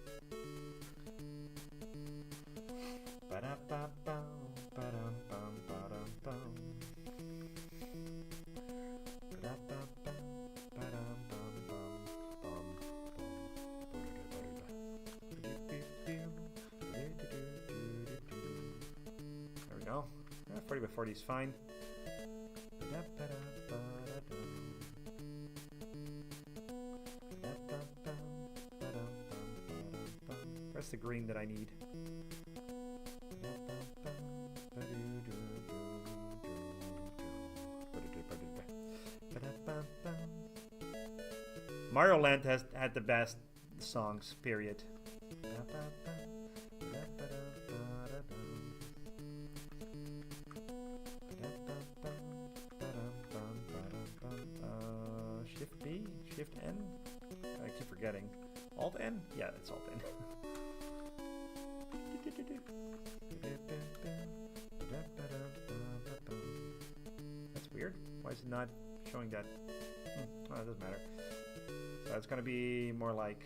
There we go. 40 by 40 is fine. Where's the green that I need? Mario Land has had the best songs, period. Shift B? Shift N? I keep forgetting. Alt N? Yeah, it's Alt N. That's weird. Why is it not showing that? Oh, it doesn't matter. So it's gonna be more like.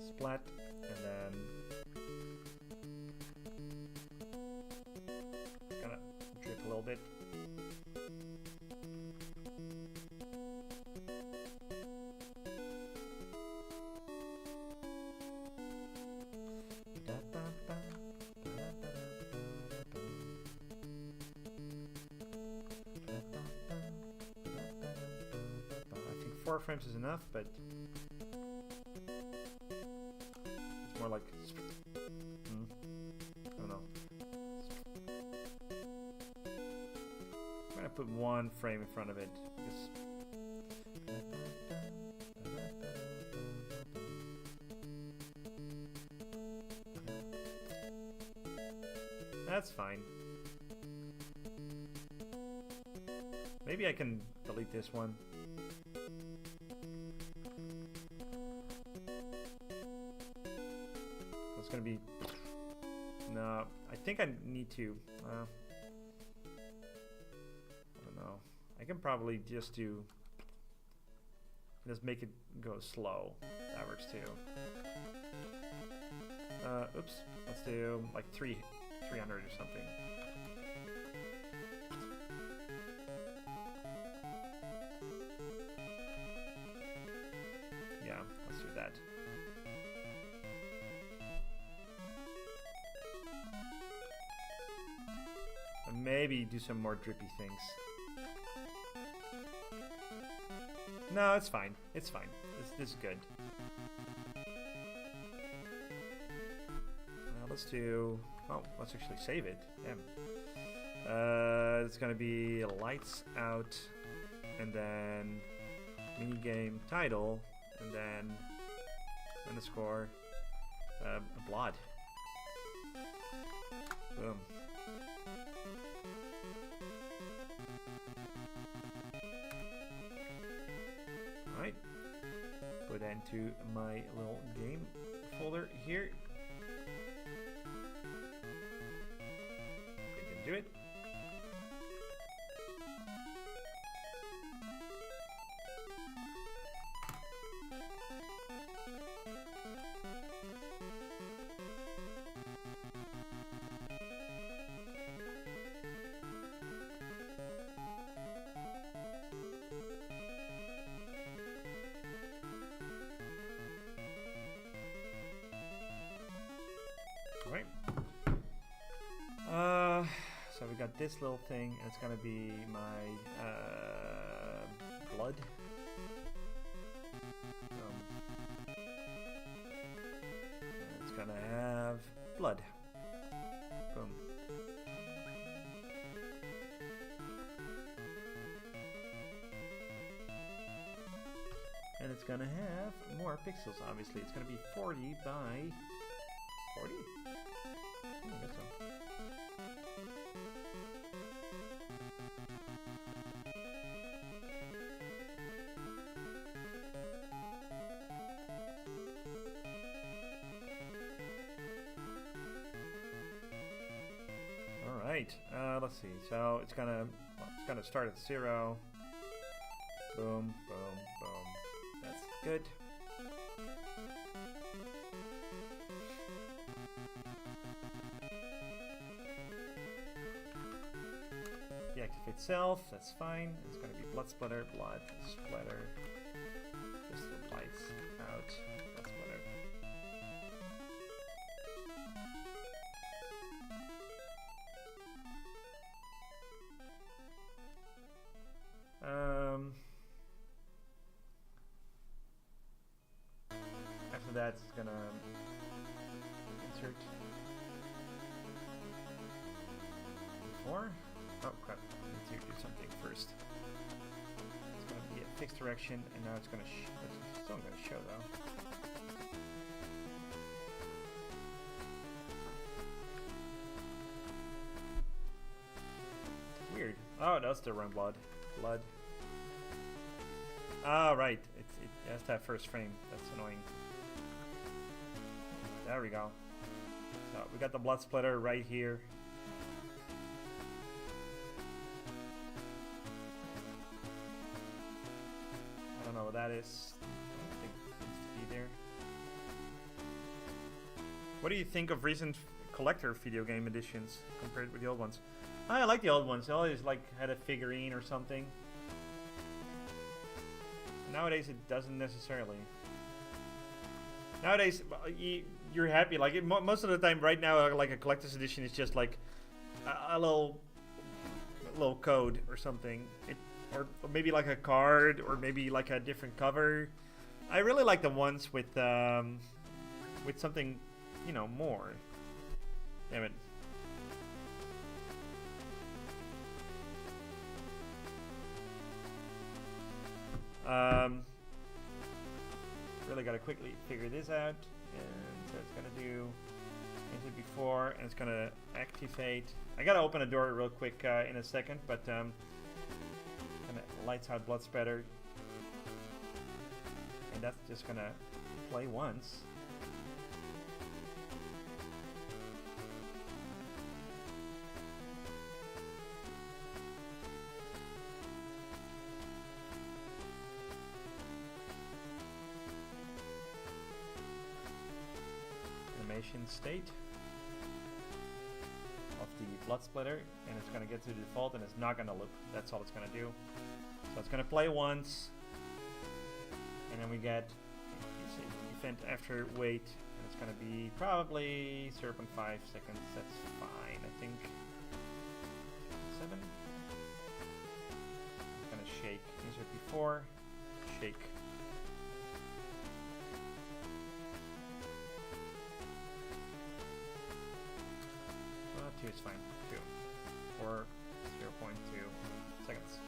Splat, and then it's gonna drip a little bit. I think 4 frames is enough, but it's more like I don't know. I'm gonna put 1 frame in front of it because that's fine. Maybe I can delete this one. It's gonna be. No, I think I need to. I don't know. I can probably just make it go slow. That works too. Oops. Let's do like 300 or something. Yeah, let's do that. And maybe do some more drippy things. No, it's fine. It's fine. This is good. Now let's do. Oh, let's actually save it. Damn. It's gonna be lights out, and then minigame title, and then underscore blood. Boom. Alright. Put that into my little game folder here. Do it. All right. So we got this little thing, and it's gonna be my blood. And it's gonna have blood. Boom. And it's gonna have more pixels, obviously. It's gonna be 40 by 40? I guess so. Alright, let's see. So it's gonna start at 0. Boom, boom, boom. That's good. Deactivate self, that's fine. It's gonna be blood splatter, blood splatter. Just the lights out, blood splatter. After that, it's gonna insert before. Oh crap! I need to do something first. It's gonna be a fixed direction, and now it's gonna. It's still gonna show though. Weird. Oh, that's the wrong blood. Blood. Ah, right. It has to have first frame. That's annoying. There we go. So we got the blood splatter right here. I don't know what that is. I don't think it needs to be there. What do you think of recent collector video game editions compared with the old ones? I like the old ones. They always like had a figurine or something. Nowadays it doesn't necessarily. Nowadays you're happy. Like most of the time right now, like a collector's edition is just like a little code or something. Or maybe like a card, or maybe like a different cover. I really like the ones with something, you know, more. Damn it. Really gotta quickly figure this out. And so it's gonna do into before, and it's gonna activate. I gotta open a door real quick in a second, but kind of lights out blood splatter, and that's just gonna play once. Animation state of the blood splatter, and it's going to get to the default, and it's not going to loop. That's all it's going to do. So it's going to play once, and then we get event after wait, and it's going to be probably 0.5 seconds. That's fine, I think. 7. It's going to shake. Insert before, shake. 2 is fine. 2. Or 0.2 seconds.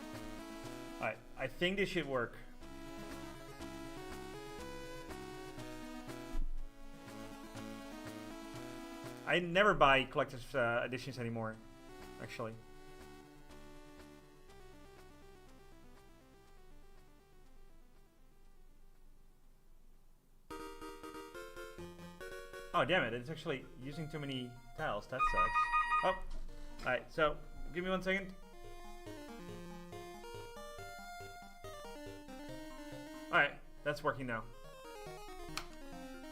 Alright, I think this should work. I never buy collector's editions anymore, actually. Oh, damn it. It's actually using too many tiles. That sucks. Oh, alright, so give me 1 second. Alright, that's working now.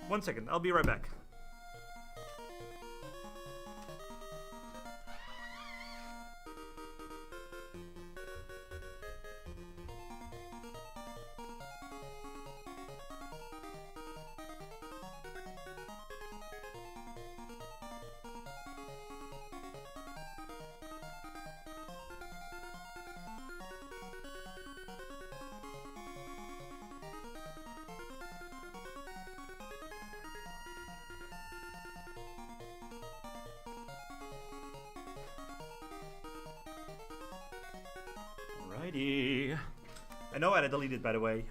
1 second, I'll be right back. Alrighty. I know I had to delete it, by the way.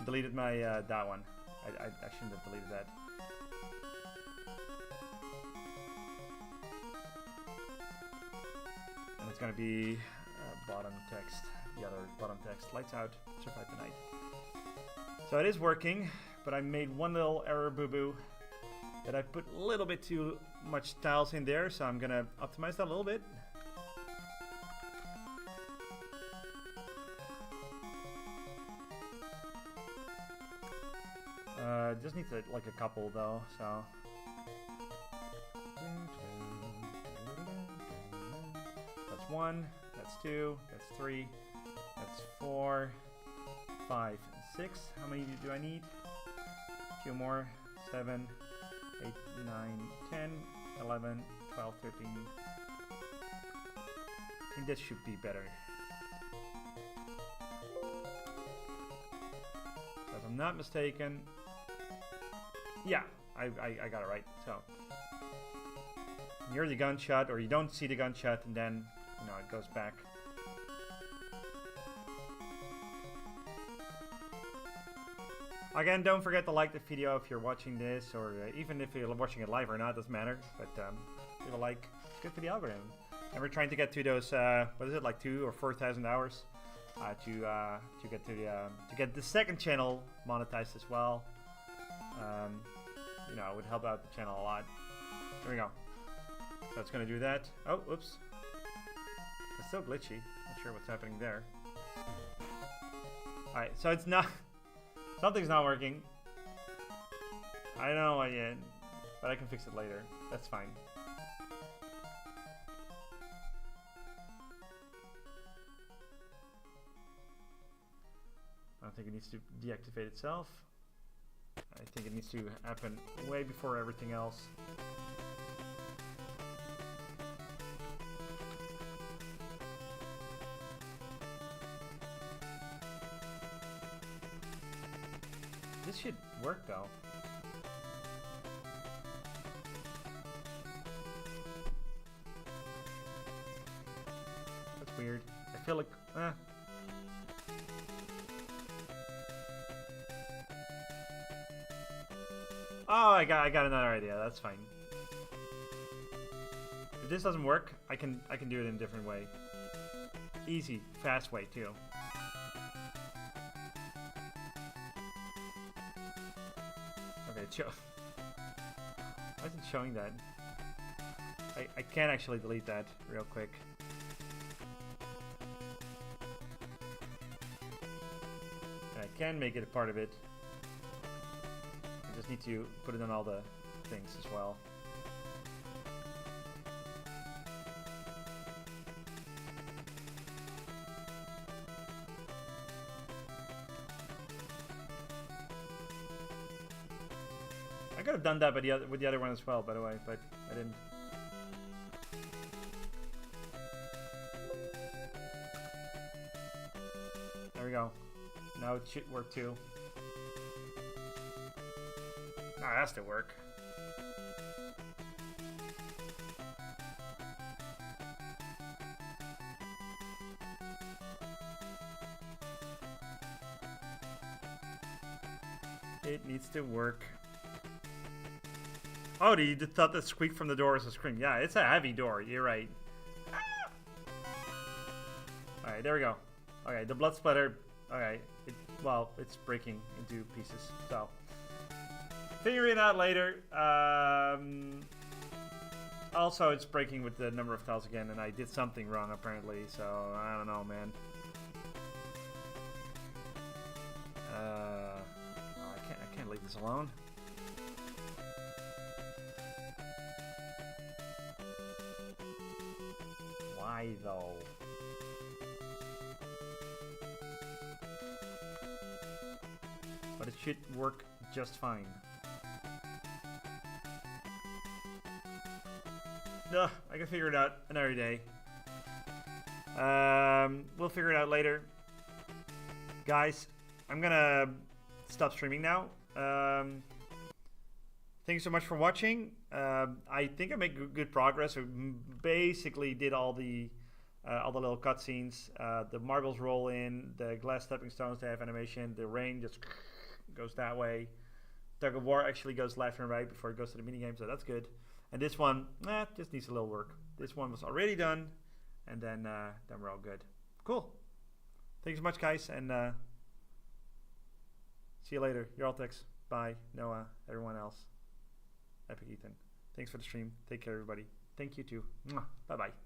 deleted my that one. I shouldn't have deleted that. And it's gonna be bottom text, the other bottom text. Lights out, survive the night. So it is working, but I made one little error boo-boo that I put a little bit too much tiles in there, so I'm gonna optimize that a little bit. Just needs like a couple though, so. That's 1, that's 2, that's 3, that's 4, 5, 6. How many do I need? 2 more. 7, 8, 9, 10, 11, 12, 13. I think that should be better. So if I'm not mistaken, yeah, I got it right. So near the gunshot, or you don't see the gunshot, and then it goes back. Again, don't forget to like the video if you're watching this, or even if you're watching it live or not, doesn't matter. But leave a like. It's good for the algorithm. And we're trying to get to those what is it, like 2,000 or 4,000 hours to get the second channel monetized as well. It would help out the channel a lot. There we go. So it's gonna do that. Oh, oops. It's still glitchy. Not sure what's happening there. Alright, so it's not... Something's not working. I don't know why yet, but I can fix it later. That's fine. I don't think it needs to deactivate itself. I think it needs to happen way before everything else. This should work though. That's weird. I feel like Oh, I got another idea. That's fine. If this doesn't work, I can do it in a different way. Easy, fast way too. Okay, why isn't it showing that? I can't actually delete that real quick. I can make it a part of it. I just need to put it on all the things as well. I could have done that with the other one as well, by the way, but I didn't. There we go. Now it should work too. Now it has to work. It needs to work. Oh, you thought the squeak from the door was a scream. Yeah, it's a heavy door. You're right. Ah! Alright, there we go. Okay, the blood splatter. Okay, well, it's breaking into pieces. So, figure it out later. Also, it's breaking with the number of tiles again, and I did something wrong apparently. So, I don't know, man. I can't leave this alone. Why though? But it should work just fine. Ugh, I can figure it out another day. We'll figure it out later. Guys, I'm gonna stop streaming now. Thanks so much for watching. I think I made good progress. I basically did all the all the little cutscenes. The marbles roll in, the glass stepping stones, they have animation. The rain just goes that way. Tug of War actually goes left and right before it goes to the minigame, so that's good. And this one, just needs a little work. This one was already done, and then we're all good. Cool. Thanks so much, guys, and see you later. Euraltex. Bye. Noah. Everyone else. Epic Ethan. Thanks for the stream. Take care, everybody. Thank you, too. Bye-bye.